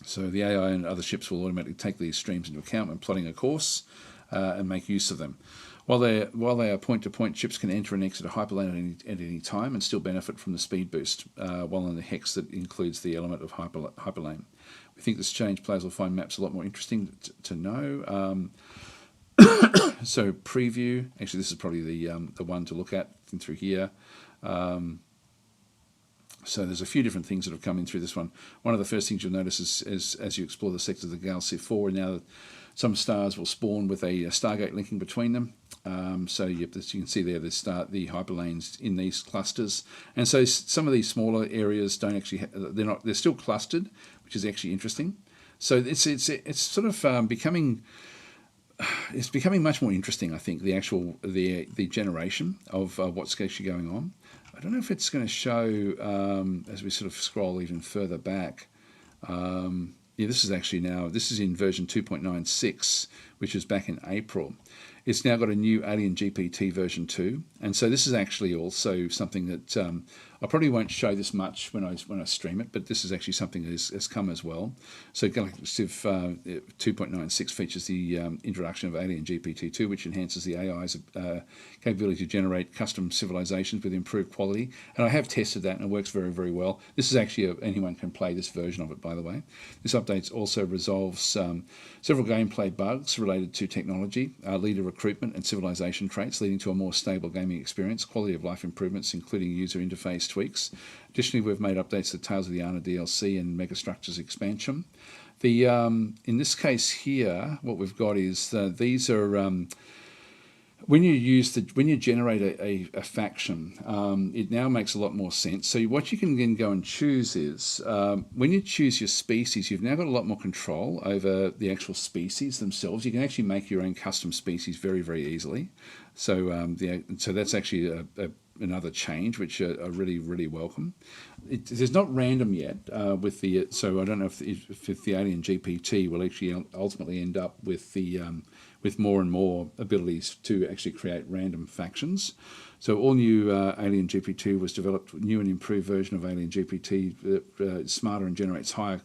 So the AI and other ships will automatically take these streams into account when plotting a course and make use of them. While they are point-to-point, ships can enter and exit a hyperlane at any time and still benefit from the speed boost while in the hex that includes the element of hyperlane. We think this change players will find maps a lot more interesting to know. So preview, actually this is probably the one to look at through here. So there's a few different things that have come in through this one. One of the first things you'll notice is as you explore the sectors of the Galaxy IV, now some stars will spawn with a Stargate linking between them. So you can see there the hyperlanes in these clusters, and so some of these smaller areas don't actually they're still clustered, which is actually interesting. So it's sort of becoming much more interesting. I think the generation of what's actually going on. I don't know if it's going to show as we sort of scroll even further back. Yeah, this is in version 2.96, which is back in April. It's now got a new Alien GPT version 2, and so this is actually also something that I probably won't show this much when I stream it, but this is actually something that has come as well. So Galactic Civ 2.96 features the introduction of Alien GPT-2, which enhances the AI's capability to generate custom civilizations with improved quality. And I have tested that, and it works very, very well. This is actually anyone can play this version of it, by the way. This update also resolves several gameplay bugs related to technology, leader recruitment, and civilization traits, leading to a more stable gaming experience, quality of life improvements, including user interface tweaks. Additionally, we've made updates to Tales of the Arna DLC and Megastructures expansion. In this case here, what we've got is these are when you generate a faction, it now makes a lot more sense. So what you can then go and choose is when you choose your species, you've now got a lot more control over the actual species themselves. You can actually make your own custom species very, very easily. So so that's actually another change, which I really, really welcome. It's not random yet with the, so I don't know if the Alien GPT will actually ultimately end up with with more and more abilities to actually create random factions. So all new Alien GPT was developed, new and improved version of Alien GPT that smarter and generates higher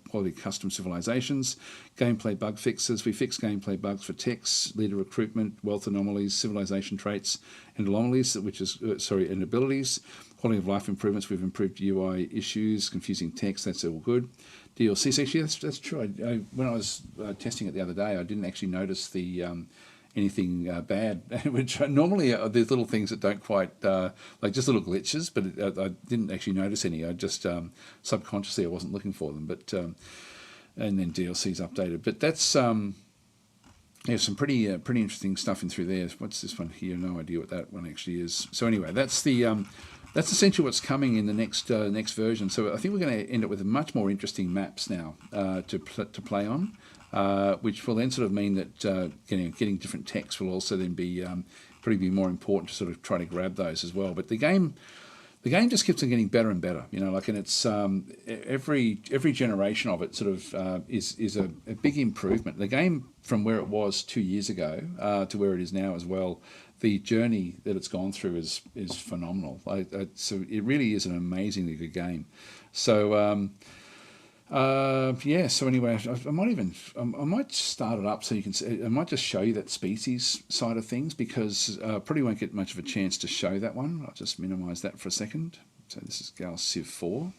quality custom civilizations. Gameplay bug fixes. We fix gameplay bugs for texts, leader recruitment, wealth anomalies, civilization traits, and anomalies, and abilities. Quality of life improvements. We've improved UI issues, confusing text. That's all good. DLC. So actually, that's true. When I was testing it the other day, I didn't actually notice anything bad, which normally there's little things that don't quite, like just little glitches, but I didn't actually notice any. I just subconsciously I wasn't looking for them, but and then DLC's updated. But that's some pretty interesting stuff in through there. What's this one here? No idea what that one actually is. So anyway, that's essentially what's coming in the next version. So I think we're going to end up with much more interesting maps now to play on. Which will then sort of mean that getting different text will also then be probably be more important to sort of try to grab those as well. But the game just keeps on getting better and better, and it's every generation of it sort of is a big improvement. The game from where it was 2 years ago to where it is now as well, the journey that it's gone through is phenomenal. So it really is an amazingly good game. So. So anyway, I might start it up so you can see. I might just show you that species side of things, because probably won't get much of a chance to show that one. I'll just minimize that for a second. So this is Gal Civ 4.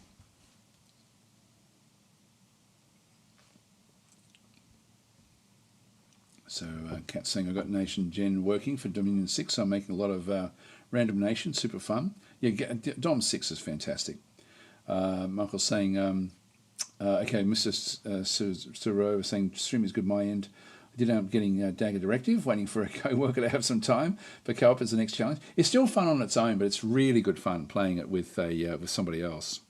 So Kat's saying I've got Nation Gen working for Dominion 6. So I'm making a lot of random nations, super fun. Yeah, Dom 6 is fantastic. Michael's saying... okay, Mr. Suro was saying stream is good my end. I did end up getting Dagger Directive, waiting for a co-worker to have some time for co-op as the next challenge. It's still fun on its own, but it's really good fun playing it with somebody else.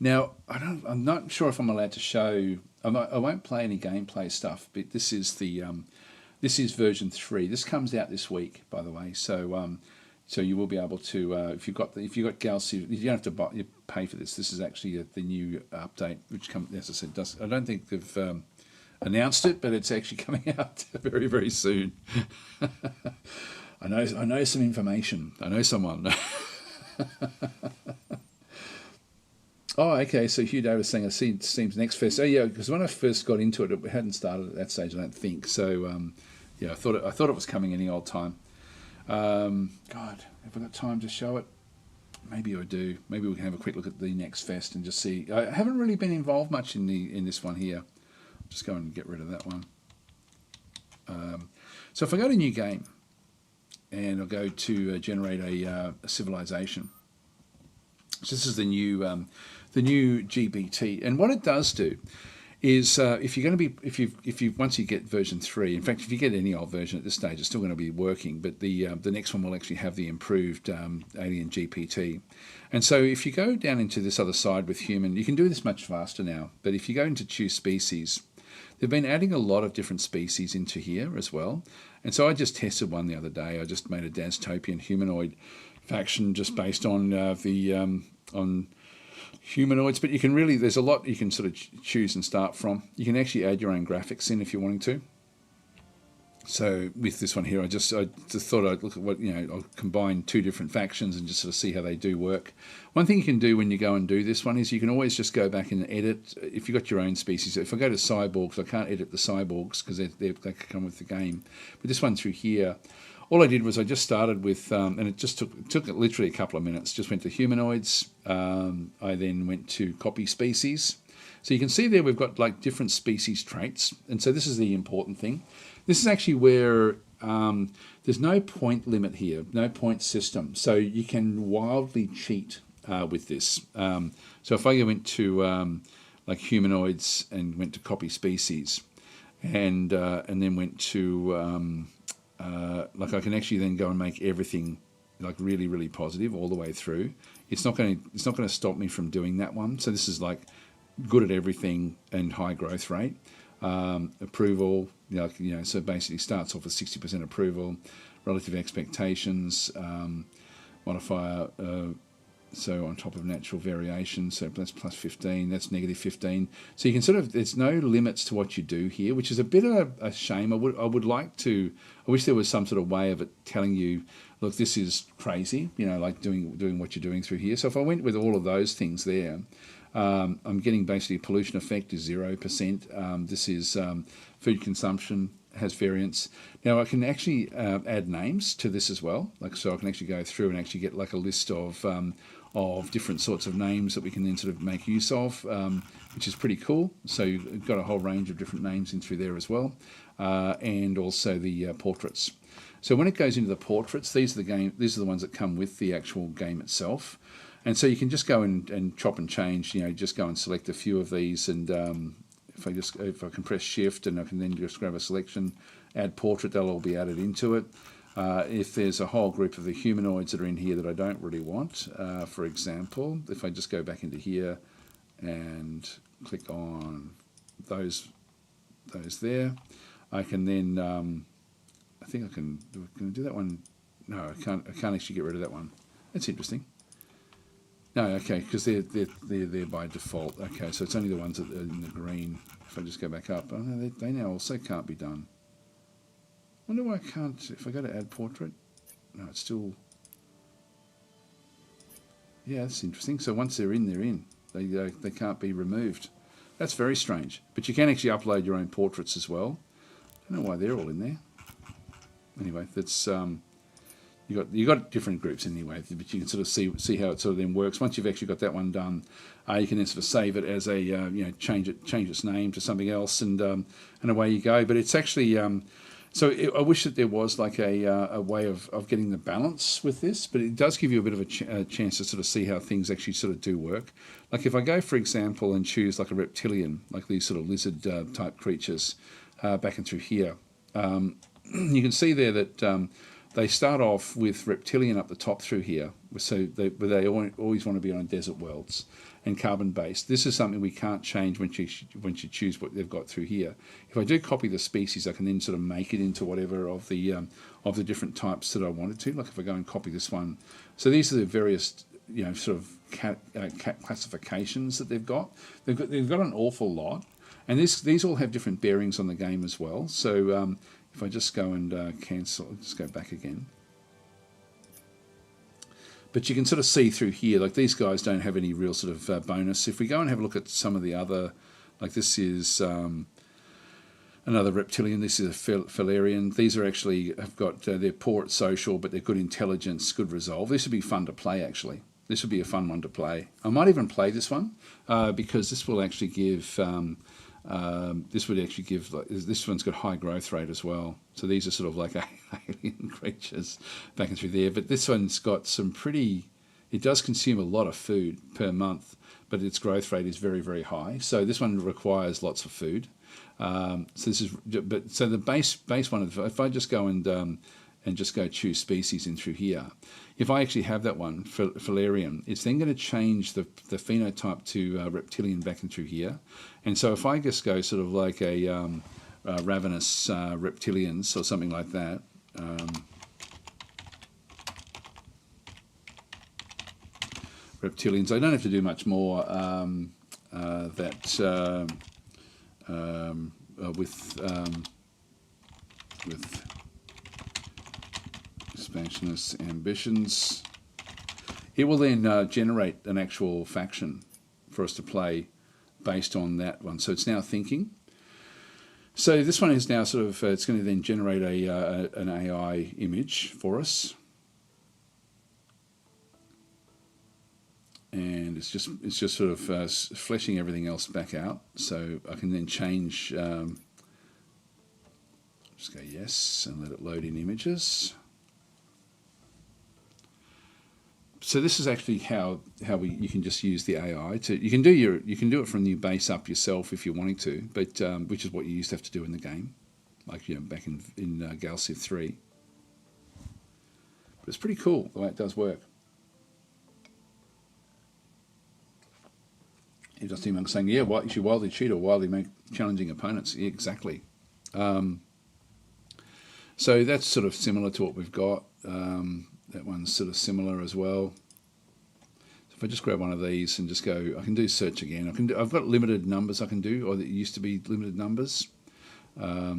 Now, I'm not sure if I'm allowed to show. I won't play any gameplay stuff, but this is this is version 3. This comes out this week, by the way. So. So you will be able to, if you've got Galciv, you don't have to pay for this. This is actually the new update, which comes, as I said, I don't think they've announced it, but it's actually coming out very, very soon. I know some information. I know someone. Oh, okay. So Hugh Davis saying, I see Steam's next fest. Oh, yeah, because when I first got into it, it hadn't started at that stage, I don't think. So yeah, I thought it was coming any old time. God, have I got time to show it? Maybe I do. Maybe we can have a quick look at the next fest and just see. I haven't really been involved much in this one here. Just go and get rid of that one. So if I go to new game and I'll go to generate a civilization. So this is the new GBT, and what it does do is if you're going to be if you once you get version 3, in fact if you get any old version at this stage, it's still going to be working, but the next one will actually have the improved alien GPT. And so if you go down into this other side with human, you can do this much faster now. But if you go into choose species, they've been adding a lot of different species into here as well. And so I just tested one the other day. I just made a dystopian humanoid faction just based on on humanoids, but you can really, there's a lot you can sort of choose and start from. You can actually add your own graphics in if you're wanting to. So with this one here, I just thought I'd look at what, I'll combine 2 different factions and just sort of see how they do work. One thing you can do when you go and do this one is you can always just go back and edit. If you've got your own species, if I go to cyborgs, I can't edit the cyborgs because they come with the game. But this one through here, all I did was I just started with, and it just took literally a couple of minutes, just went to humanoids. I then went to copy species. So you can see there we've got like different species traits. And so this is the important thing. This is actually where there's no point limit here, no point system. So you can wildly cheat with this. So if I went to like humanoids and went to copy species and then went to... like I can actually then go and make everything like really, really positive all the way through. It's not going to stop me from doing that one. So this is like good at everything and high growth rate. Approval, so basically starts off with 60% approval, relative expectations, modifier, so on top of natural variation, so that's plus 15, that's negative 15. So you can sort of, there's no limits to what you do here, which is a bit of a shame. I wish there was some sort of way of it telling you, look, this is crazy, like doing what you're doing through here. So if I went with all of those things there, I'm getting basically pollution effect is 0%. This is food consumption has variance. Now I can actually add names to this as well. Like so, I can actually go through and actually get like a list of different sorts of names that we can then sort of make use of, which is pretty cool. So you've got a whole range of different names in through there as well, and also the portraits. So when it goes into the portraits, these are the ones that come with the actual game itself. And so you can just go and chop and change, just go and select a few of these. And if I can press shift and I can then just grab a selection, add portrait, they'll all be added into it. If there's a whole group of the humanoids that are in here that I don't really want, for example, if I just go back into here and click on those there, I can then, I think I can do that one. No, I can't actually get rid of that one. That's interesting. No, okay, because they're there by default. Okay, so it's only the ones that are in the green. If I just go back up, oh no, they now also can't be done. I wonder why I can't. If I go to add portrait, no, it's still. Yeah, that's interesting. So once they're in, they're in. They can't be removed. That's very strange. But you can actually upload your own portraits as well. I don't know why they're all in there. Anyway, that's. You got different groups anyway, but you can sort of see how it sort of then works. Once you've actually got that one done, you can then sort of save it as a change its name to something else, and away you go. But it's actually I wish that there was like a way of getting the balance with this, but it does give you a bit of a chance to sort of see how things actually sort of do work. Like if I go, for example, and choose like a reptilian, like these sort of lizard type creatures, back and through here, you can see there that. They start off with reptilian up the top through here, so they always want to be on desert worlds and carbon based. This is something we can't change once you choose what they've got through here. If I do copy the species, I can then sort of make it into whatever of the different types that I wanted to. Like if I go and copy this one, so these are the various sort of cat classifications that they've got. They've got an awful lot, and these all have different bearings on the game as well. So. If I just go and cancel, just go back again. But you can sort of see through here, like these guys don't have any real sort of bonus. If we go and have a look at some of the other, like this is another reptilian, this is a Felarian. These are actually, have got, they're poor at social, but they're good intelligence, good resolve. This would be fun to play actually. This would be a fun one to play. I might even play this one because this will actually give. This would actually give. This one's got high growth rate as well. So these are sort of like alien creatures back and through there. But this one's got some pretty. It does consume a lot of food per month, but its growth rate is very, very high. So this one requires lots of food. So this is. But so the base one. If I just go and just go choose species in through here. If I actually have that one, Filarium, it's then going to change the phenotype to reptilian back in through here. And so if I just go sort of like a ravenous reptilians or something like that, reptilians, I don't have to do much more with expansionist ambitions. It will then generate an actual faction for us to play based on that one. So it's now thinking. So this one is now sort of, it's going to then generate an AI image for us. And it's just sort of fleshing everything else back out. So I can then change, just go yes and let it load in images. So this is actually how you can just use the AI to you can do it from the base up yourself if you're wanting to, but which is what you used to have to do in the game, like back in Gal Civ 3. But it's pretty cool the way it does work. You just see saying, yeah, you should wildly cheat or wildly make challenging opponents. Yeah, exactly. So that's sort of similar to what we've got. That one's sort of similar as well. So if I just grab one of these and just go, I can do search again. I've got limited numbers I can do, or that used to be limited numbers. I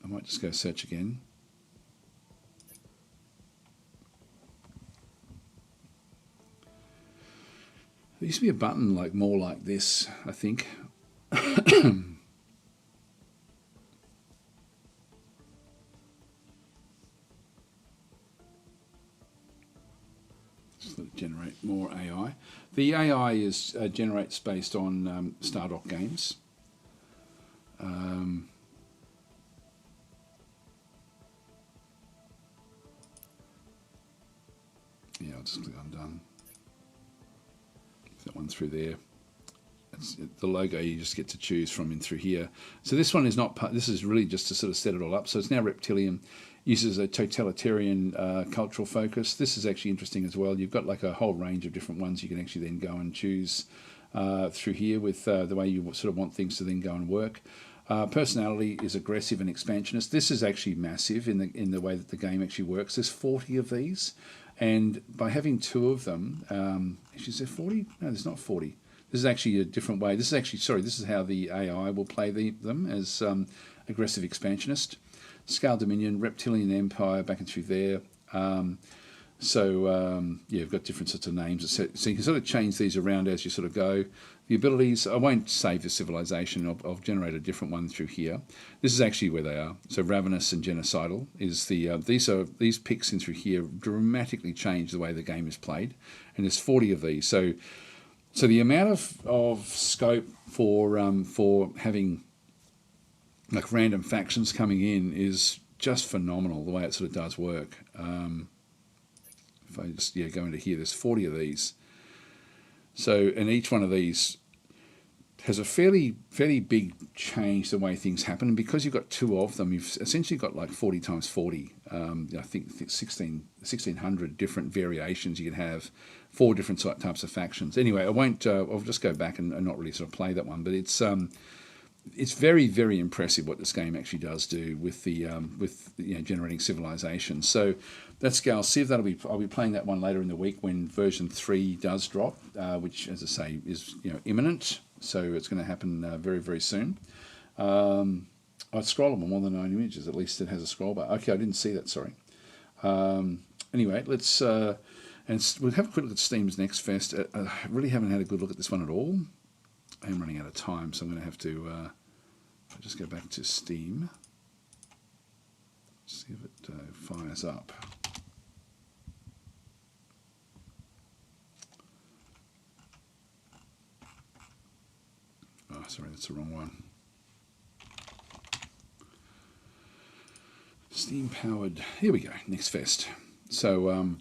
might just go search again. There used to be a button more like this, I think. Generate more AI. The AI is generates based on Stardock games. Yeah, I'll just click on done. That one through there. That's the logo you just get to choose from in through here. So this one is not. This is really just to sort of set it all up. So it's now Reptilian. Uses a totalitarian cultural focus. This is actually interesting as well. You've got like a whole range of different ones you can actually then go and choose through here with the way you sort of want things to then go and work. Personality is aggressive and expansionist. This is actually massive in the way that the game actually works. There's 40 of these, and by having 2 of them, actually is there 40? No, there's not 40. This is actually a different way. This is how the AI will play them as aggressive expansionist. Scale Dominion, Reptilian Empire, back and through there. Yeah, you've got different sorts of names. So you can sort of change these around as you sort of go. The abilities, I won't save the civilization. I'll generate a different one through here. This is actually where they are. So Ravenous and Genocidal is the these picks in through here dramatically change the way the game is played, and there's 40 of these. So the amount of scope for having like random factions coming in is just phenomenal, the way it sort of does work. If I just go into here, there's 40 of these. So, and each one of these has a fairly big change the way things happen. And because you've got 2 of them, you've essentially got like 40 times 40. I think 1,600 different variations you can have, 4 different types of factions. Anyway, I won't. I'll just go back and not really sort of play that one, but it's very, very impressive what this game actually does do with the generating civilizations. So that's Gal Civ. I'll be playing that one later in the week when version 3 does drop, which, as I say, is imminent. So it's going to happen very, very soon. I scroll on more than 9 images. At least it has a scroll bar. Okay, I didn't see that. Sorry. Anyway, let's and we'll have a quick look at Steam's Next Fest. I really haven't had a good look at this one at all. I am running out of time, so I'm going to have to I'll just go back to Steam, see if it fires up. sorry, that's the wrong one. Steam powered. Here we go. Next Fest. So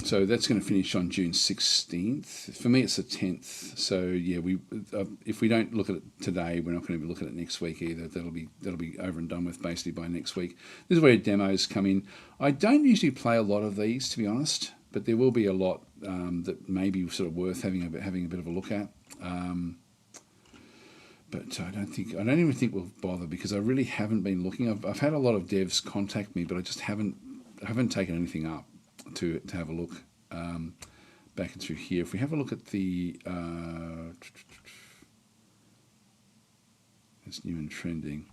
so that's going to finish on June 16th. For me, it's the 10th. So yeah, if we don't look at it today, we're not going to be looking at it next week either. That'll be over and done with basically by next week. This is where demos come in. I don't usually play a lot of these, to be honest, but there will be a lot that may be sort of worth having a bit of a look at. But I don't even think we'll bother, because I really haven't been looking. I've had a lot of devs contact me, but I just haven't taken anything up to have a look back and through here. If we have a look at the it's new and trending.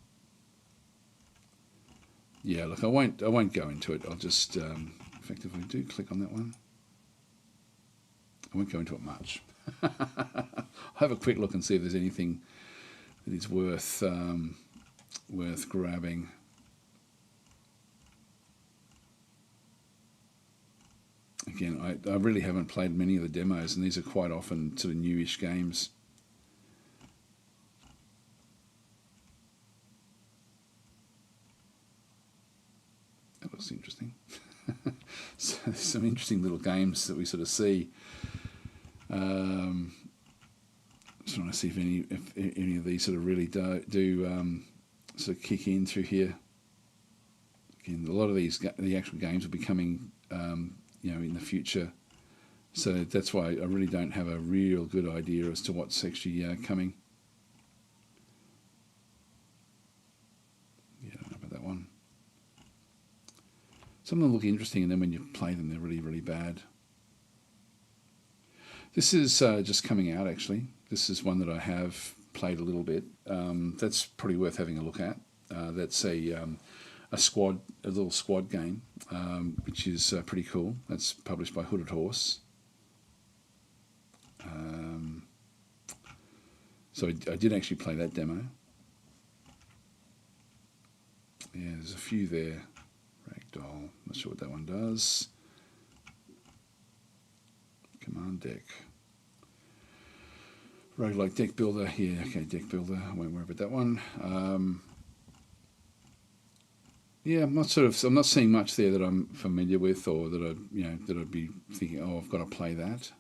Yeah, look, I won't go into it. I'll just in fact, if I do click on that one, I won't go into it much. I'll have a quick look and see if there's anything that is worth grabbing. Again, I really haven't played many of the demos, and these are quite often sort of newish games. That looks interesting. So there's some interesting little games that we sort of see. Just want to see if any of these sort of really do sort of kick in through here. Again, a lot of the actual games will be coming, in the future. So that's why I really don't have a real good idea as to what's actually coming. Yeah, I don't know about that one. Some of them look interesting, and then when you play them, they're really, really bad. This is just coming out, actually. This is one that I have played a little bit. That's probably worth having a look at. That's a little squad game, which is pretty cool. That's published by Hooded Horse. So I did actually play that demo. Yeah, there's a few there. Ragdoll, not sure what that one does. Command deck. Roguelike deck builder. Yeah, okay, deck builder. I won't worry about that one. Yeah, I'm not seeing much there that I'm familiar with, or that I'd be thinking, oh, I've got to play that.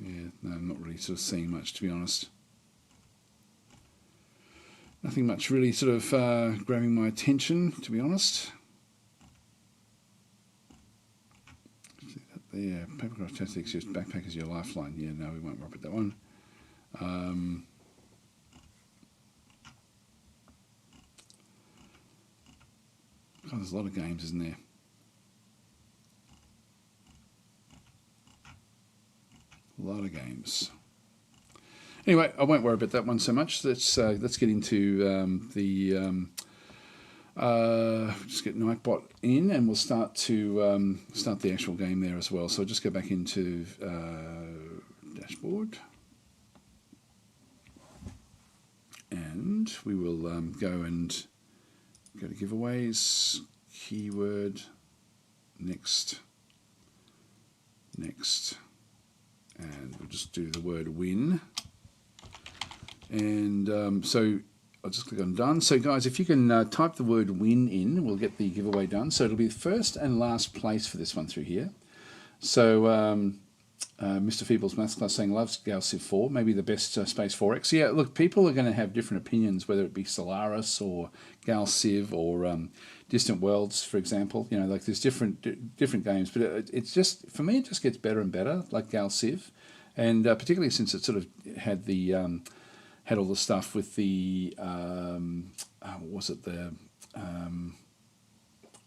Yeah, no, I'm not really sort of seeing much, to be honest. Nothing much really sort of grabbing my attention, to be honest. Yeah, Papercraft Tactics, just backpack as your lifeline. Yeah, no, we won't worry about that one. God, there's a lot of games, isn't there? A lot of games. Anyway, I won't worry about that one so much. Let's get into just get Nightbot in, and we'll start the actual game there as well. So I'll just go back into dashboard, and we will go to giveaways, keyword, next, and we'll just do the word win. And so I'll just click on done. So guys, if you can type the word win in, we'll get the giveaway done. So it'll be first and last place for this one through here. So Mr. Feebles Maths Class saying loves Gal Civ 4, maybe the best Space 4X. Yeah, look, people are going to have different opinions, whether it be Solaris or Gal Civ or Distant Worlds, for example. You know, like there's different games, but it's just, for me, it just gets better and better, like Gal Civ, and particularly since it sort of had the had all the stuff with the what was it,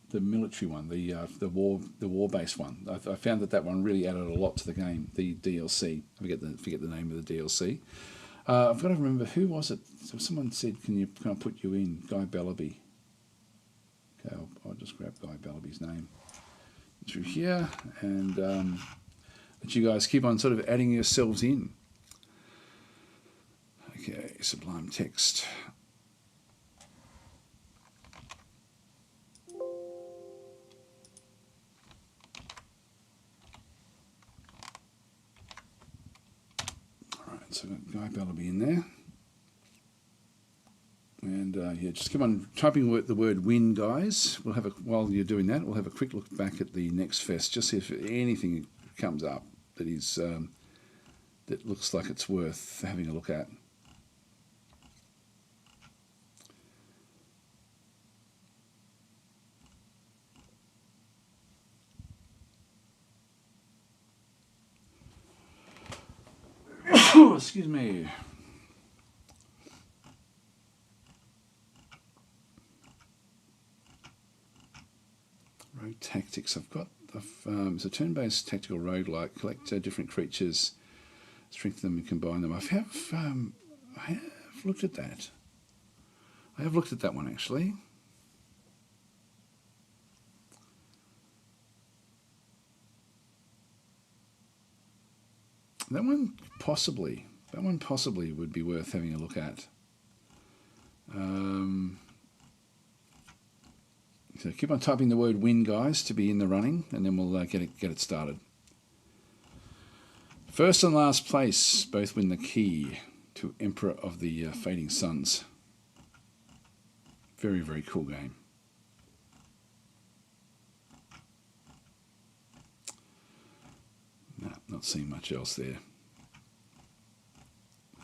the military one, the war based one. I found that one really added a lot to the game. The DLC, I forget the name of the DLC. I've got to remember, who was it? So someone said, "Can I put you in?" Guy Bellaby. Okay, I'll just grab Guy Bellaby's name through here, and let you guys keep on sort of adding yourselves in. Okay, Sublime Text. Guy Bell will be in there. And yeah, just keep on typing the word win, guys. We'll have while you're doing that, we'll have a quick look back at the next fest, just see if anything comes up that is that looks like it's worth having a look at. Excuse me. Rogue Tactics. It's a turn-based tactical roguelike. Collect different creatures, strengthen them and combine them. I have looked at that. I have looked at that one actually. That one possibly would be worth having a look at. So keep on typing the word win, guys, to be in the running, and then we'll get it started. First and last place both win the key to Emperor of the Fading Suns. Very, very cool game. No, not seeing much else there.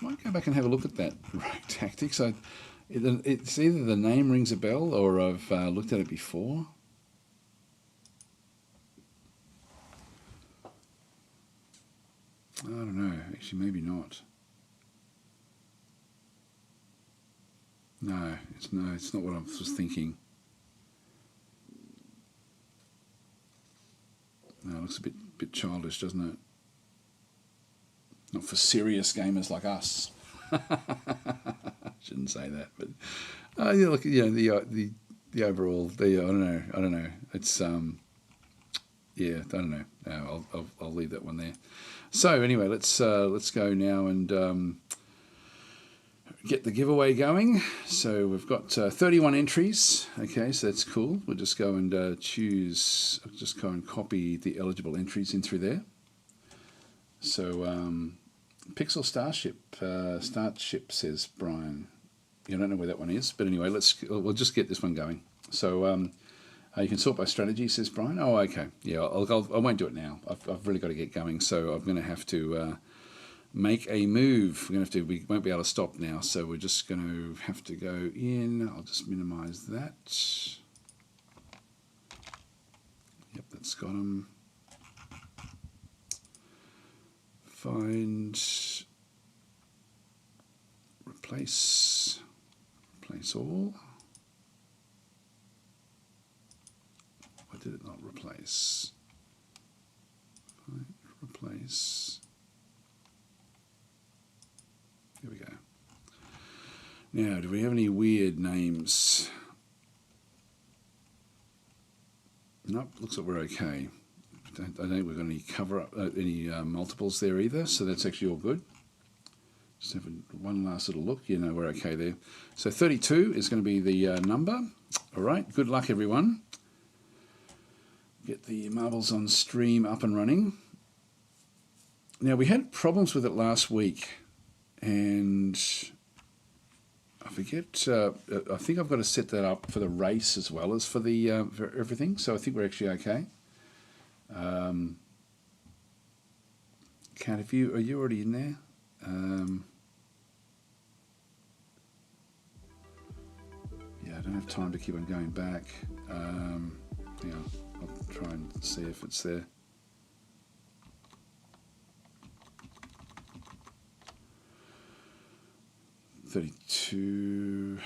Might go back and have a look at that Rogue Tactics. It's either the name rings a bell or I've looked at it before. I don't know. Actually, maybe not. No, it's not what I was thinking. No, it looks a bit childish, doesn't it? Not for serious gamers like us. Shouldn't say that, but yeah, look, you know, the overall, I don't know. It's yeah, I don't know. No, I'll leave that one there. So anyway, let's go now and get the giveaway going. So we've got 31 entries. Okay, so that's cool. We'll just go and choose. I'll just go and copy the eligible entries in through there. So Pixel Starship says Brian. I don't know where that one is, but anyway, we'll just get this one going. So you can sort by strategy, says Brian. Oh, okay. Yeah, I won't do it now. I've really got to get going, so I'm going to have to make a move. We won't be able to stop now, so we're just going to have to go in. I'll just minimize that. Yep, that's got them. Find, replace all. Why did it not replace? Replace. Here we go. Now, do we have any weird names? Nope, looks like we're okay. I don't think we've got any any multiples there either, so that's actually all good. Just have one last little look. You know, we're okay there. So 32 is going to be the number. All right, good luck, everyone. Get the marbles on stream up and running. Now, we had problems with it last week, and I forget, I think I've got to set that up for the race as well as for the for everything, so I think we're actually okay. Kat, are you already in there? Yeah, I don't have time to keep on going back. Yeah, I'll try and see if it's there. $32.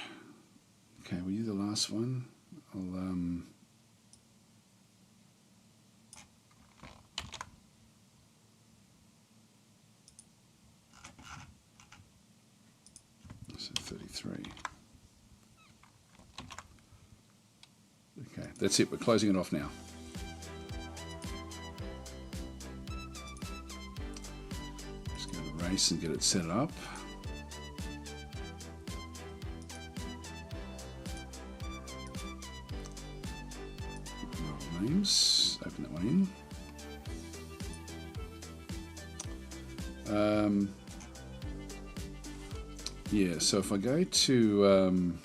Okay, were you the last one? I'll so 33. Okay, that's it. We're closing it off now. Just go to race and get it set up. Names. Open that one in. Yeah, so if I go to,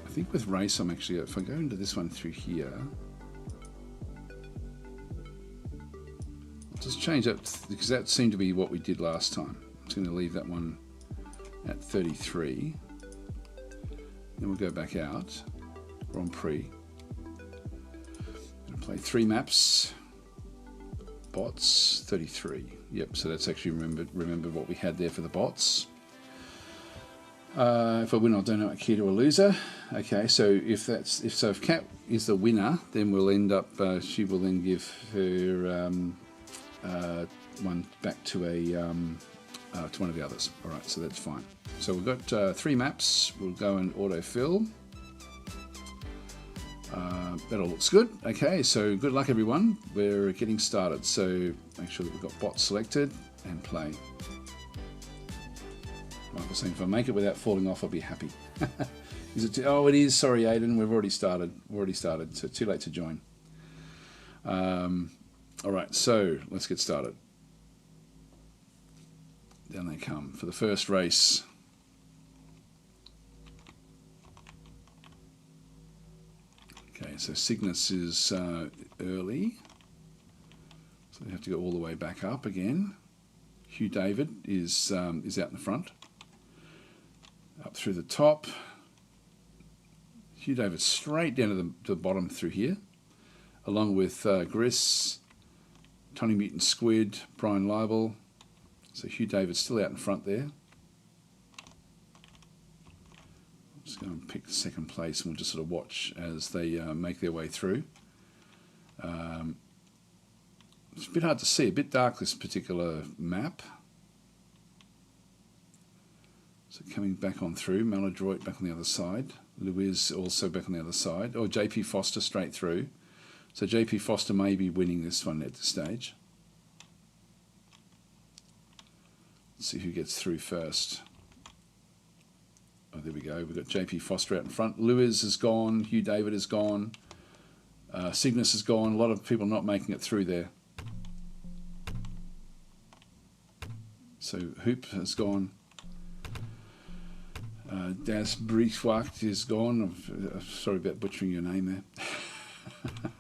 I think with race I'm actually, if I go into this one through here, I'll just change that because that seemed to be what we did last time. I'm just going to leave that one at 33. Then we'll go back out, Grand Prix. Going to play 3 maps, bots, 33. Yep, so that's actually remember what we had there for the bots. If I win, I'll donate a key to a loser. Okay, so if Kat is the winner, then we'll end up. She will then give her one back to to one of the others. All right, so that's fine. So we've got 3 maps. We'll go and autofill. That all looks good. Okay, so good luck everyone. We're getting started. So make sure that we've got bots selected and play. Like I was saying, if I make it without falling off, I'll be happy. Is it? Oh, it is. Sorry, Aiden. We've already started. So too late to join. All right, so let's get started. Down they come for the first race. Okay, so Cygnus is early, so we have to go all the way back up again. Hugh David is out in the front, up through the top. Hugh David straight down to the bottom through here, along with Gris, Tony Mutant Squid, Brian Leibel. So Hugh David's still out in front there. Just go and pick the second place, and we'll just sort of watch as they make their way through. It's a bit hard to see, a bit dark, this particular map. So coming back on through, Maladroit back on the other side, Louise also back on the other side, or JP Foster straight through. So JP Foster may be winning this one at this stage. Let's see who gets through first. Oh, there we go. We've got JP Foster out in front. Lewis is gone. Hugh David is gone. Cygnus is gone. A lot of people not making it through there. So Hoop has gone. Das Briefwacht is gone. I'm sorry about butchering your name there.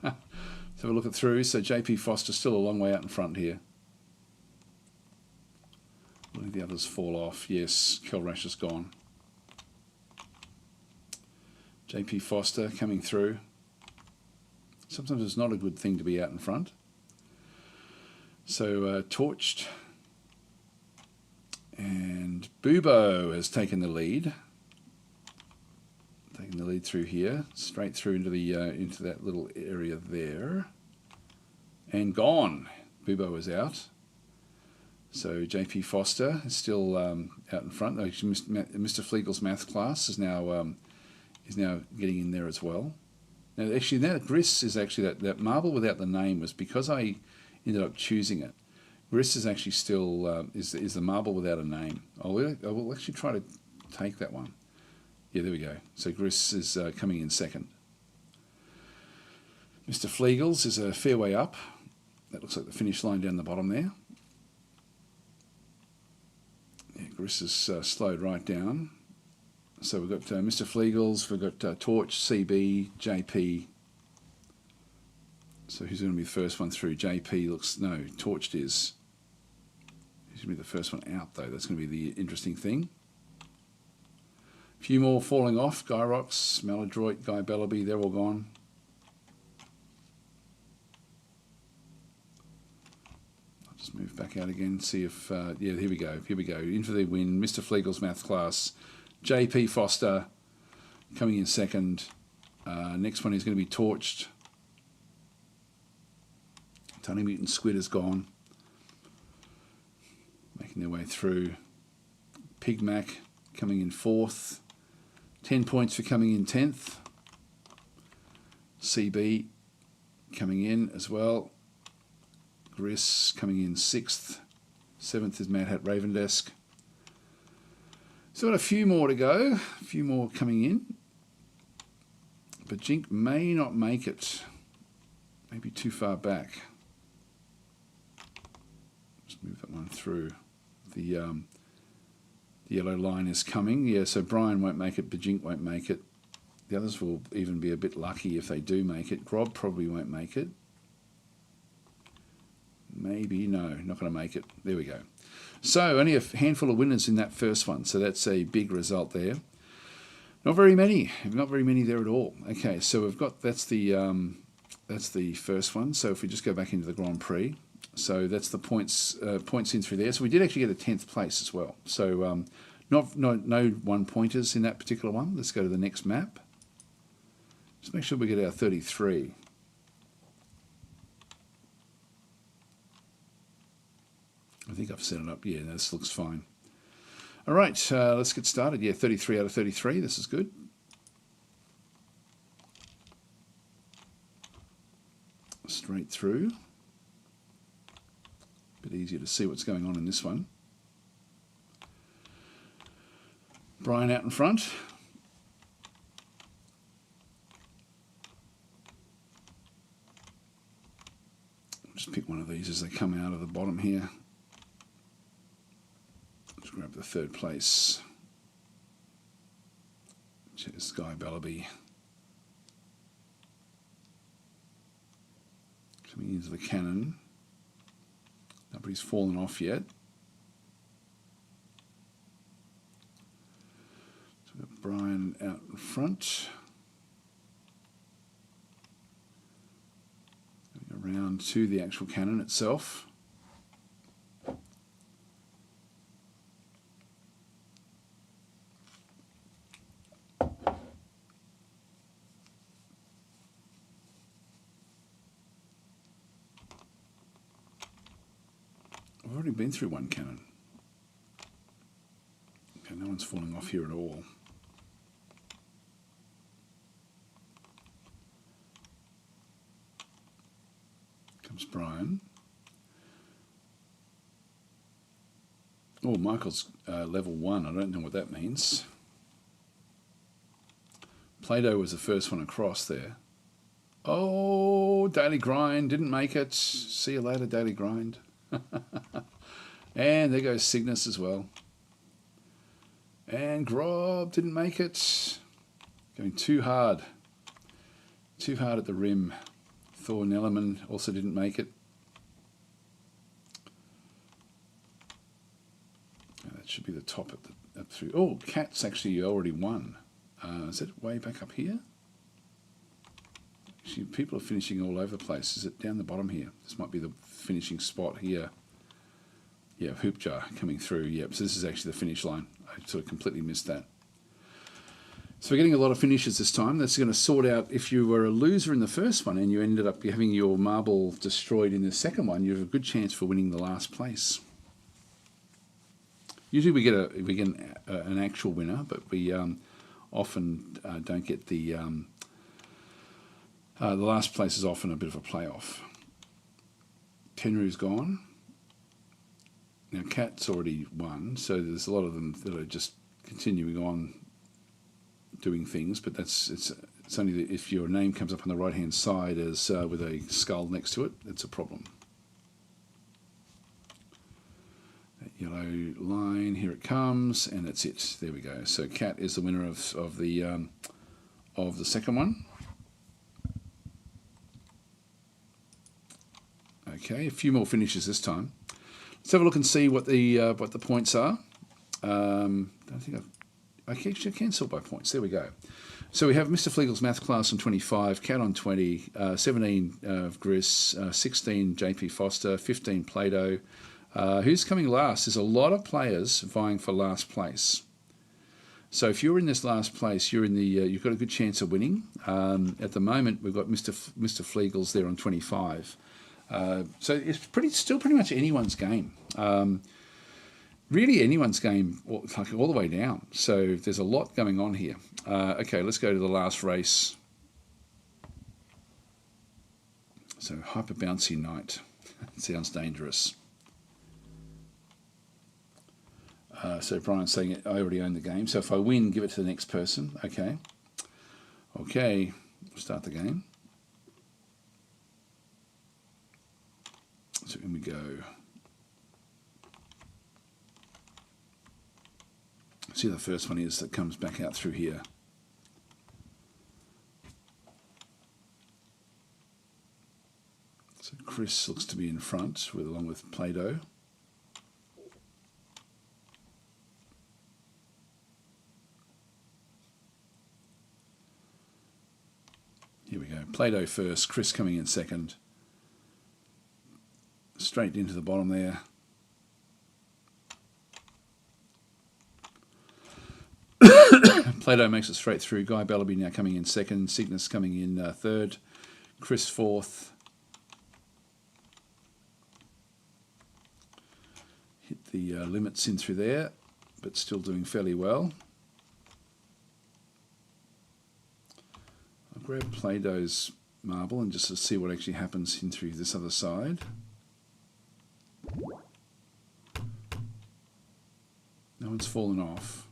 Let's have a look at through. So JP Foster's still a long way out in front here. Will the others fall off? Yes, Kelrash is gone. JP Foster coming through. Sometimes it's not a good thing to be out in front. So Torched. And Bubo has taken the lead. Taking the lead through here, straight through into the into that little area there. And gone. Bubo is out. So JP Foster is still out in front. Actually, Mr. Flegel's math class is now getting in there as well. Now, actually, that Gris is actually that marble without the name was because I ended up choosing it. Gris is actually still is the marble without a name. I will actually try to take that one. Yeah, there we go. So Gris is coming in second. Mr. Flegel's is a fair way up. That looks like the finish line down the bottom there. Yeah, Gris is slowed right down. So we've got Mr. Flegel's, we've got Torch, CB, JP. So who's going to be the first one through? JP looks, no, Torched is. Who's going to be the first one out though? That's going to be the interesting thing. A few more falling off. Gyrox, Maladroit, Guy Bellaby, they're all gone. I'll just move back out again, see if, yeah, here we go. In for the win. Mr. Flegel's math class. JP Foster coming in second. Next one is going to be Torched. Tony Mutant Squid is gone. Making their way through. Pig Mac coming in fourth. 10 points for coming in 10th. CB coming in as well. Gris coming in 6th. 7th is Mad Hat Ravendesk. So got a few more to go. A few more coming in. But Jink may not make it. Maybe too far back. Just move that one through. The The yellow line is coming. Yeah, so Brian won't make it. Bajink won't make it. The others will even be a bit lucky if they do make it. Grob probably won't make it. Maybe, no, not going to make it. There we go. So only a handful of winners in that first one. So that's a big result there. Not very many there at all. Okay, so we've got, that's the first one. So if we just go back into the Grand Prix, so that's the points in through there. So we did actually get a 10th place as well. So no 1-pointers in that particular one. Let's go to the next map. Just make sure we get our 33. I think I've set it up. Yeah, this looks fine. All right, let's get started. Yeah, 33 out of 33. This is good. Straight through. Bit easier to see what's going on in this one. Brian out in front. Just pick one of these as they come out of the bottom here. Let's grab the third place. Cheers, Sky Bellaby. Coming into the cannon. Nobody's fallen off yet. So we've got Brian out in front. Going around to the actual cannon itself. I've already been through one cannon. Okay, no one's falling off here at all. Comes Brian. Oh, Michael's level 1. I don't know what that means. Plato was the first one across there. Oh, Daily Grind didn't make it. See you later, Daily Grind. And there goes Cygnus as well. And Grob didn't make it. Going too hard. Too hard at the rim. Thor Nellerman also didn't make it. That should be the top at the up through. Oh, Cat's actually already won. Is it way back up here? Actually, people are finishing all over the place. Is it down the bottom here? This might be the finishing spot here. Yeah, Hoopjar coming through. Yep, so this is actually the finish line. I sort of completely missed that. So we're getting a lot of finishes this time. That's going to sort out if you were a loser in the first one and you ended up having your marble destroyed in the second one, you have a good chance for winning the last place. Usually we get an actual winner, but we often don't get the last place is often a bit of a playoff. Tenru's gone. Now Cat's already won, so there's a lot of them that are just continuing on doing things, but it's only that if your name comes up on the right hand side as with a skull next to it, it's a problem. That yellow line, here it comes, and that's it. There we go. So Cat is the winner of the second one. Okay, a few more finishes this time. Let's have a look and see what the points are. Don't think I can sort by points. There we go. So we have Mr. Fleagle's math class on 25, Cat on 20, 17 of Gris, 16 JP Foster, 15 Plato. Who's coming last? There's a lot of players vying for last place. So if you're in this last place, you're in the you've got a good chance of winning. At the moment, we've got Mr. Fleagle's there on 25. So it's still pretty much anyone's game. Really anyone's game, like all the way down. So there's a lot going on here. Okay, let's go to the last race. So Hyper Bouncy Knight. Sounds dangerous. So Brian's saying I already own the game. So if I win, give it to the next person. Okay. Okay, start the game. So in we go. See, the first one is that comes back out through here. So Chris looks to be in front, along with Play-Doh. Here we go. Play-Doh first, Chris coming in second. Straight into the bottom there. Play-Doh makes it straight through. Guy Bellaby now coming in second. Cygnus coming in third. Chris fourth. Hit the limits in through there, but still doing fairly well. I'll grab Play-Doh's marble and just to see what actually happens in through this other side. No one's fallen off.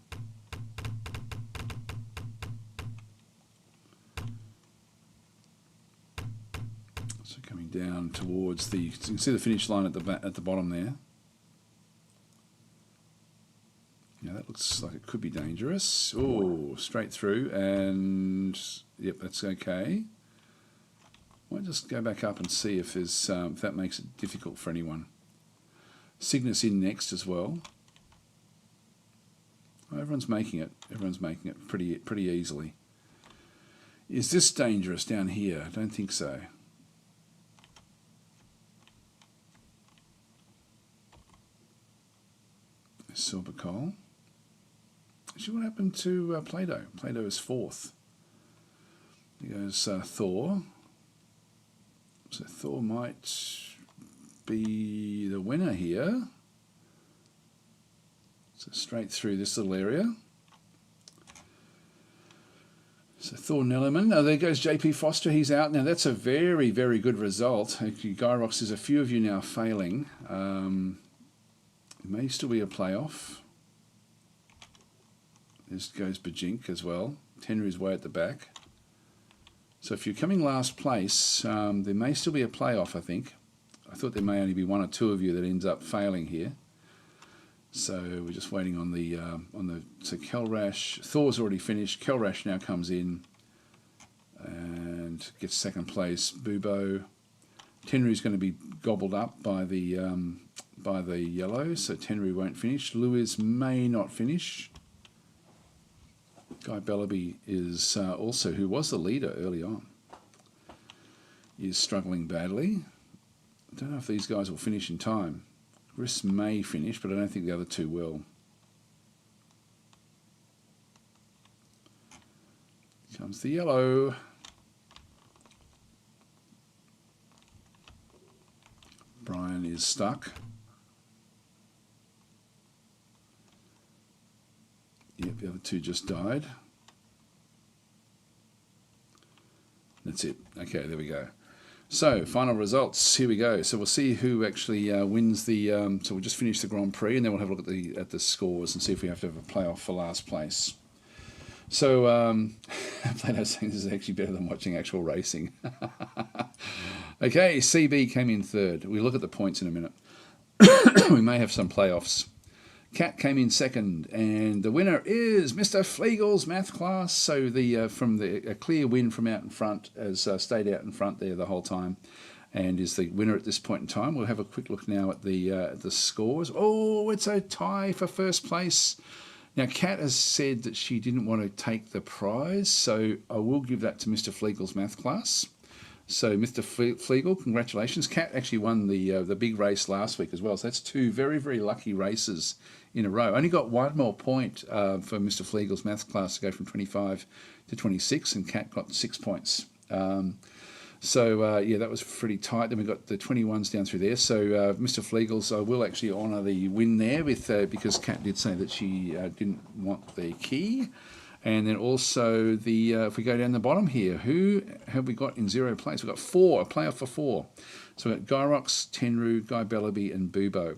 So coming down towards the, so you can see the finish line at the bottom there. Yeah, that looks like it could be dangerous. Oh, straight through, and yep, that's okay. Might just go back up and see if there's if that makes it difficult for anyone. Cygnus in next as well. Oh, everyone's making it. Everyone's making it pretty easily. Is this dangerous down here? I don't think so. Silver coal. Actually, what happened to Play-Doh? Play-Doh is fourth. There goes Thor. So Thor might be the winner here. So straight through this little area. So Thor Nellerman. Now there goes JP Foster. He's out. Now that's a very, very good result. Actually, Gyrox, there's a few of you now failing. It may still be a playoff. This goes Bajink as well. Tenru's way at the back. So if you're coming last place, there may still be a playoff, I think. I thought there may only be one or two of you that ends up failing here. So we're just waiting on the so Kelrash. Thor's already finished. Kelrash now comes in and gets second place. Bubo. Tenru's going to be gobbled up by the yellow, so Tenru won't finish. Lewis may not finish. Guy Bellaby is also, who was the leader early on, is struggling badly. I don't know if these guys will finish in time. Chris may finish, but I don't think the other two will. Comes the yellow. Brian is stuck. Yep, the other two just died. That's it. Okay, there we go. So, final results. Here we go. So we'll see who actually wins the. So we'll just finish the Grand Prix, and then we'll have a look at the scores and see if we have to have a playoff for last place. So, Plato's saying this is actually better than watching actual racing. Okay, CB came in third. We'll look at the points in a minute. We may have some playoffs. Cat came in second, and the winner is Mr. Flegel's math class. So a clear win from out in front, has stayed out in front there the whole time, and is the winner at this point in time. We'll have a quick look now at the scores. Oh, it's a tie for first place. Now, Kat has said that she didn't want to take the prize, so I will give that to Mr. Flegel's math class. So, Mr. Flegel, congratulations. Kat actually won the big race last week as well. So that's two very, very lucky races in a row. Only got one more point for Mr. Flegel's math class to go from 25 to 26, and Kat got 6 points. Yeah, that was pretty tight. Then we got the 21s down through there. So Mr. Flegel's, I will actually honour the win there with because Kat did say that she didn't want the key. And then also if we go down the bottom here, who have we got in zero place? We've got four, a playoff for four. So we've got Gyrox, Tenru, Guy Bellaby, and Bubo.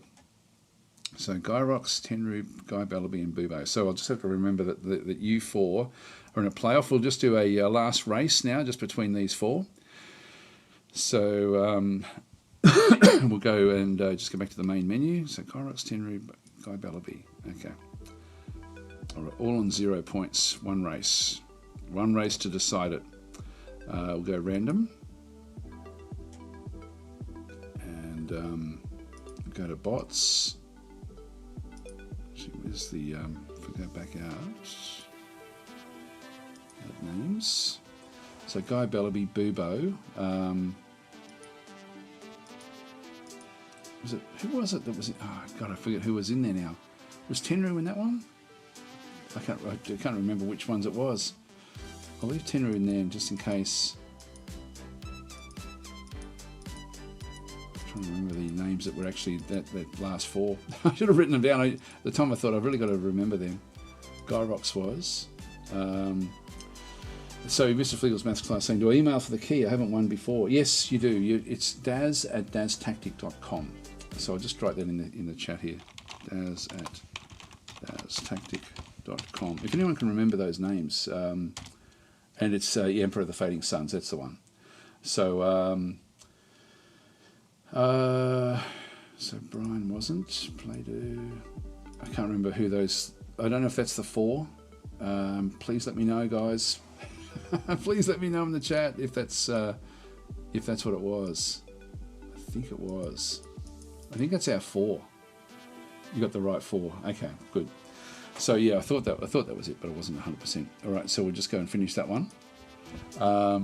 So Gyrox, Tenru, Guy Bellaby, and Bubo. So I'll just have to remember that you four are in a playoff. We'll just do a last race now, just between these four. So we'll go and just go back to the main menu. So Gyrox, Tenru, Guy Bellaby. Okay. All right, all on 0 points. One race. One race to decide it. We'll go random. And go to bots. Actually, where's the... if we go back out... names. So Guy Bellaby, Bubo. Who was it that was in... Oh, God, I forget who was in there now. Was Tenru in that one? I can't remember which ones it was. I'll leave Tenru in there just in case. I'm trying to remember the names that were actually that last four. I should have written them down. At the time I thought I've really got to remember them. Gyrox was. So Mr. Fleagle's Maths class saying, do I email for the key? I haven't won before. Yes, you do. It's daz@daztactic.com. So I'll just write that in the chat here. daz@daztactic.com. If anyone can remember those names, and it's the Emperor of the Fading Suns. That's the one. So so Brian wasn't. Play-Doh. I can't remember who those. I don't know if that's the four. Please let me know, guys. Please let me know in the chat if that's what it was. I think it was. I think that's our four. You got the right four. Okay, good. So yeah, I thought that was it, but it wasn't 100%. All right, so we'll just go and finish that one. All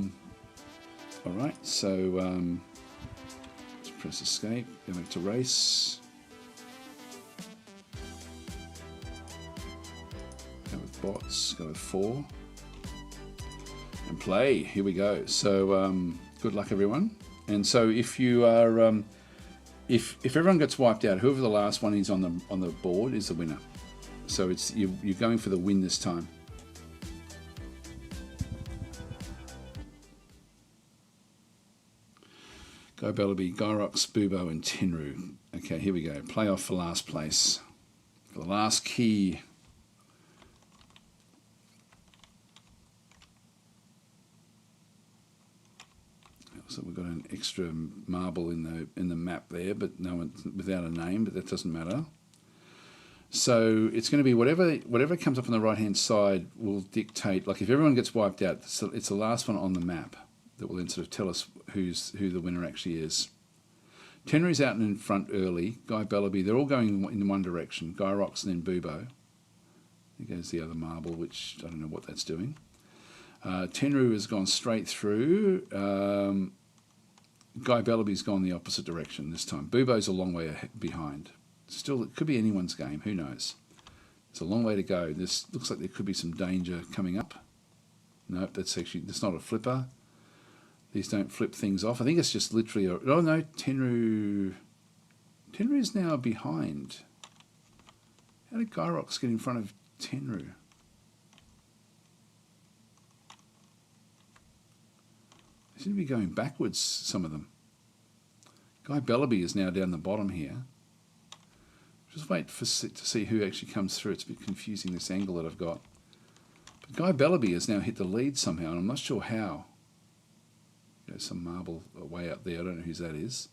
right, so let's press escape. Go back to race. Go with bots. Go with 4. And play. Here we go. So good luck, everyone. And so if you are, if everyone gets wiped out, whoever the last one is on the board is the winner. So it's you're going for the win this time. Go Bellaby, Gyrox, Bubo, and Tenru. Okay, here we go. Playoff for last place. For the last key. So we've got an extra marble in the map there, but no one without a name, but that doesn't matter. So it's going to be whatever comes up on the right hand side will dictate. Like if everyone gets wiped out, it's the last one on the map that will then sort of tell us who the winner actually is. Tenru's out and in front early. Guy Bellaby, they're all going in one direction. Gyrox and then Bubo. There goes the other marble, which I don't know what that's doing. Tenru has gone straight through. Guy Bellaby's gone the opposite direction this time. Bubo's a long way behind. Still, it could be anyone's game. Who knows? It's a long way to go. This looks like there could be some danger coming up. Nope, that's not a flipper. These don't flip things off. I think it's just literally oh no, Tenru is now behind. How did Gyrox get in front of Tenru? They seem to be going backwards, some of them. Guy Bellaby is now down the bottom here. Just wait to see who actually comes through. It's a bit confusing, this angle that I've got. But Guy Bellaby has now hit the lead somehow, and I'm not sure how. There's some marble way up there. I don't know whose that is.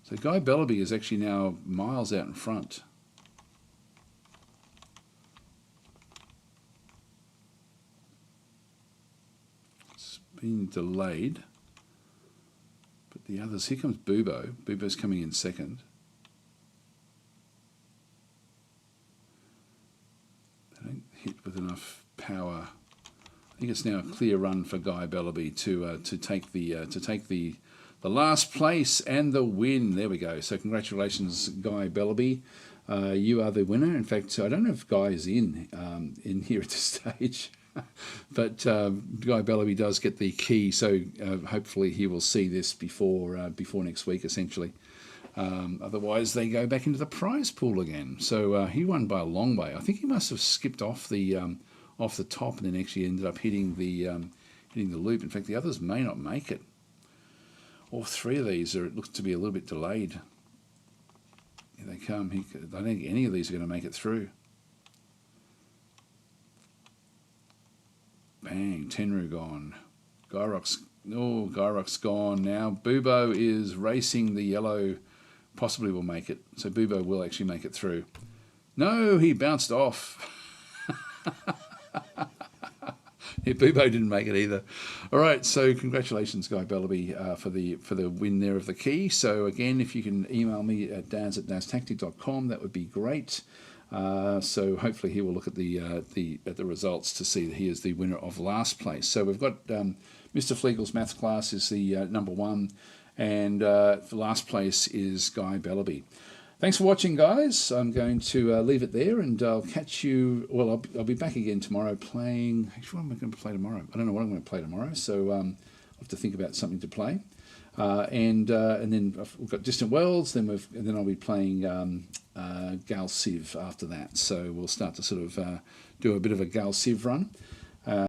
So Guy Bellaby is actually now miles out in front. It's been delayed. But the others, here comes Bubo. Bubo's coming in second. They don't hit with enough power. I think it's now a clear run for Guy Bellaby to take the last place and the win. There we go. So congratulations, Guy Bellaby. You are the winner. In fact, I don't know if Guy is in here at this stage, but Guy Bellaby does get the key. So hopefully he will see this before next week, essentially. Otherwise, they go back into the prize pool again. So he won by a long way. I think he must have skipped off the top and then actually ended up hitting the loop. In fact, the others may not make it. All three of these it looks to be a little bit delayed. Here they come. I don't think any of these are going to make it through. Bang, Tenru gone. Gyrox gone now. Bubo is racing the yellow. Possibly will make it. So Bubo will actually make it through. No, he bounced off. Yeah, Boobo didn't make it either. All right, so congratulations, Guy Bellaby, for the win there of the key. So again, if you can email me at daz@daztactic.com, that would be great. So hopefully he will look at the results to see that he is the winner of last place. So we've got Mr. Fleagle's maths class is the number one, and the last place is Guy Bellaby. Thanks for watching, guys. I'm going to leave it there, and I'll catch you. Well, I'll be back again tomorrow playing. Actually, what am I going to play tomorrow? I don't know what I'm going to play tomorrow, so I'll have to think about something to play. And then we've got Distant Worlds. Then I'll be playing Gal Civ after that. So we'll start to sort of do a bit of a Gal Civ run.